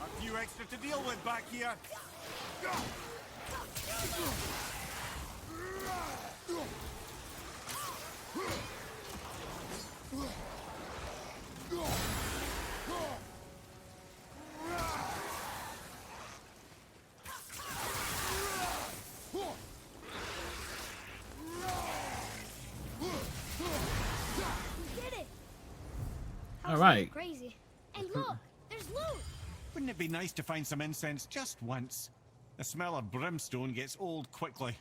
S4: A few extra to deal with back here.
S5: We did it.
S1: All right.
S5: Crazy. And look, there's loot.
S4: Wouldn't it be nice to find some incense just once? The smell of brimstone gets old quickly.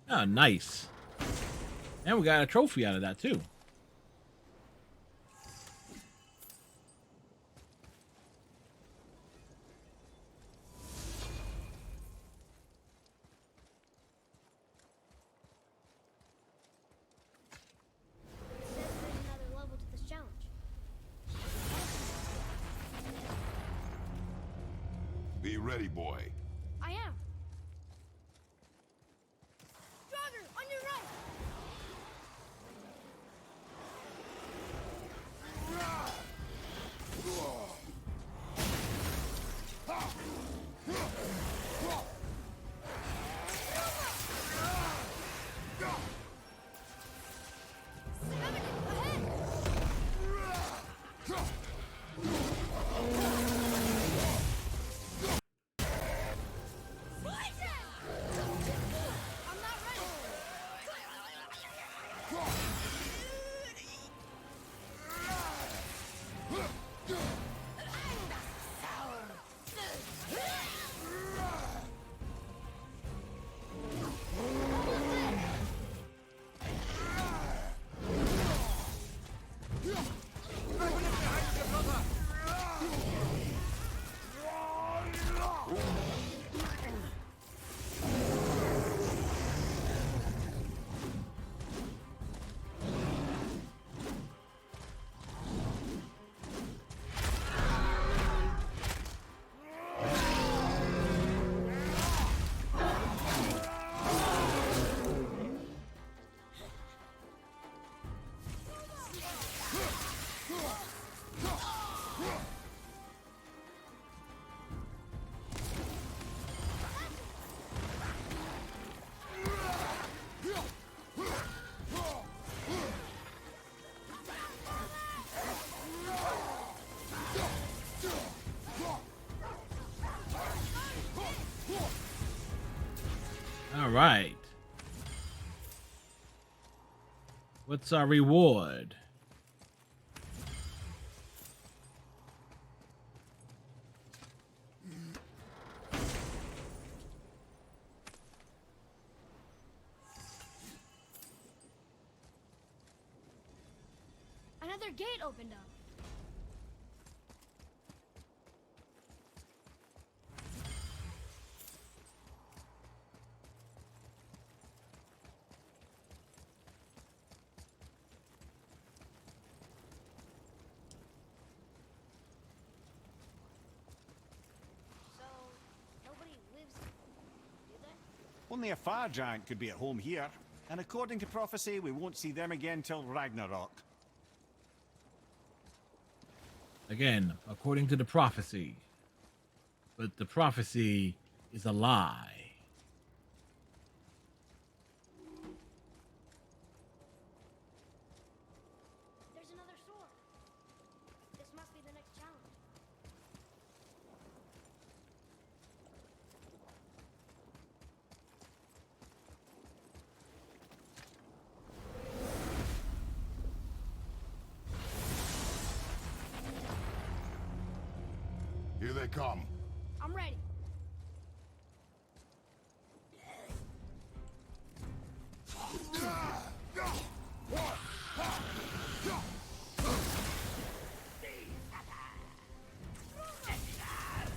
S1: Oh, nice. And we got a trophy out of that too.
S5: Says there's another level to this challenge.
S6: Be ready, boy.
S5: I am. Draugr, on your right. I'm not ready.
S1: All right. What's our reward?
S5: Another gate opened up. So, nobody lives here, do they?
S4: Only a fire giant could be at home here. And according to prophecy, we won't see them again till Ragnarok.
S1: Again, according to the prophecy. But the prophecy is a lie.
S5: There's another sword. This must be the next challenge.
S6: Here they come.
S5: I'm ready.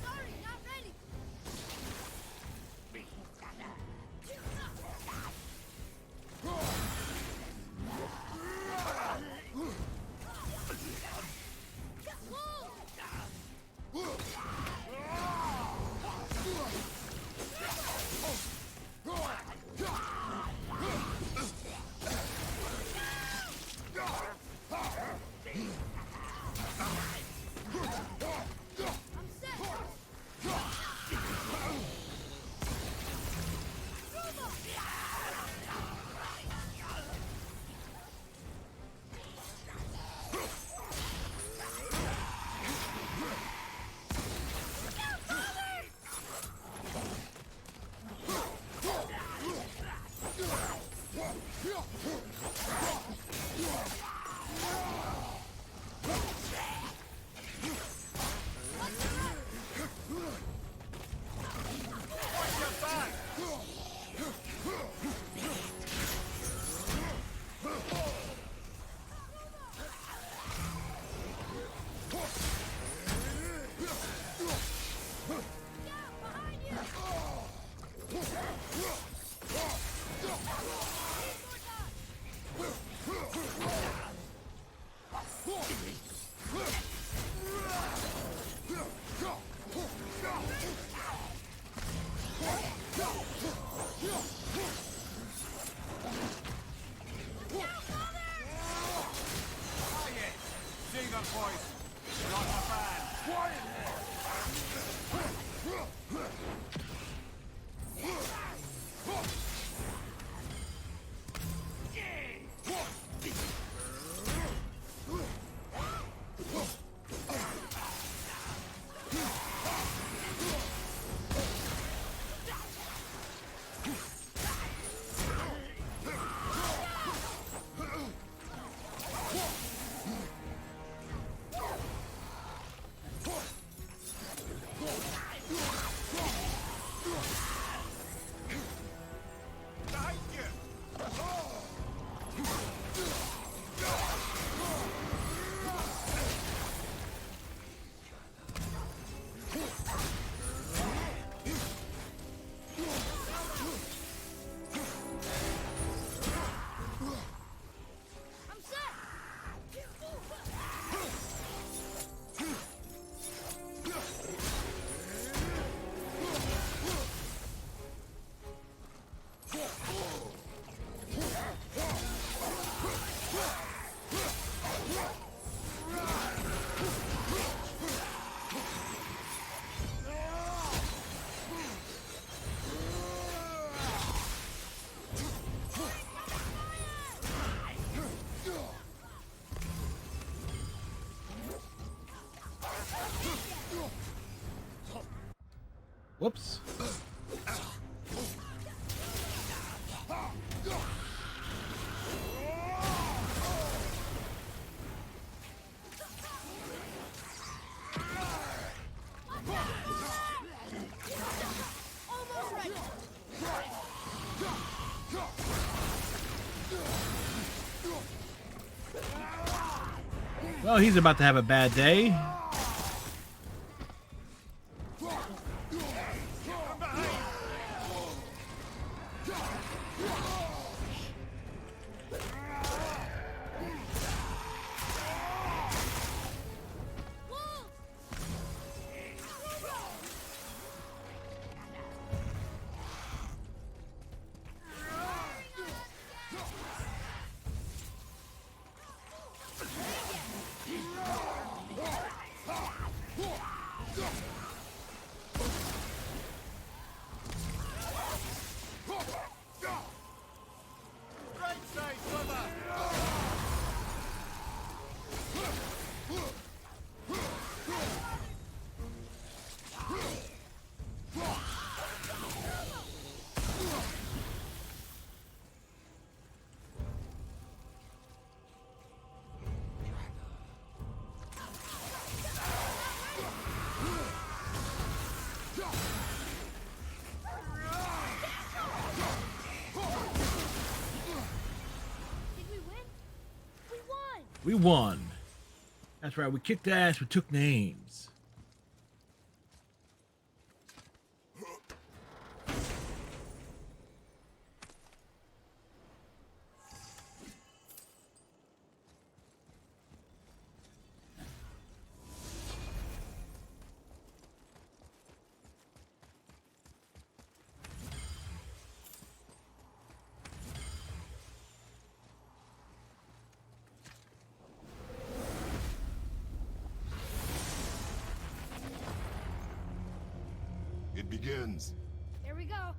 S5: Sorry, not ready.
S1: Whoops. Well, he's about to have a bad day. We won. That's right. We kicked ass. We took names.
S6: It begins.
S5: Here we go.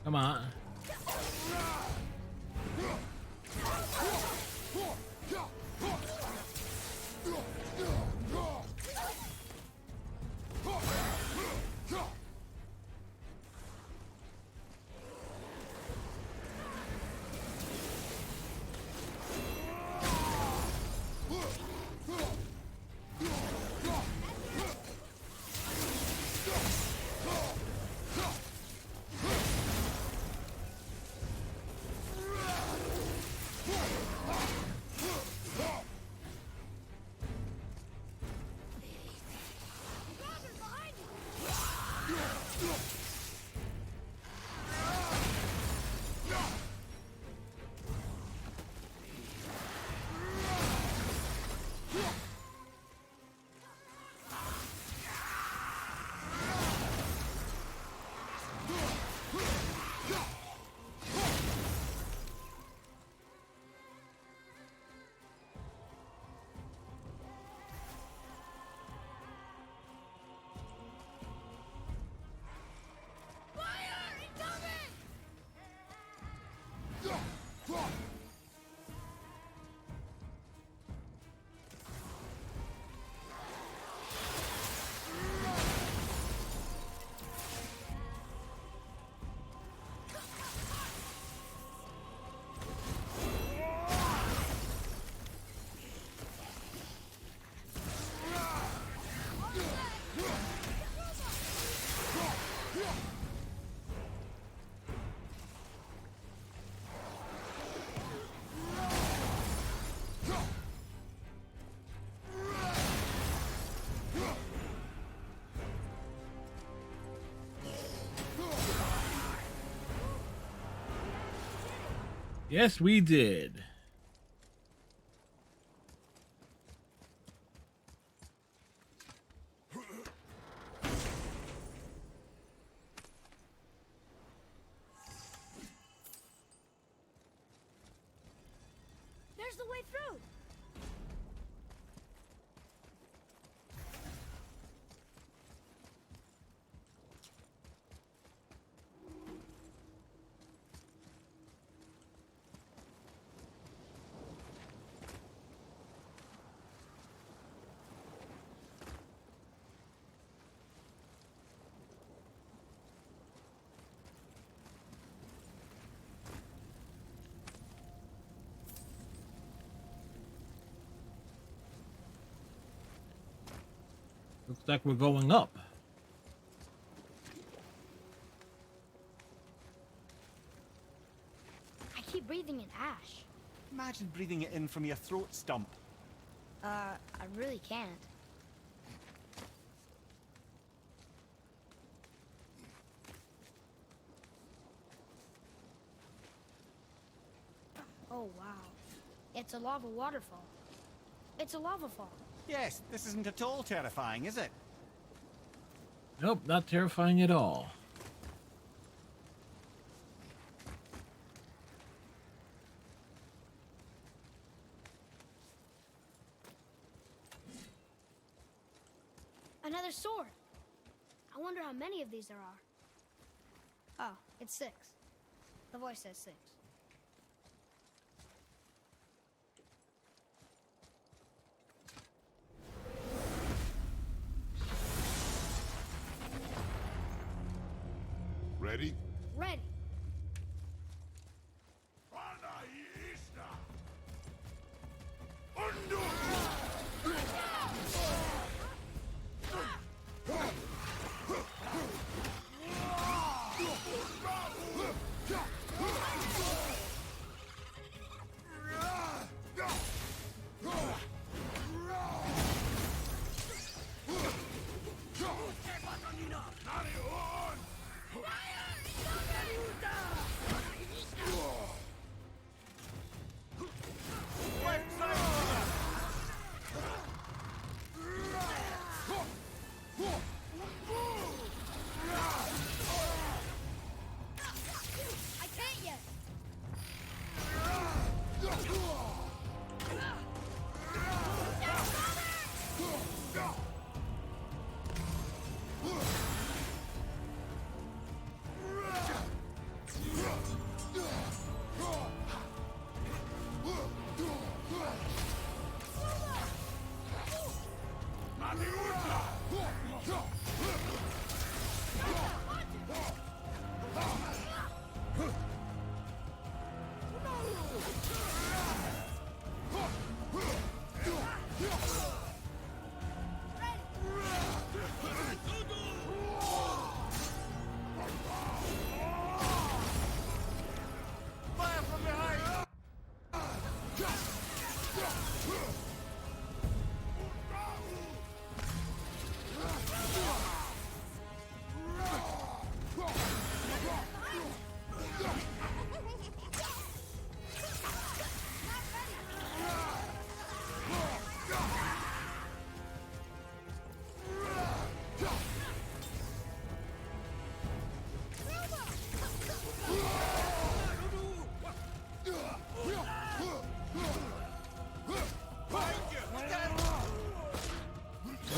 S5: Come on. Yes, we did. There's the way through.
S1: Looks like we're going up.
S5: I keep breathing in ash.
S4: Imagine breathing it in from your throat stump.
S5: I really can't. Oh, wow. It's a lava waterfall. It's a lava fall.
S4: Yes, this isn't at all terrifying, is it?
S1: Nope, not terrifying at all.
S5: Another sword. I wonder how many of these there are. Oh, it's 6. The voice says 6.
S6: Ready?
S5: Ready. I can't yet.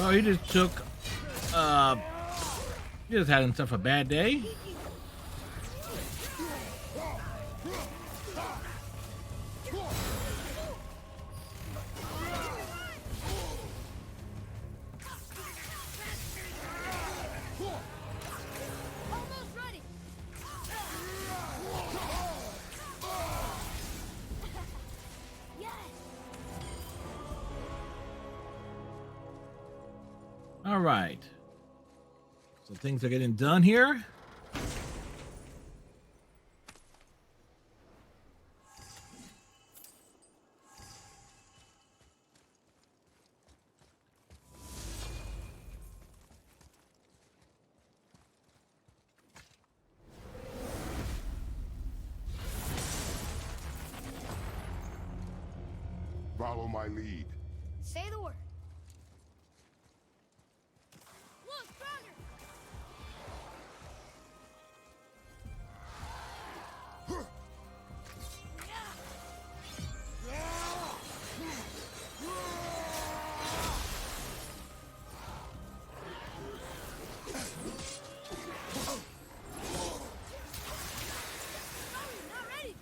S1: Oh, he just took, he just had himself a bad day.
S5: Almost ready. Yes.
S1: All right. So things are getting done here.
S6: Follow my lead.
S5: Say the word. Look, stronger. Not ready.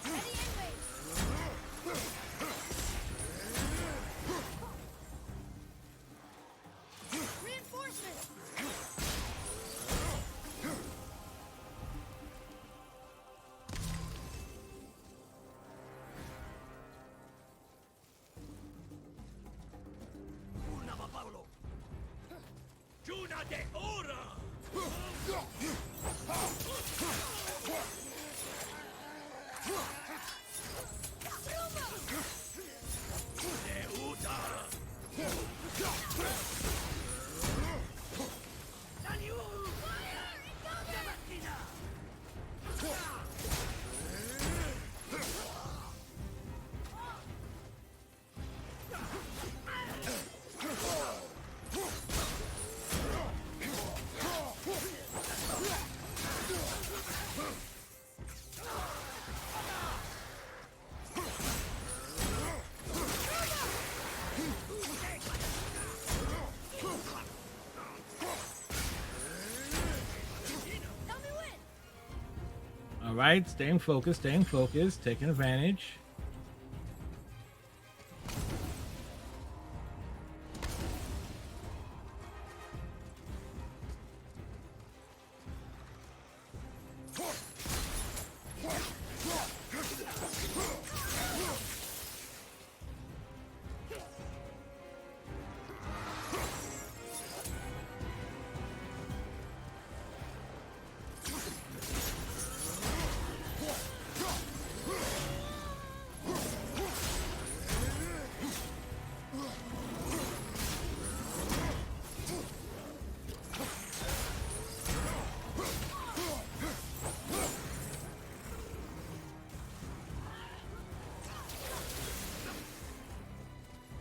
S5: Ready anyways. Reinforcements.
S1: All right, staying focused, taking advantage.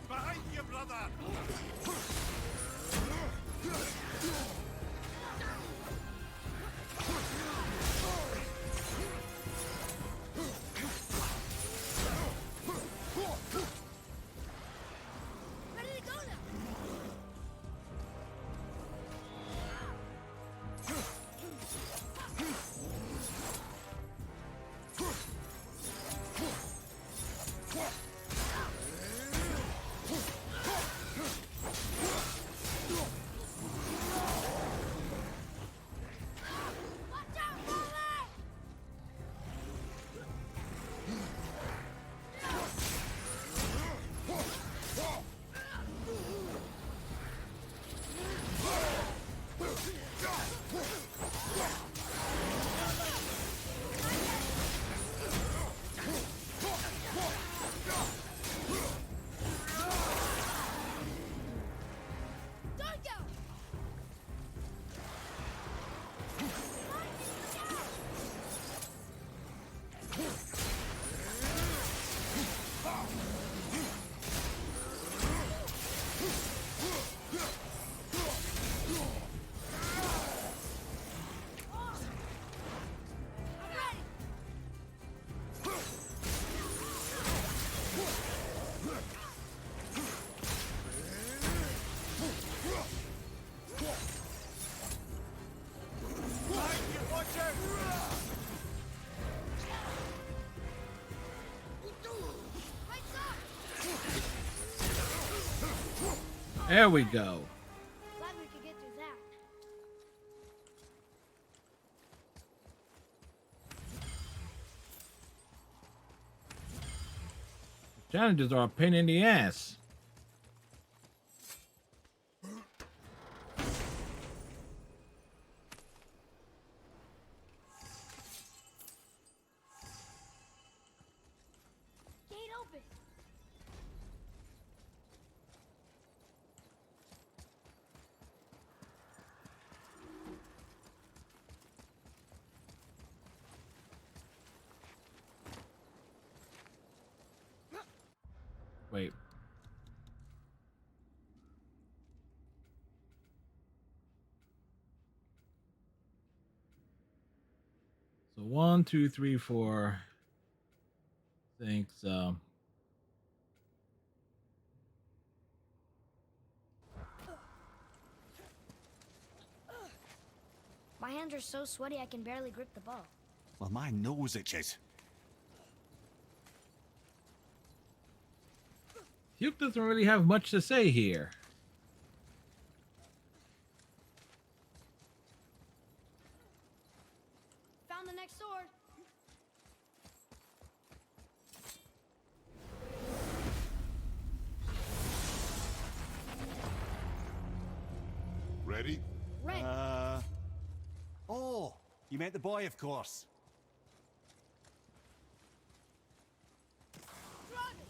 S4: Behind you, brother!
S5: Where did it go now? Watch out, Molly! Don't go! I'm ready! Lights up!
S1: There we go.
S5: Glad we could get through that.
S1: Challenges are a pain in the ass.
S5: Gate open!
S1: Wait. So 1, 2, 3, 4. I think so.
S5: My hands are so sweaty I can barely grip the ball.
S4: Well, my nose itches.
S1: Hugh doesn't really have much to say here.
S5: Found the next sword.
S6: Ready?
S5: Red.
S4: Oh, you meant the boy, of course.
S5: Dragon.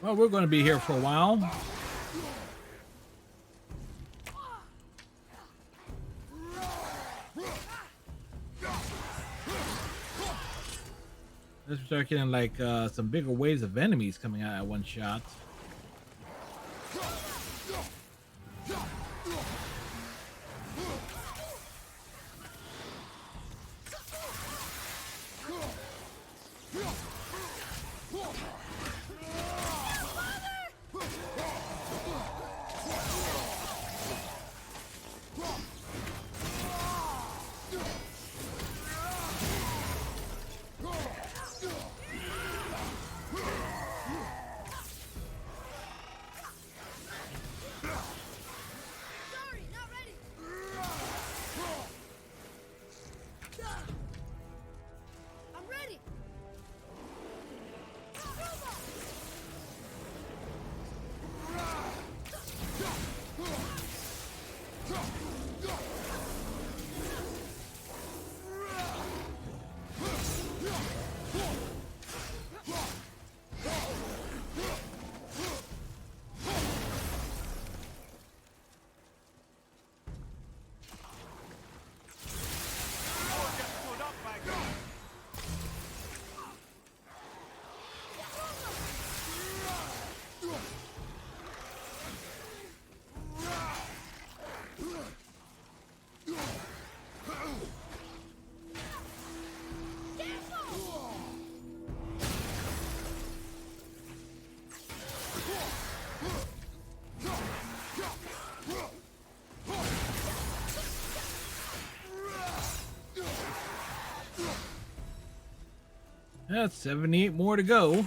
S1: Well, we're going to be here for a while. Let's start getting like some bigger waves of enemies coming out at one shot. That's 78 more to go.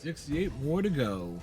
S1: $68 more to go.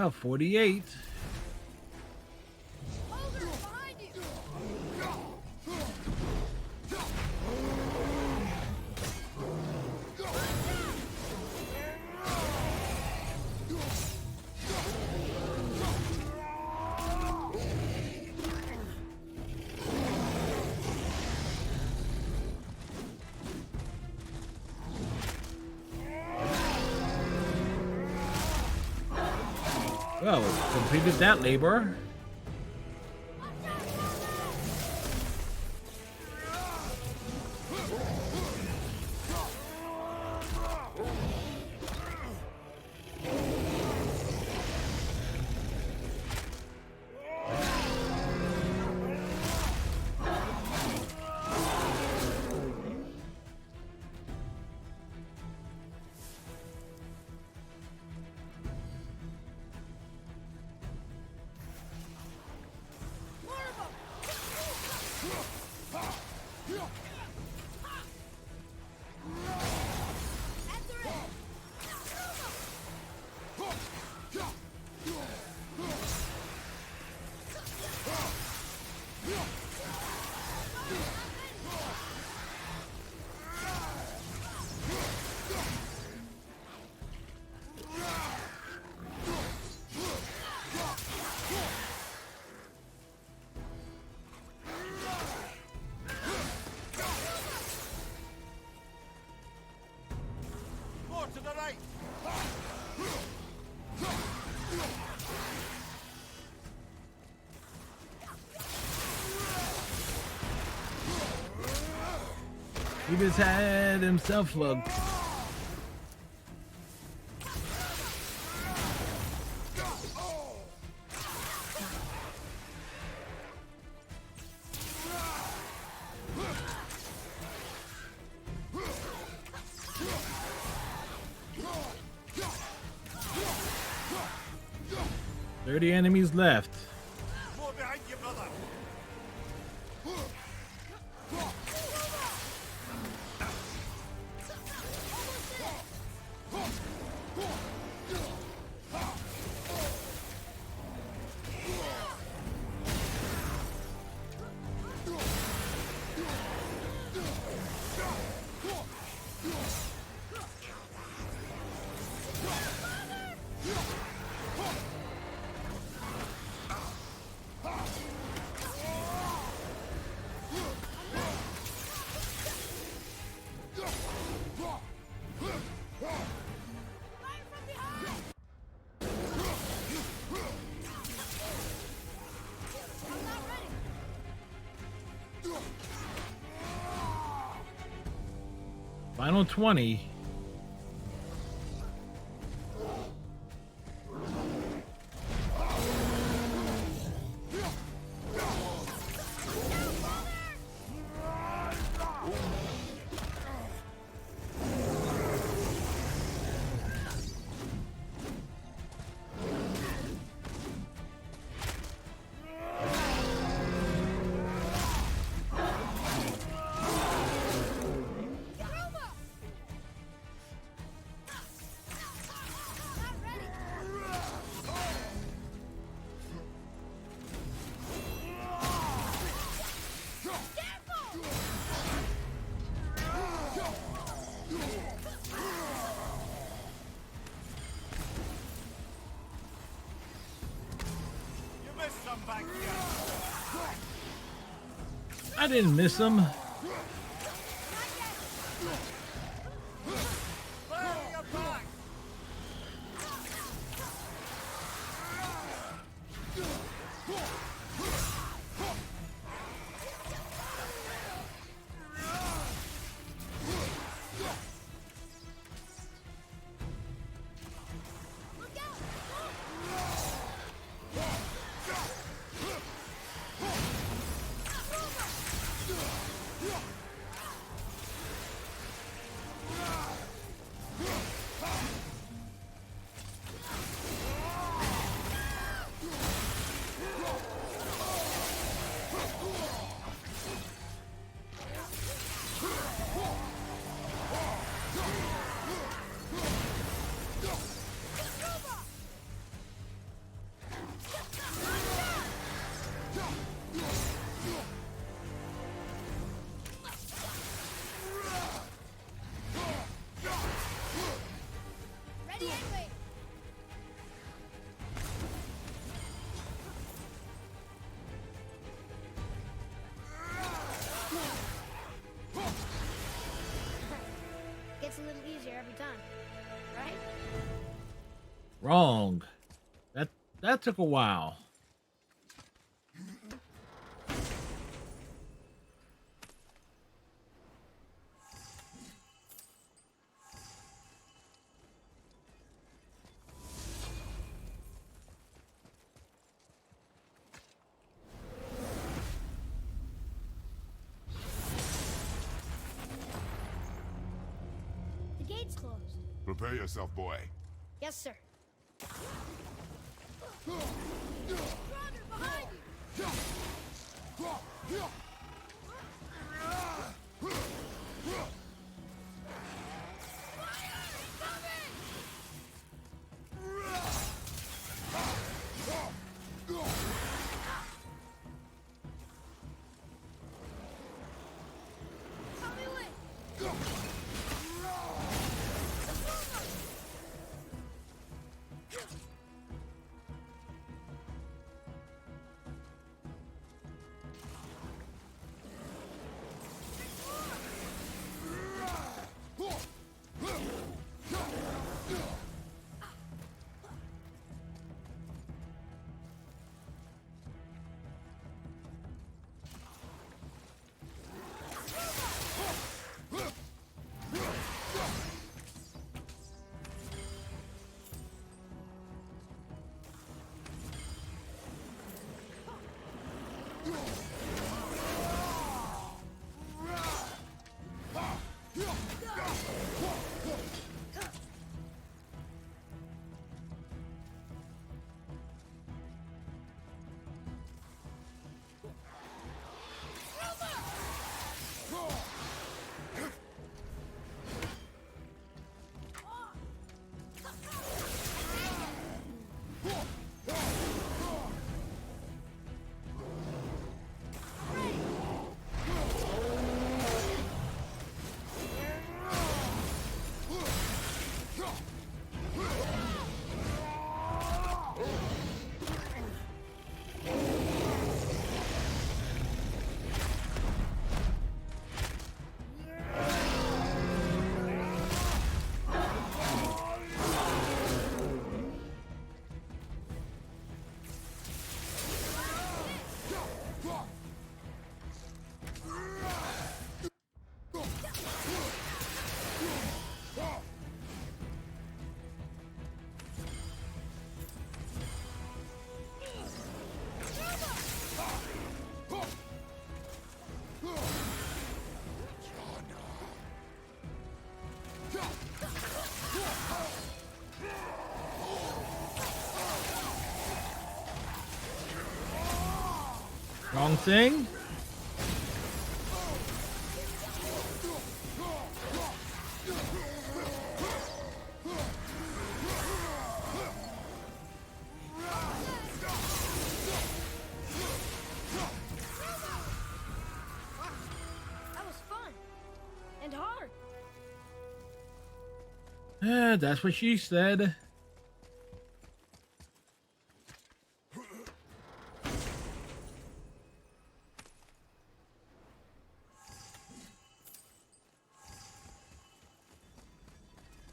S1: Well, 48. Well, completed that labor.
S11: More to the right!
S1: He just had himself a .30 enemies left.
S11: More behind you, brother!
S1: 20. I didn't miss him.
S5: gets a little easier every time, right?
S1: Wrong. That took a while.
S5: The gate's closed.
S6: Prepare yourself, boy.
S5: Yes, sir.
S1: Wrong thing.
S5: That was fun. And hard.
S1: That's what she said.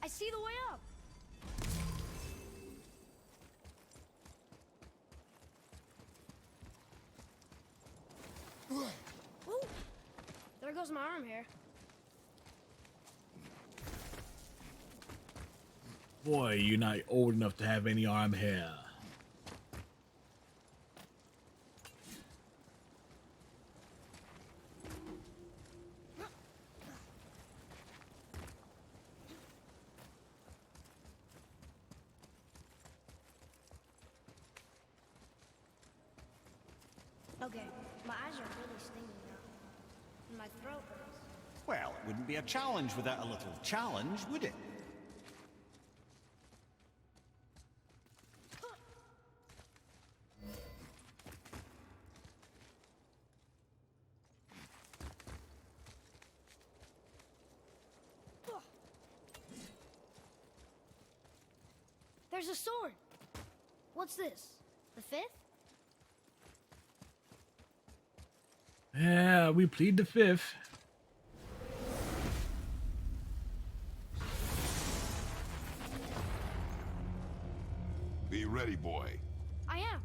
S5: I see the way up. Ooh, there goes my arm hair.
S1: Boy, you're not old enough to have any arm hair.
S5: Okay, my eyes are really stinging now. And my throat hurts.
S4: Well, it wouldn't be a challenge without a little challenge, would it?
S5: There's a sword. What's this? The fifth?
S1: Yeah, we plead the fifth.
S6: you ready, boy?
S5: I am.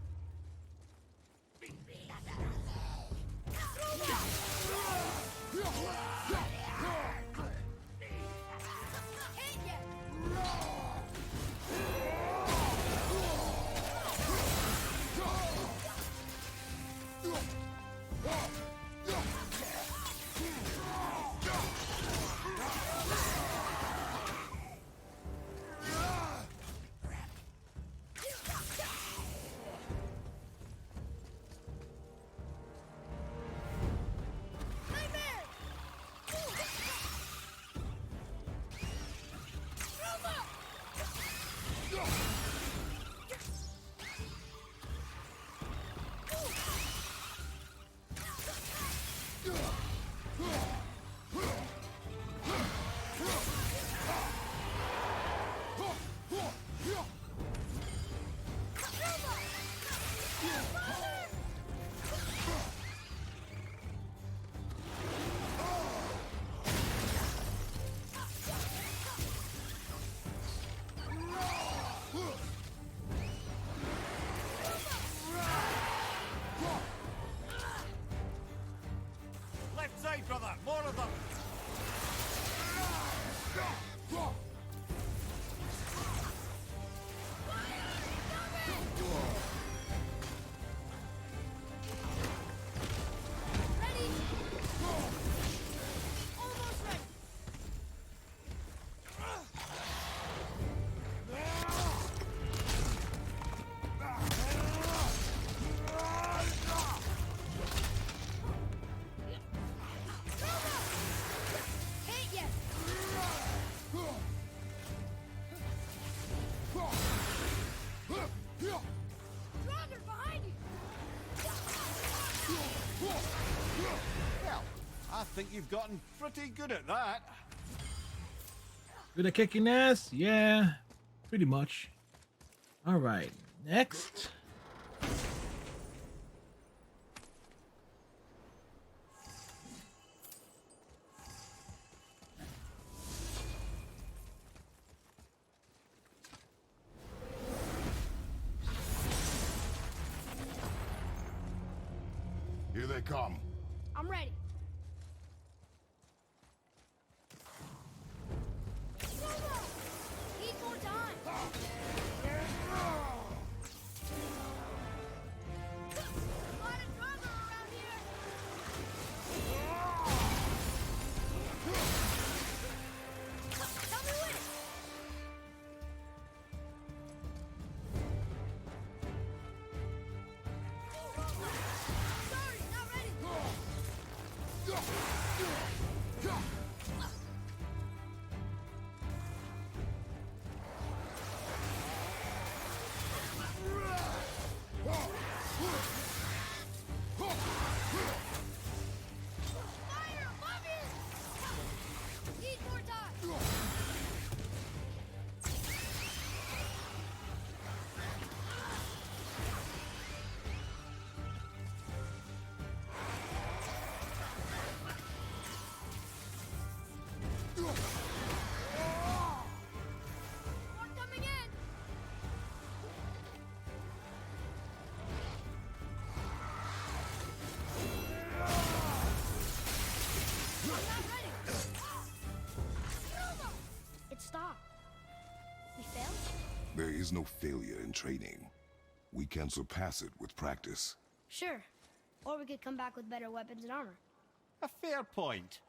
S4: Left side, brother! More of them! Well, I think you've gotten pretty good at that.
S1: Good at kicking ass? Yeah, pretty much. All right, next.
S6: Here they come.
S5: I'm ready. Need more time. A lot of drama around here. Tell me when. Sorry, not ready. Fire above you. Need more time. More coming in. I'm not ready. It stopped. We failed?
S6: There is no failure in training. We can surpass it with practice.
S5: Sure. Or we could come back with better weapons and armor.
S4: A fair point.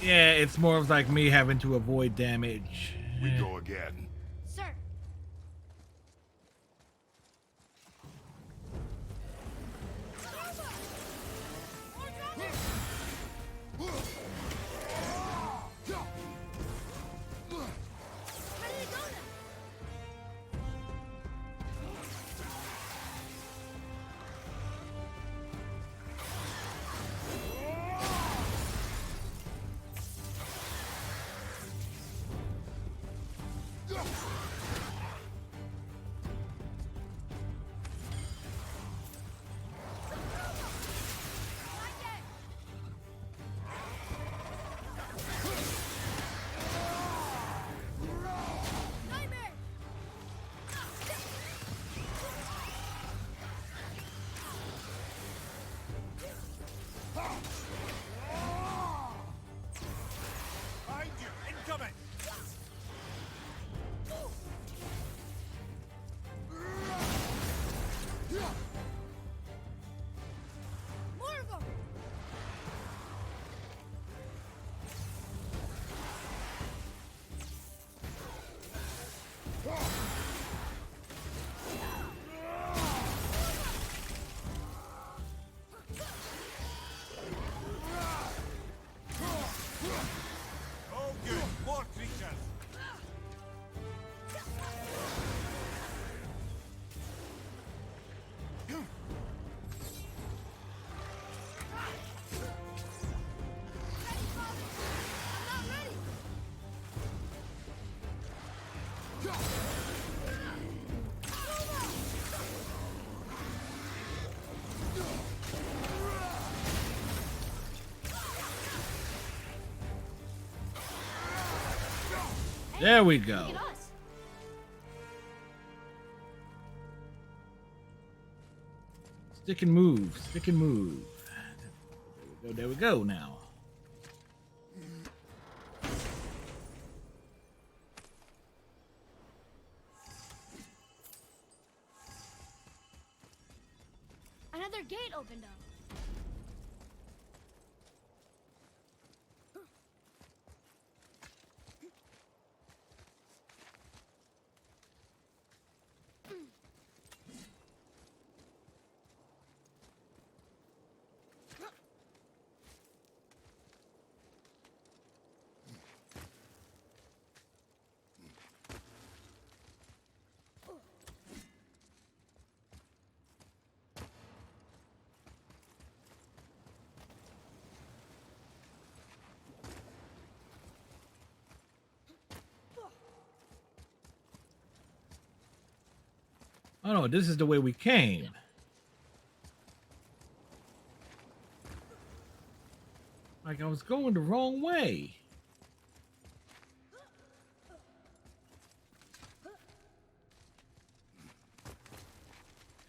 S1: Yeah, it's more of like me having to avoid damage.
S6: We go again.
S5: Sir. Ready to go now.
S1: There we go.
S5: Look at us.
S1: Stick and move. Stick and move. There we go now.
S5: Another gate opened up.
S1: Oh no, this is the way we came. Like I was going the wrong way.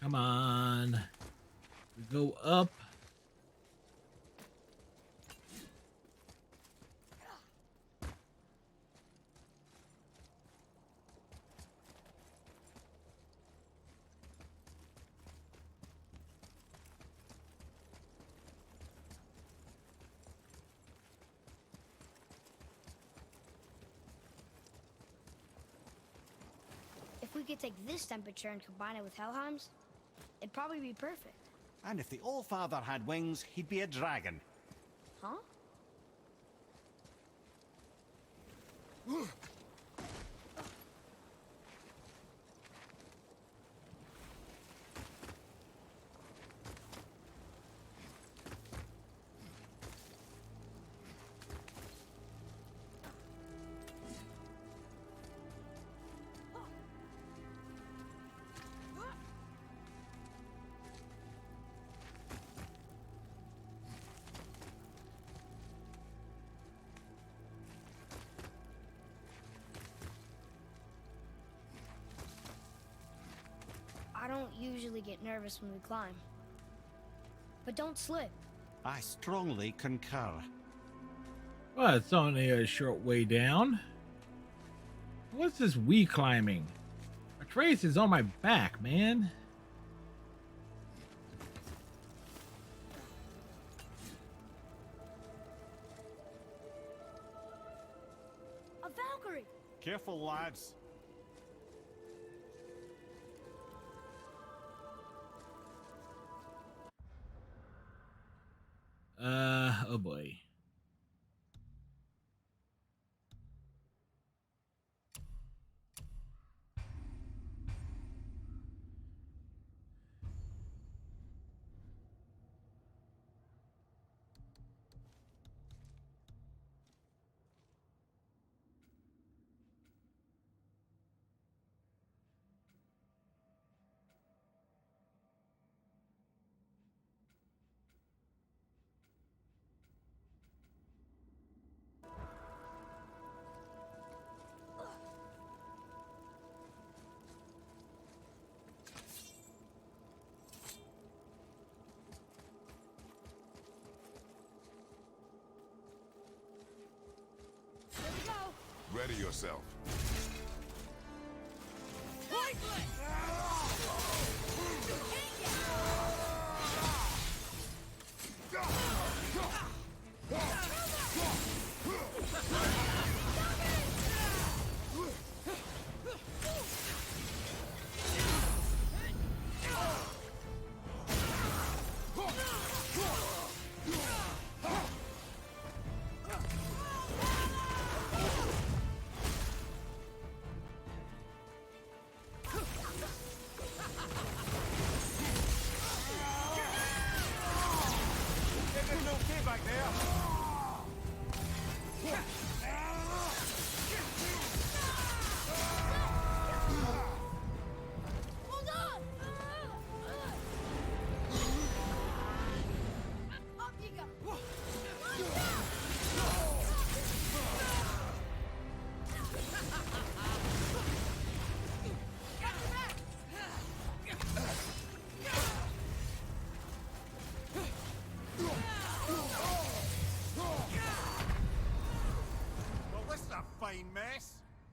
S1: Come on. We go up.
S5: If we could take this temperature and combine it with Helheim's, it'd probably be perfect.
S4: And if the Allfather had wings, he'd be a dragon.
S5: Huh? I don't usually get nervous when we climb. But don't slip.
S4: I strongly concur.
S1: Well, it's only a short way down. What's this we climbing? Atreus is on my back, man.
S5: A Valkyrie!
S4: Careful, lads.
S1: Oh boy.
S5: Here we go!
S6: Ready yourself.
S5: Hold on! Up you go!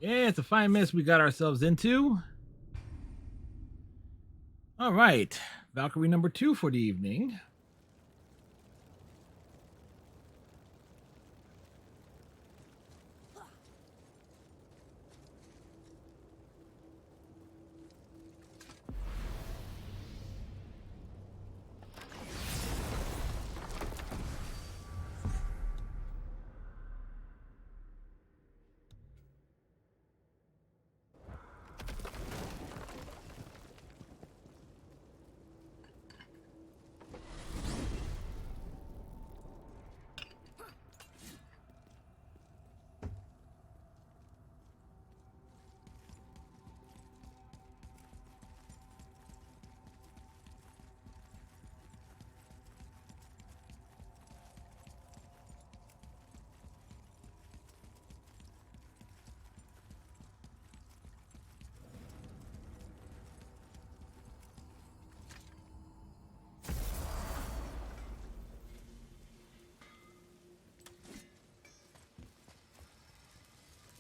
S1: Yeah, it's a fine mess we got ourselves into. All right, Valkyrie number 2 for the evening.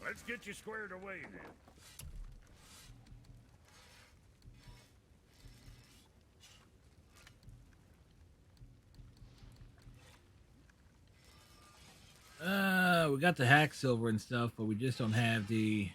S3: Let's get you squared away then.
S1: We got the hack silver and stuff, but we just don't have the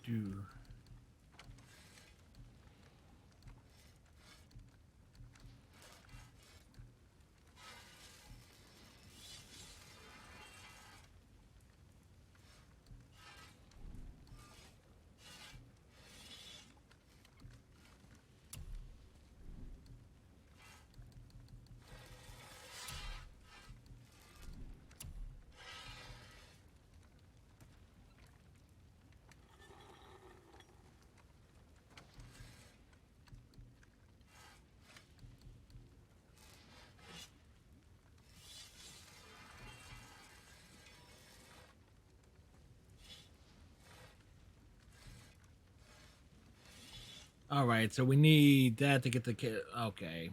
S1: do. All right, so we need that to get the kid. Okay.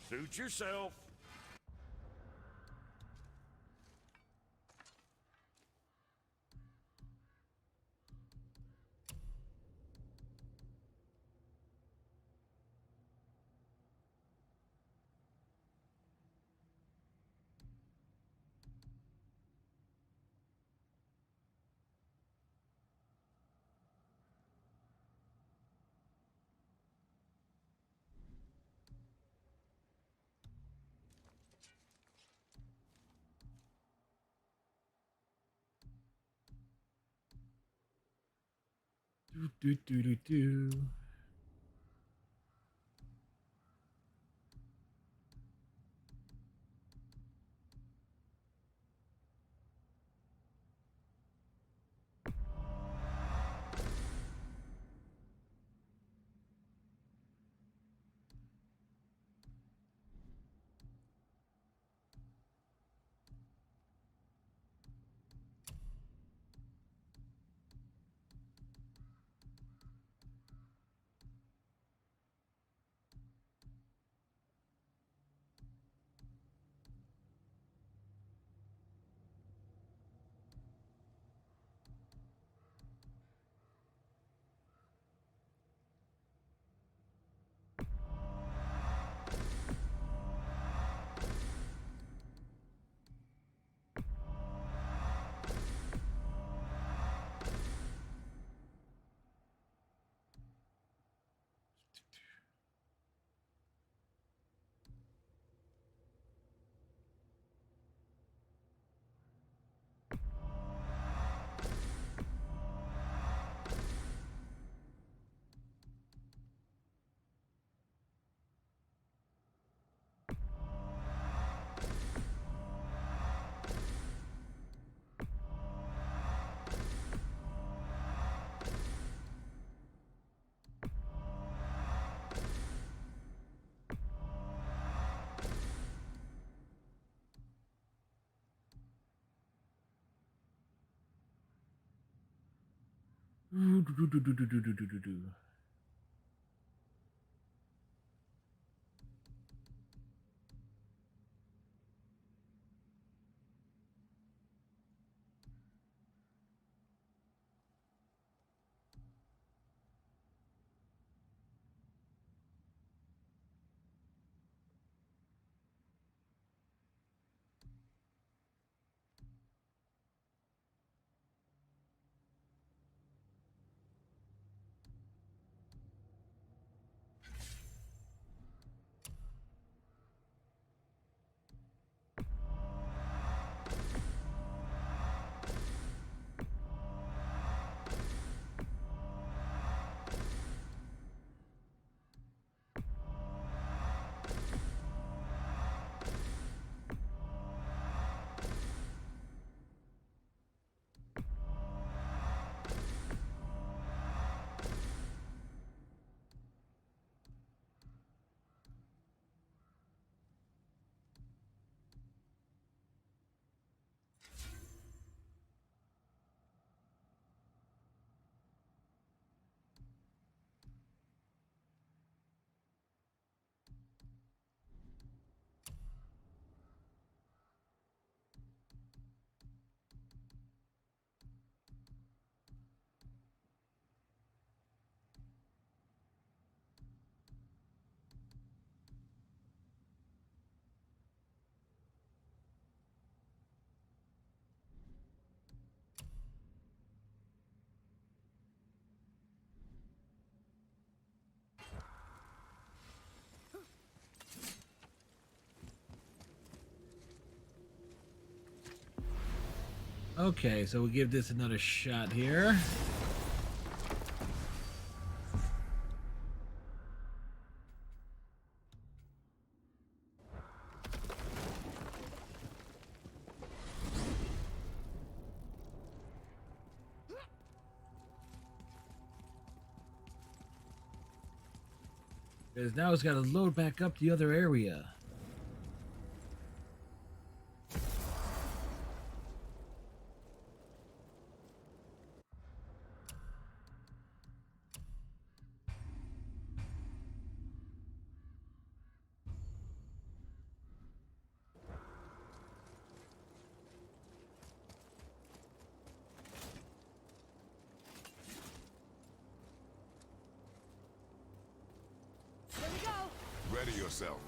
S3: Suit yourself.
S1: Do. Okay, so we'll give this another shot here. Because now it's got to load back up the other area.
S2: Here we go.
S6: Ready yourself.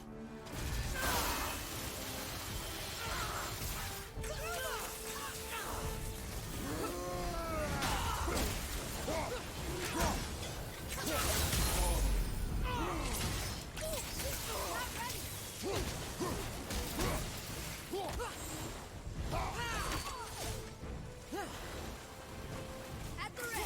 S2: At the ready.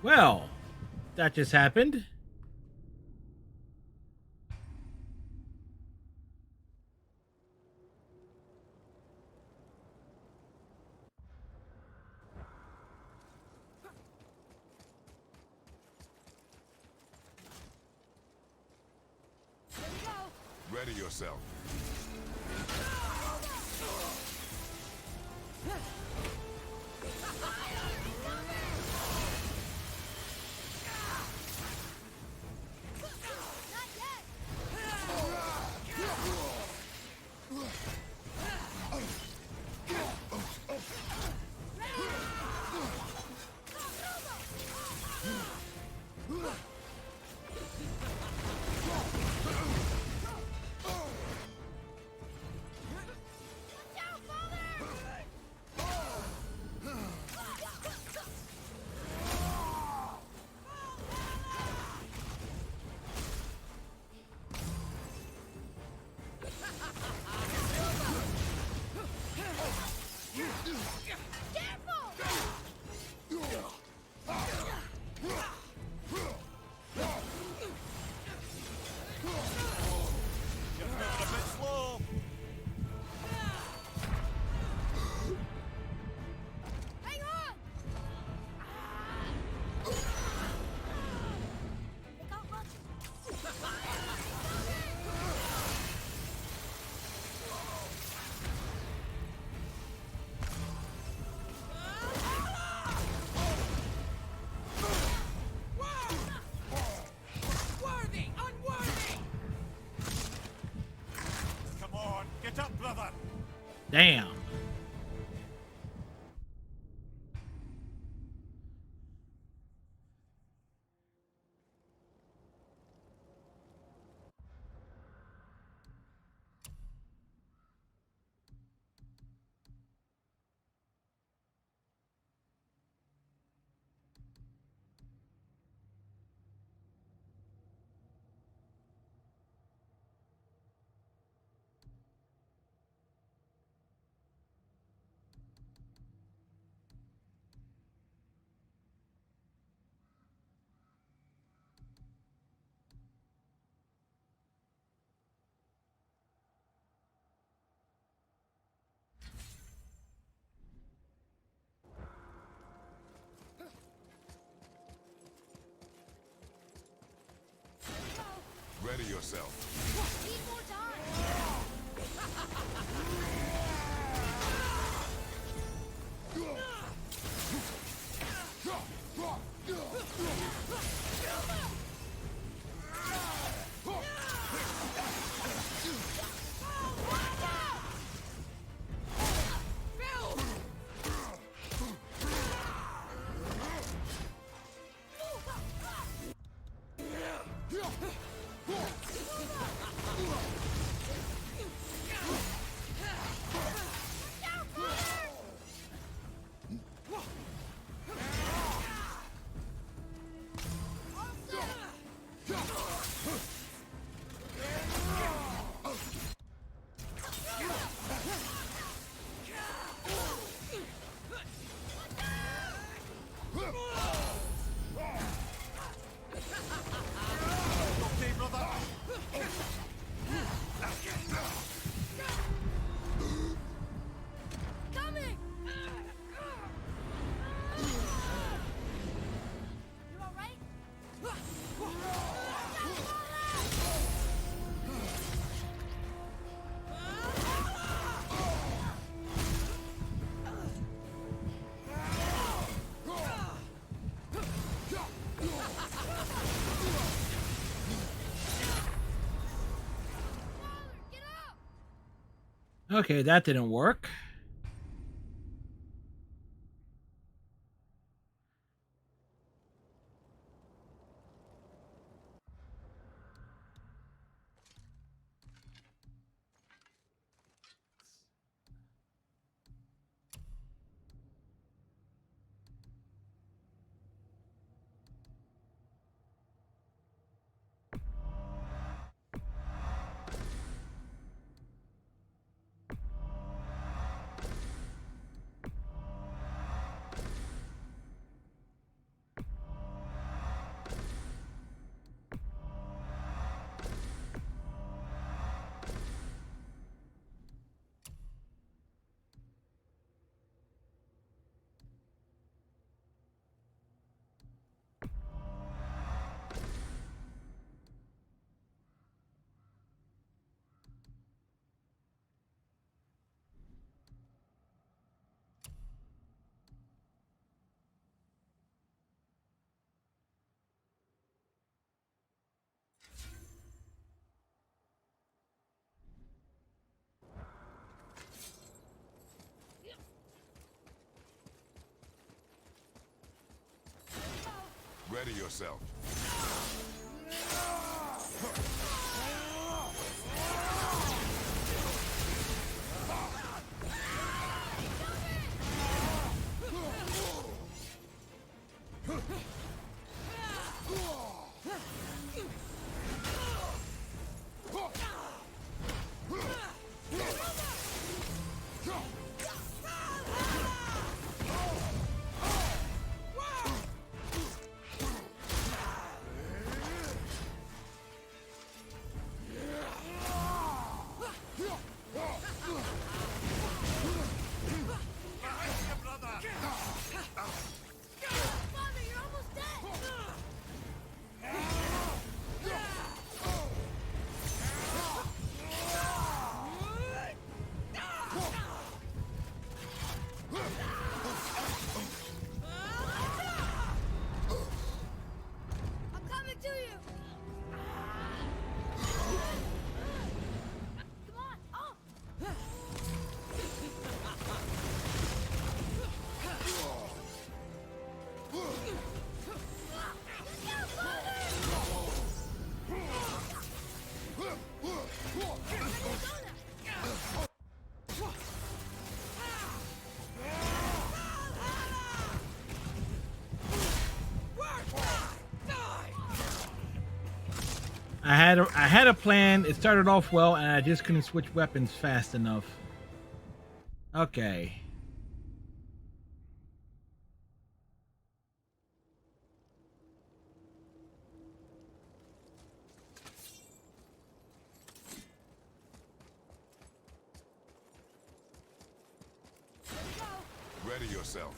S1: Well, that just happened.
S6: Ready yourself.
S1: Damn.
S6: Ready yourself.
S2: Need more time.
S1: Okay, that didn't work.
S6: Ready yourself.
S2: I'm coming to you. Come on. Oh.
S1: I had a plan. It started off well, and I just couldn't switch weapons fast enough. Okay.
S6: Ready yourself.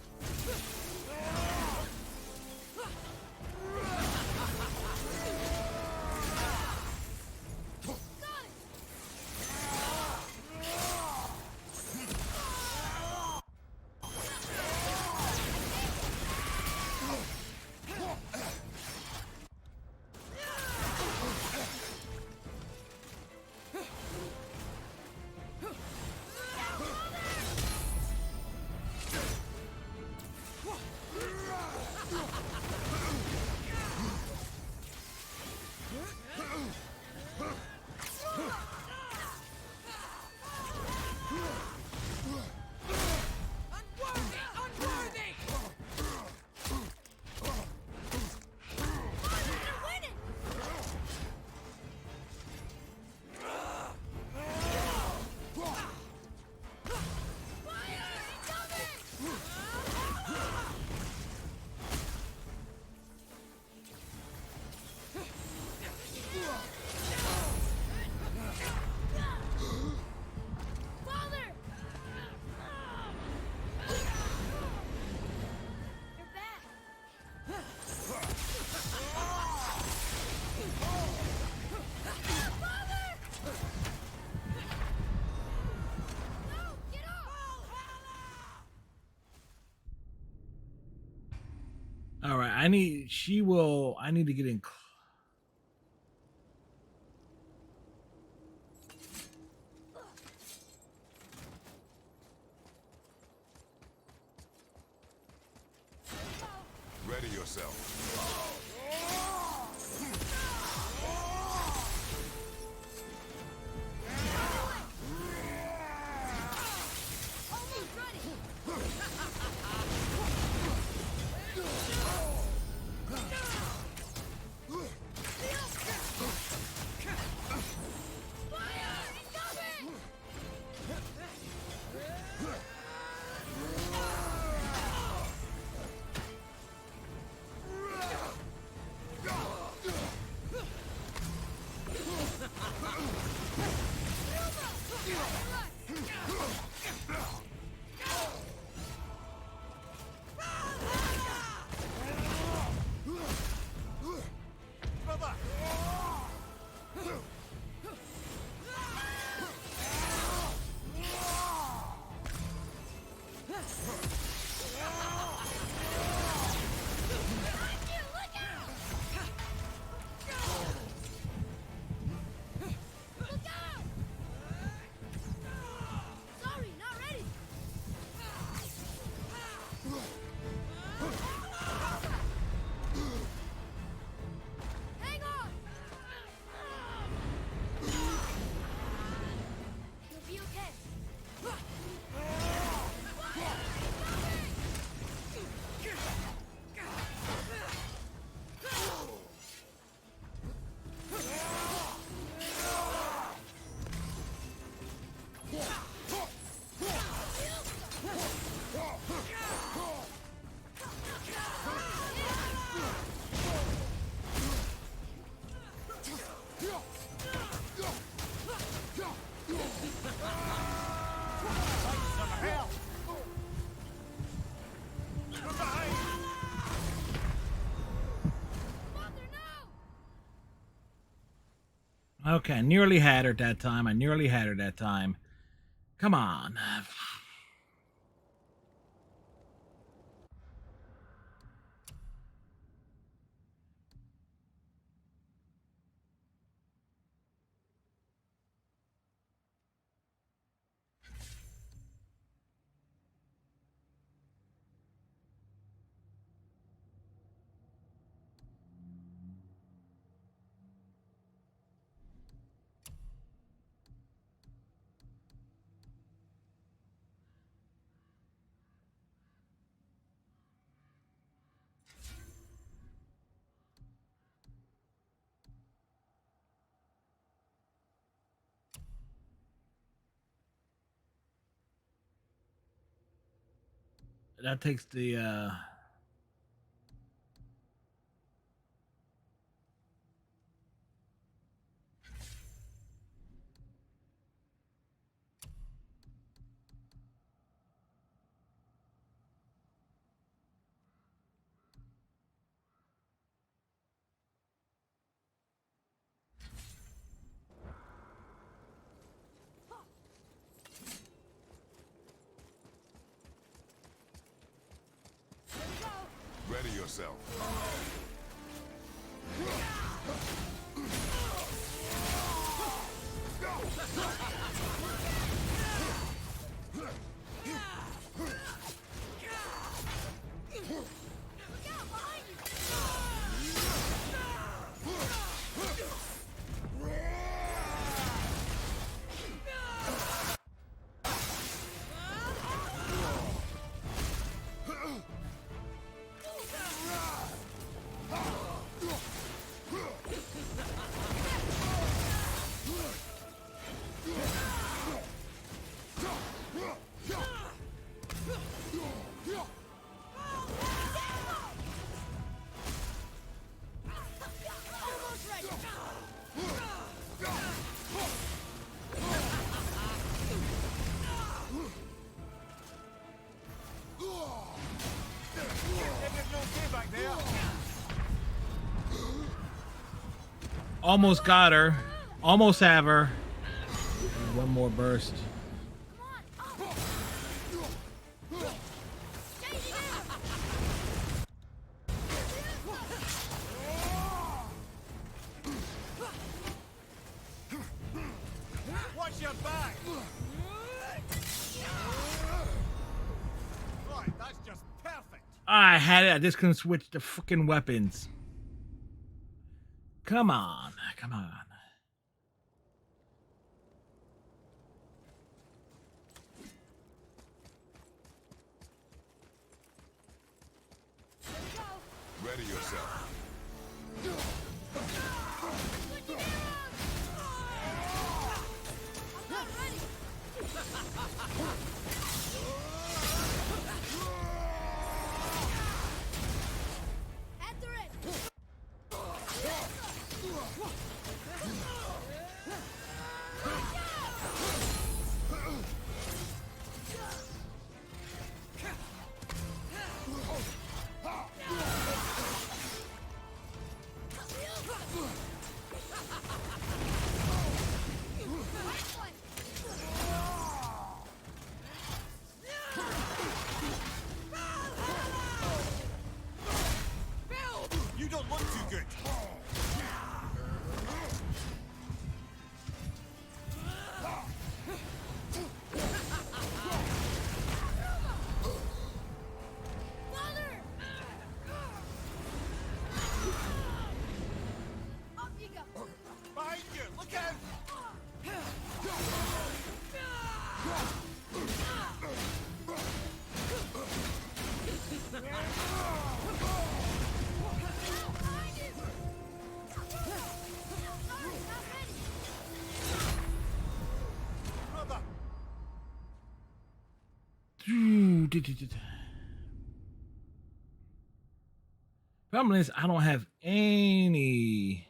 S1: All right, I need to get in.
S6: Ready yourself.
S1: Okay, I nearly had her that time. I nearly had her that time. Come on. That takes the
S6: Ready yourself. Almost got her. Almost have her. One more burst.
S4: Watch your back! Right, that's just perfect.
S1: I had it. I just couldn't switch the fucking weapons. Come on. Come on.
S6: Ready yourself.
S4: You don't look too good. Behind you, look out! Brother,
S1: Problem is, I don't have any.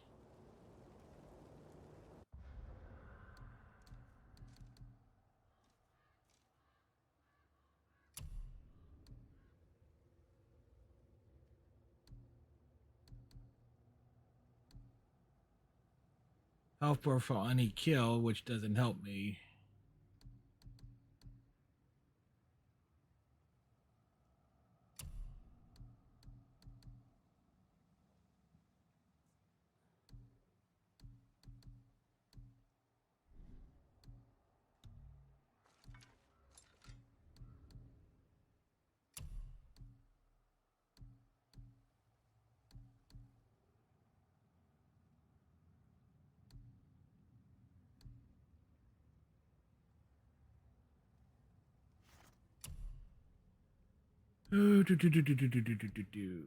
S1: Health for any kill, which doesn't help me. Do.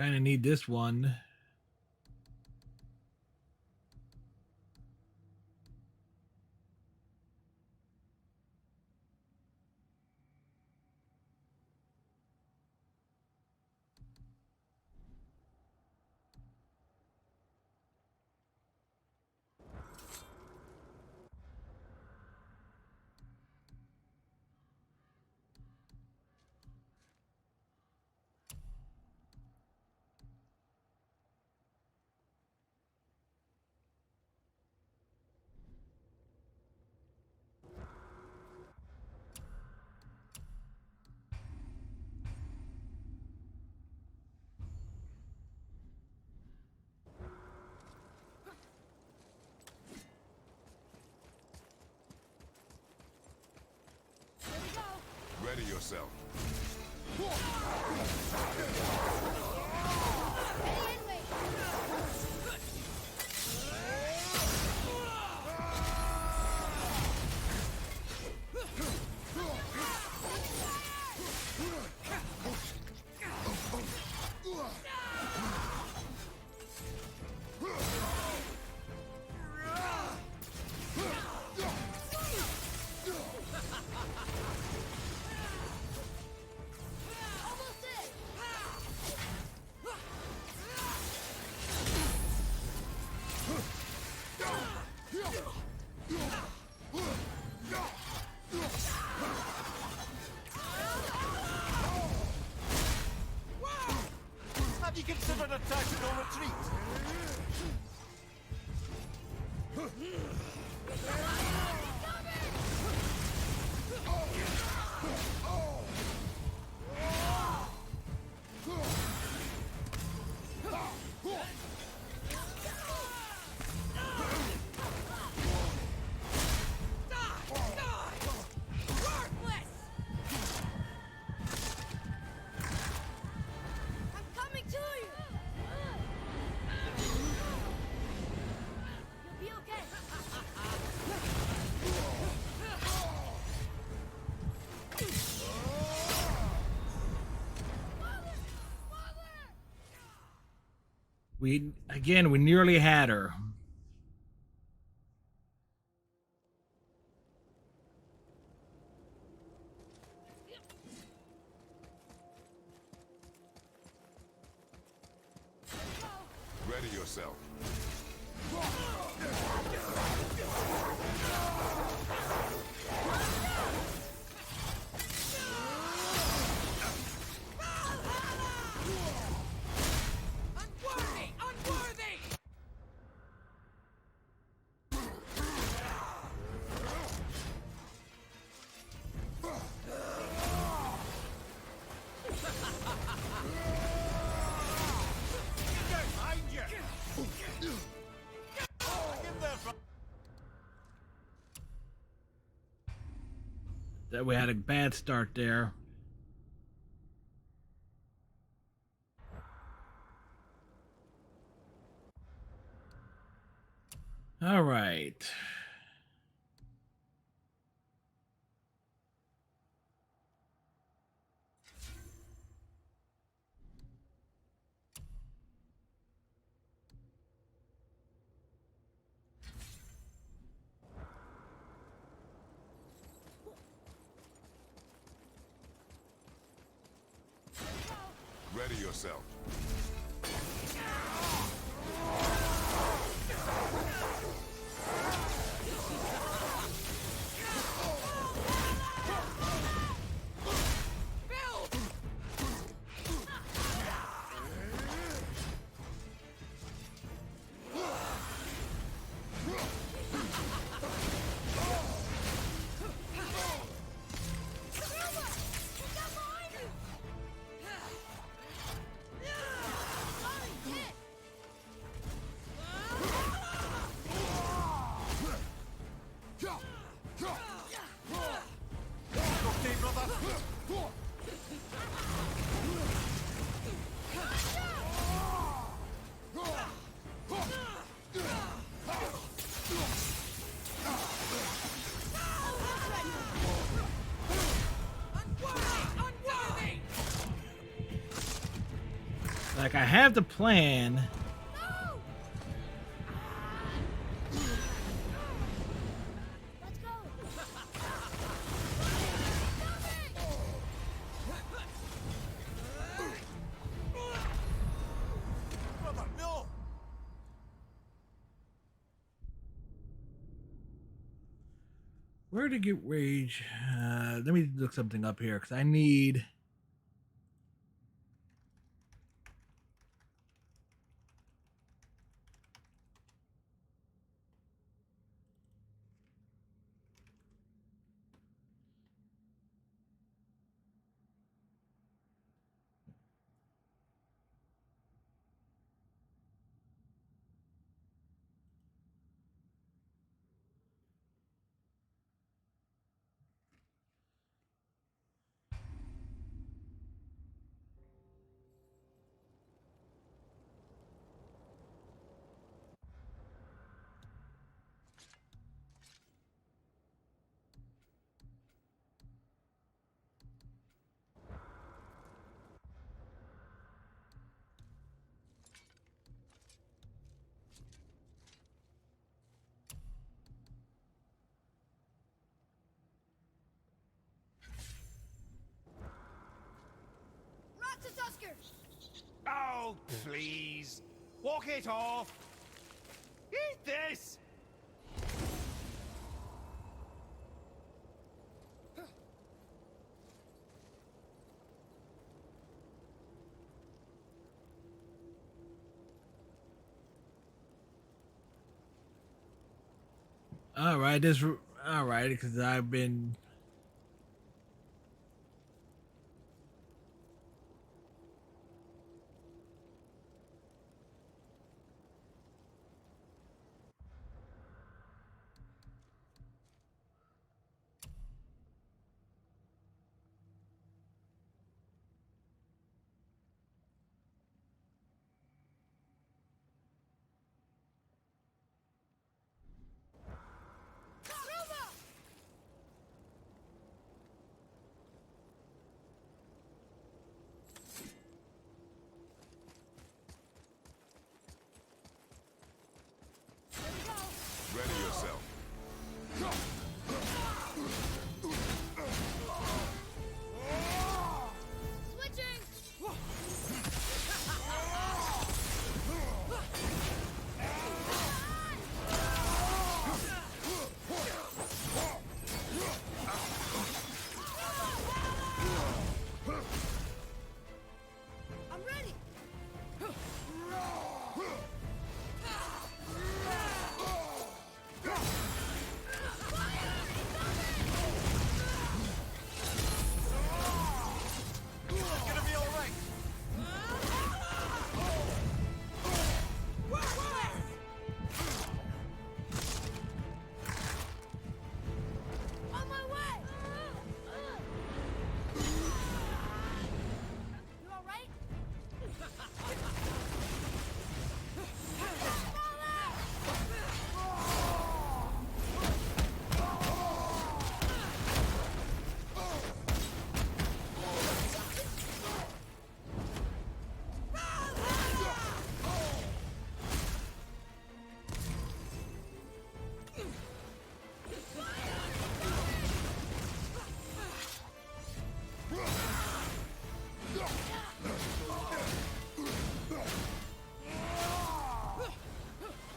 S1: Kind of need this one.
S6: Ready yourself.
S1: We nearly had her.
S6: Ready yourself.
S12: Unworthy! Unworthy!
S1: That we had a bad start there. All right.
S6: Ready yourself.
S1: Like, I have the plan.
S5: Let's go.
S11: Brother, no!
S1: Where to get rage? Let me look something up here because I need.
S5: Tusker!
S4: Oh, please. Walk it off. Eat this.
S1: All right, all right, because I've been.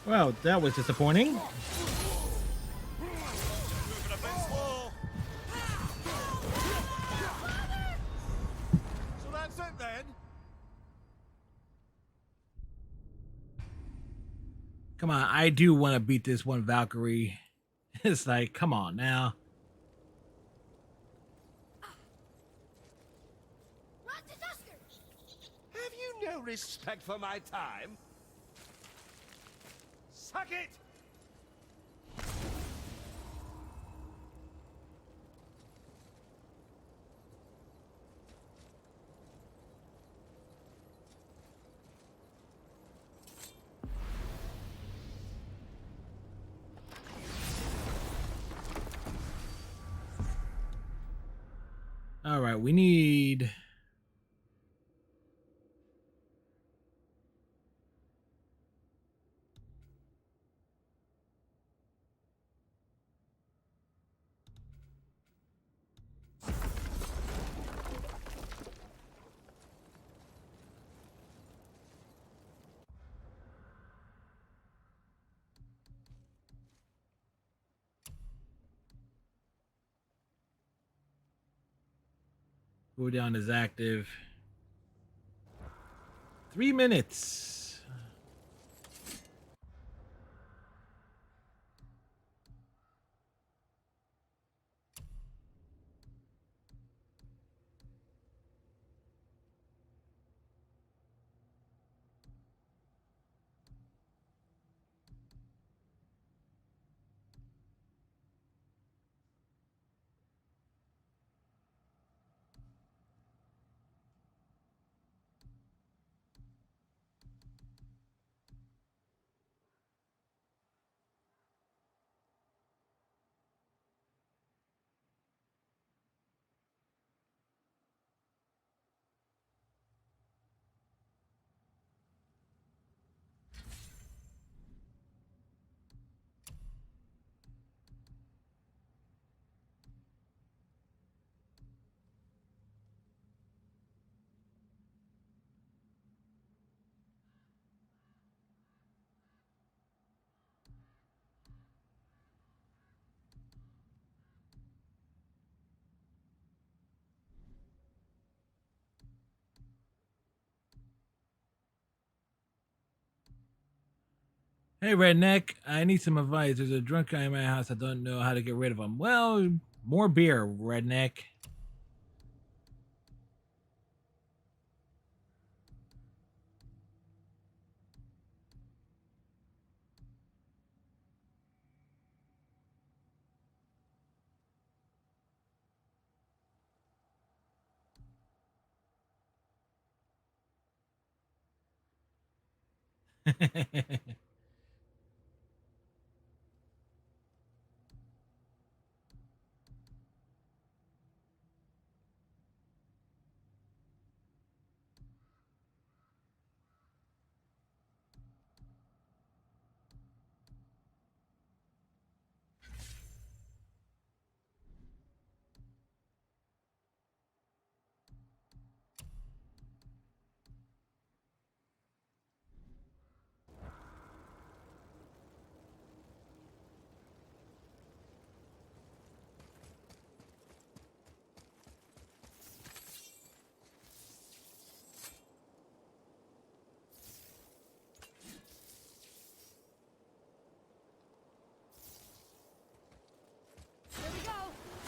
S1: Well, that was disappointing.
S11: Moving a bit slow. So that's it then?
S1: Come on, I do want to beat this one Valkyrie. It's like, come on now.
S11: Have you no respect for my time? Suck it!
S1: All right, we need. Cooldown is active. 3 minutes. Hey, Redneck, I need some advice. There's a drunk guy in my house. I don't know how to get rid of him. Well, more beer, Redneck.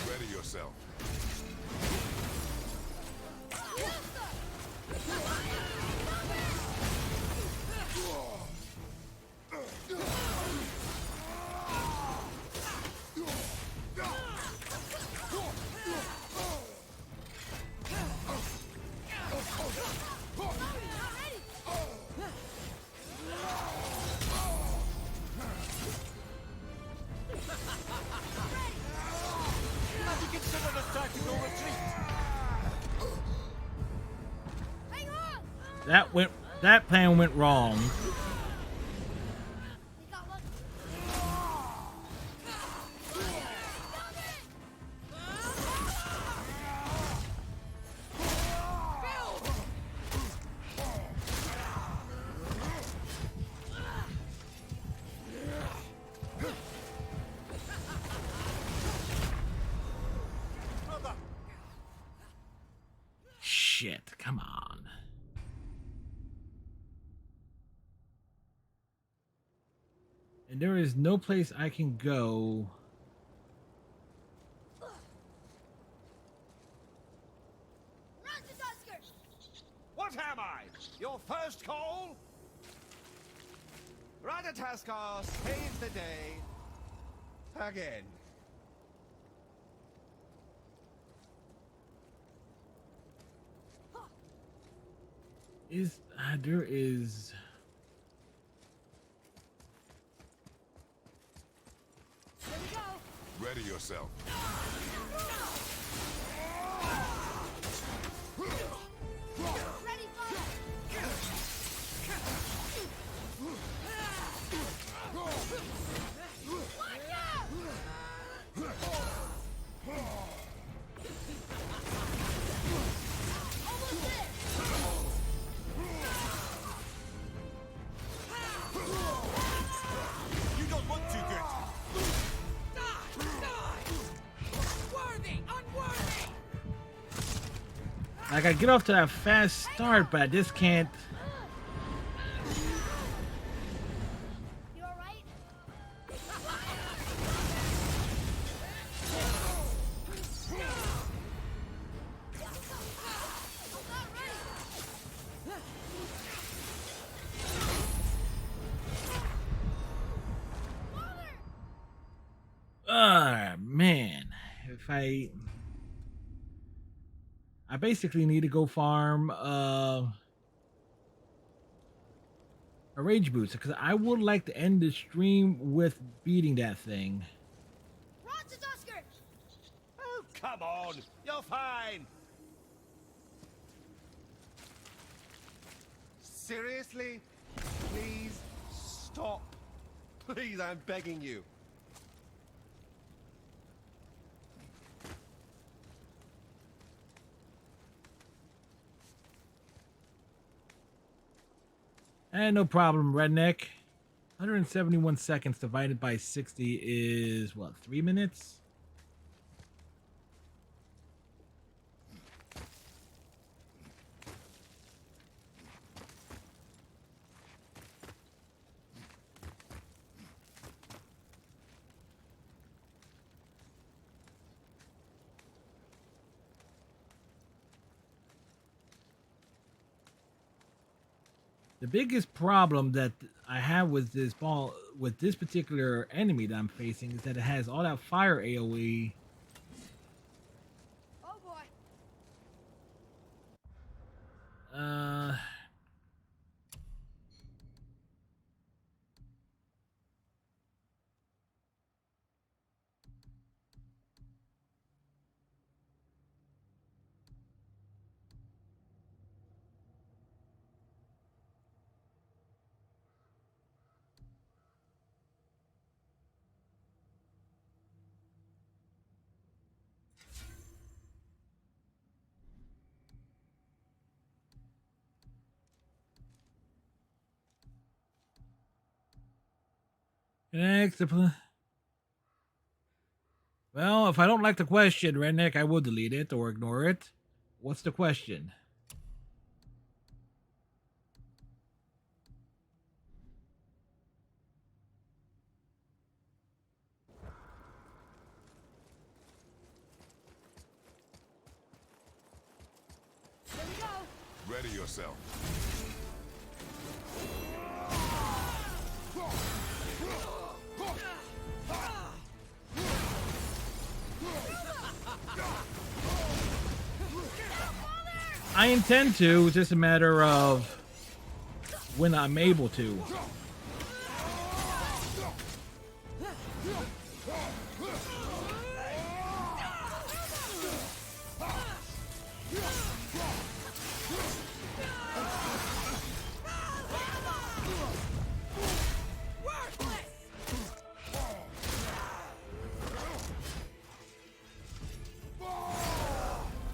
S6: Ready yourself.
S11: Have you considered a tactical retreat?
S1: That plan went wrong. it. Come on. And there is no place I can go.
S4: What am I? Your first call? Ratatoskr saves the day. Again.
S1: There is...
S2: Here we go.
S6: Ready yourself.
S2: Ready,
S4: You don't look too good.
S12: Unworthy! Unworthy!
S1: Like, I get off to that fast start, but I just can't...
S5: You alright?
S1: Man. If I basically need to go farm a rage boost, because I would like to end the stream with beating that thing.
S5: Ratatoskr!
S4: Oh, come on. You're fine.
S11: Seriously? Please stop. Please, I'm begging you.
S1: No problem, redneck. 171 seconds divided by 60 is, what, 3 minutes? The biggest problem that I have with this particular enemy that I'm facing is that it has all that fire AoE.
S2: Oh boy.
S1: Next, well, if I don't like the question, redneck, I will delete it or ignore it. What's the question?
S2: Here we go.
S6: Ready yourself.
S1: I intend to. It's just a matter of when I'm able to.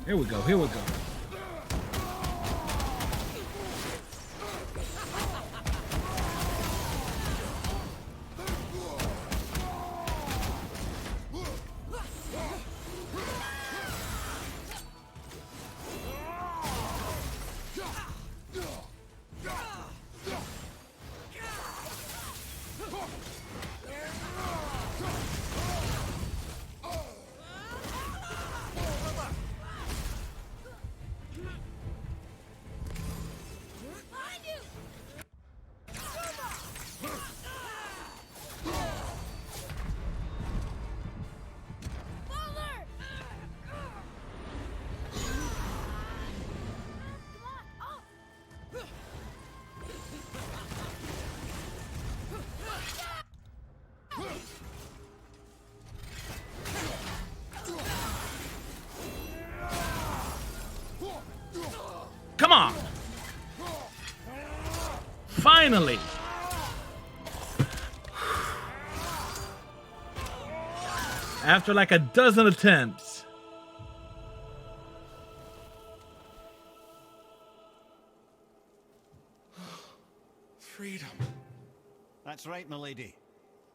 S1: Here we go. Here we go. Come on! Finally! After like a dozen attempts.
S11: Freedom.
S4: That's right, milady.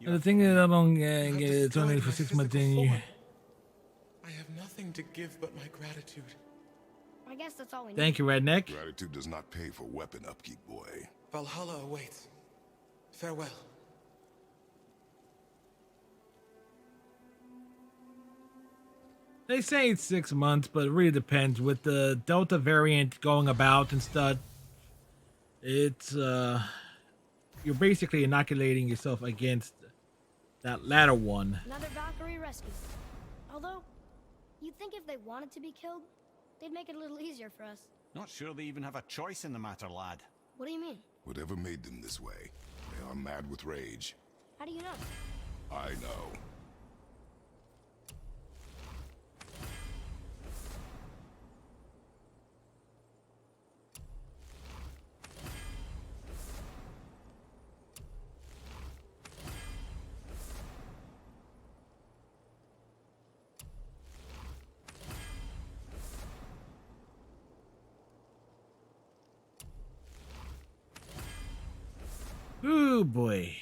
S1: And the thing is, I don't get it only for 6 months in you.
S11: I have nothing to give but my gratitude.
S5: I guess that's all we need.
S1: Thank you, Redneck.
S6: Gratitude does not pay for weapon upkeep, boy.
S11: Valhalla awaits. Farewell.
S1: They say it's 6 months, but it really depends. With the Delta variant going about and stuff, it's you're basically inoculating yourself against that latter one.
S5: Another Valkyrie rescue. Although, you'd think if they wanted to be killed, they'd make it a little easier for us.
S4: Not sure they even have a choice in the matter, lad.
S5: What do you mean?
S6: Whatever made them this way, they are mad with rage.
S5: How do you know?
S6: I know.
S1: Ooh boy.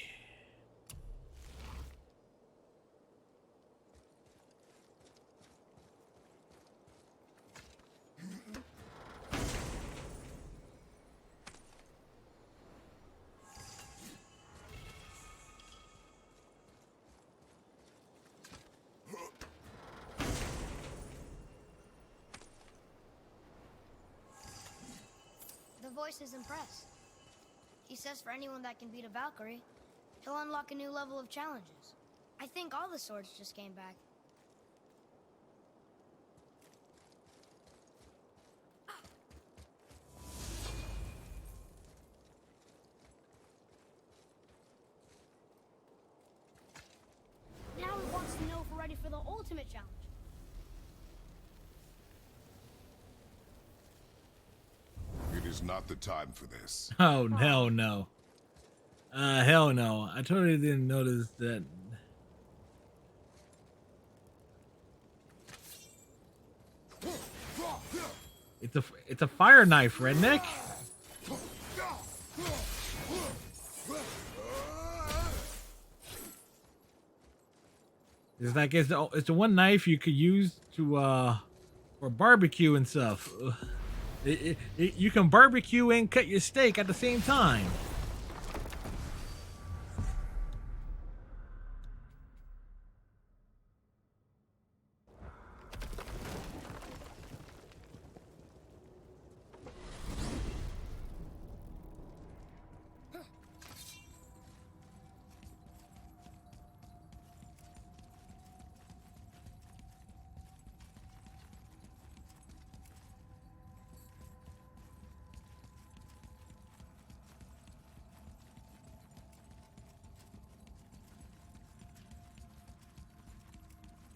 S5: The voice is impressed. He says for anyone that can beat a Valkyrie, he'll unlock a new level of challenges. I think all the swords just came back. Now he wants to know if we're ready for the ultimate challenge.
S6: It is not the time for this.
S1: Oh, hell no. Hell no. I totally didn't notice that. It's a fire knife, Redneck. It's like it's the one knife you could use to for barbecue and stuff. You can barbecue and cut your steak at the same time.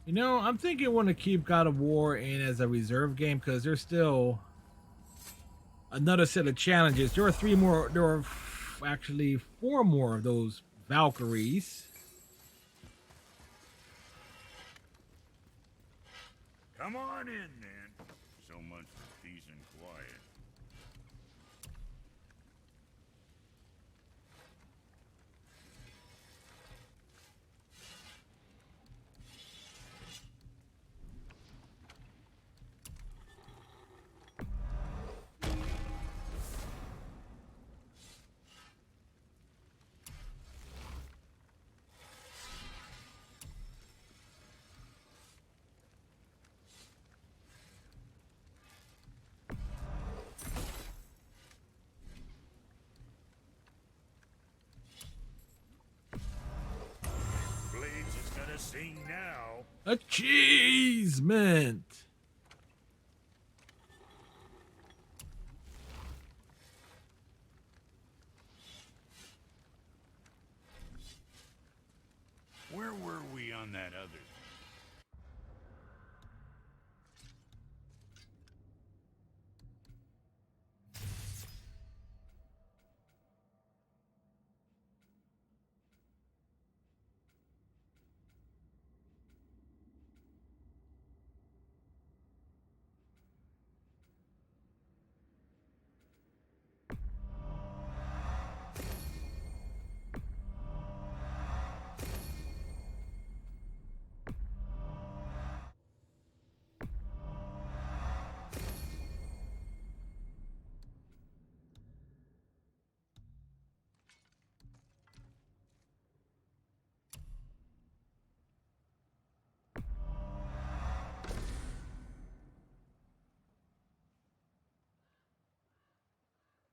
S1: You know, I'm thinking I want to keep God of War in as a reserve game because there's still another set of challenges. There are actually 4 more of those Valkyries.
S3: Come on in, then. So much for peace and quiet. Blades is gonna sing now.
S1: Achievement.
S3: Where were we on that other?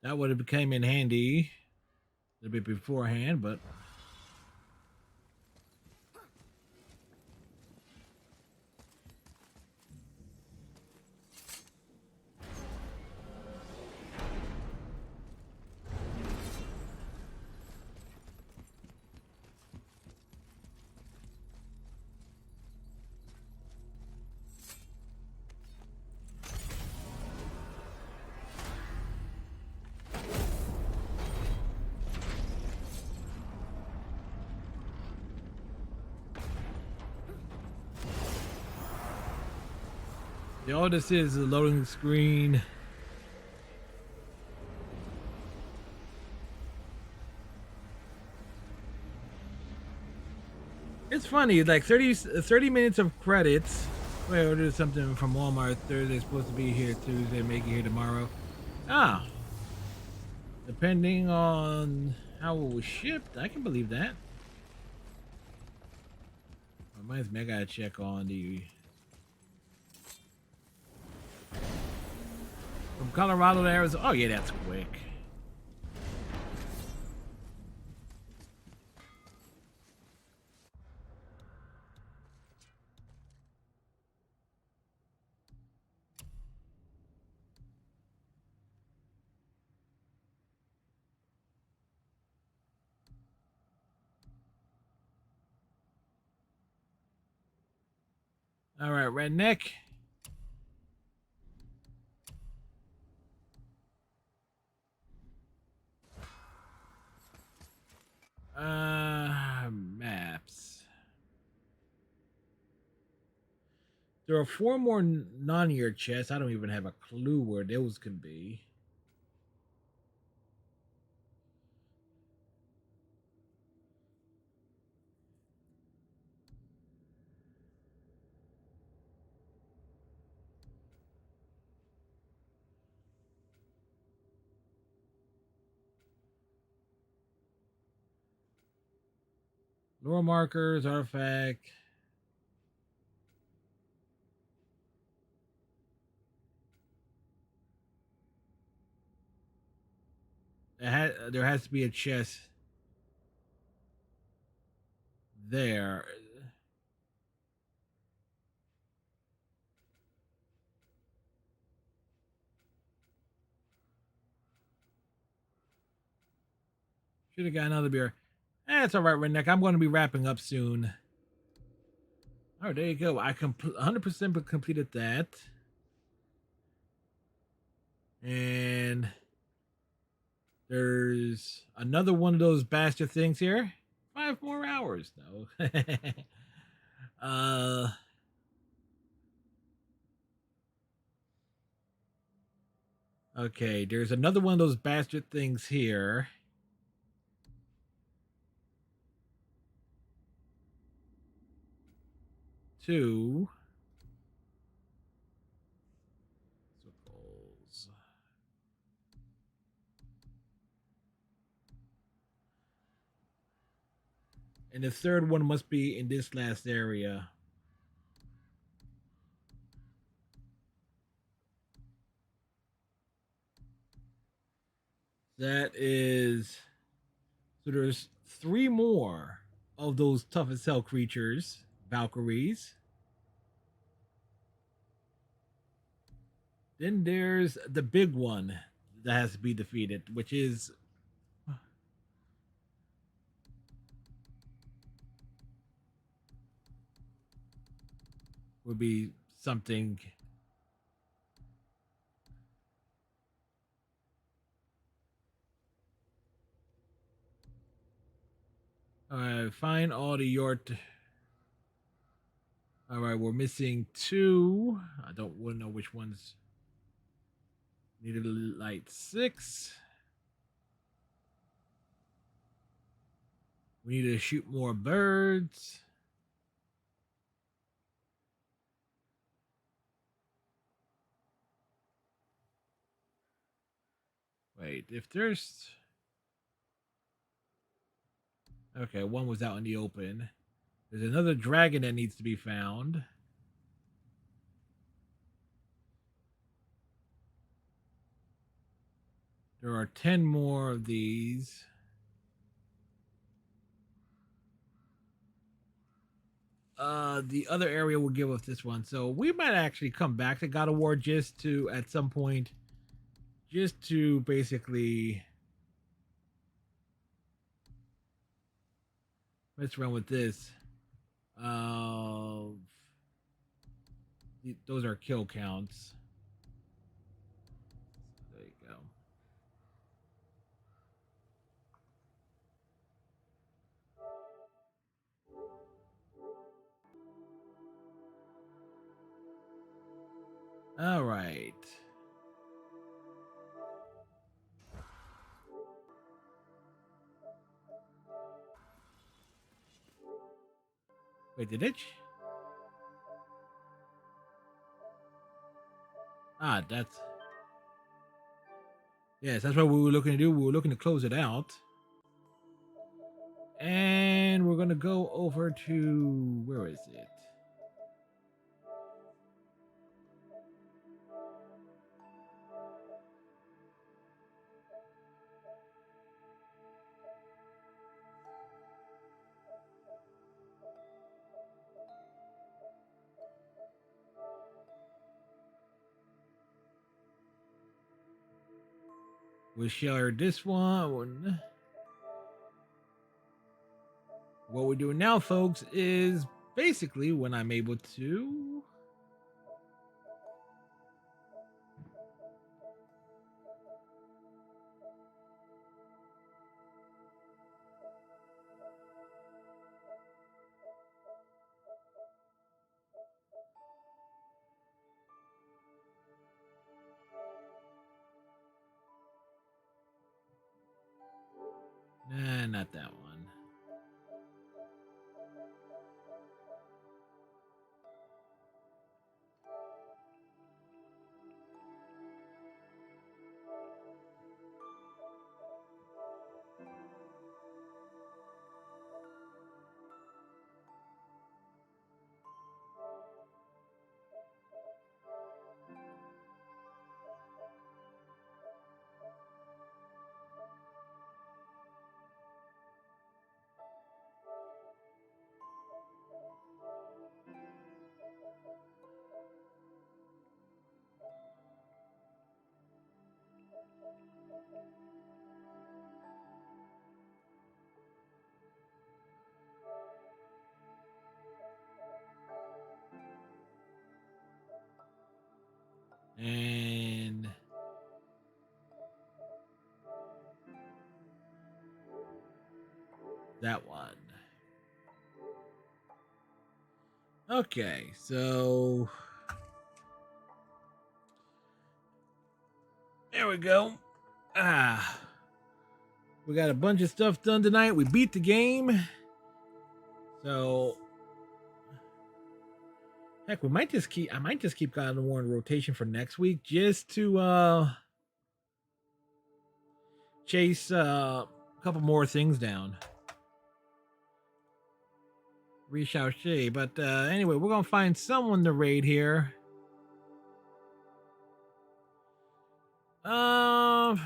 S1: That would have came in handy a little bit beforehand, but all this is a loading screen. It's funny, like 30 minutes of credits. Wait, I ordered something from Walmart Thursday. Supposed to be here Tuesday, make it here tomorrow. Ah, depending on how it was shipped, I can believe that. Reminds me, I gotta check on the from Colorado to Arizona. Oh yeah, that's quick. All right, redneck. Maps. There are 4 more non-year chests. I don't even have a clue where those could be. Lore markers, artifact. There has to be a chest there. Should have got another beer. It's all right, Redneck. I'm going to be wrapping up soon. Oh, there you go. I 100% completed that. And there's another one of those bastard things here. 5 more hours, though. Okay, there's another one of those bastard things here. Two. Circles. And the third one must be in this last area. That is... So there's 3 more of those tough as hell creatures. Valkyries. Then there's the big one that has to be defeated, which is... would be something... Alright, find all the Yort. Alright, we're missing 2. I don't want to know which ones. Needed a light 6. We need to shoot more birds. Wait, if there's... Okay, one was out in the open. There's another dragon that needs to be found. There are 10 more of these. The other area will give us this one. So we might actually come back to God of War just to, at some point, just to basically mess around with this. Those are kill counts. There you go. All right. Wait, did it? Ah, that's... Yes, that's what we were looking to do. We were looking to close it out. And we're going to go over to... Where is it? We'll share this one. What we're doing now, folks, is basically when I'm able to... Nah, not that one. And that one. Okay, so there we go. We got a bunch of stuff done tonight. We beat the game. So heck, I might just keep God of War in rotation for next week just to chase a couple more things down. Shea. But anyway, we're gonna find someone to raid here. And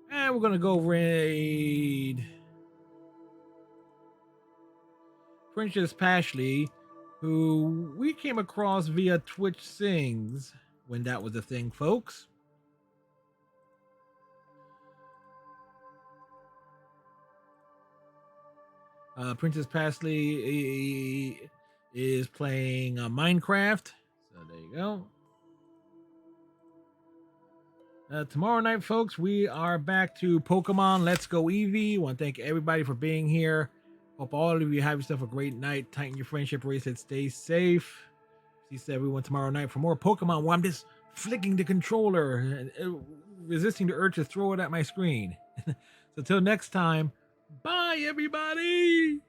S1: we're gonna go raid Princess Pashley, who we came across via Twitch Sings when that was a thing, folks. Princess Pashley is playing Minecraft. So there you go. Tomorrow night, folks, we are back to Pokemon Let's Go Eevee. Want to thank everybody for being here. Hope all of you have yourself a great night. Tighten your friendship bracelet. Stay safe. See everyone tomorrow night for more Pokemon, where I'm just flicking the controller and resisting the urge to throw it at my screen. So till next time, bye, everybody!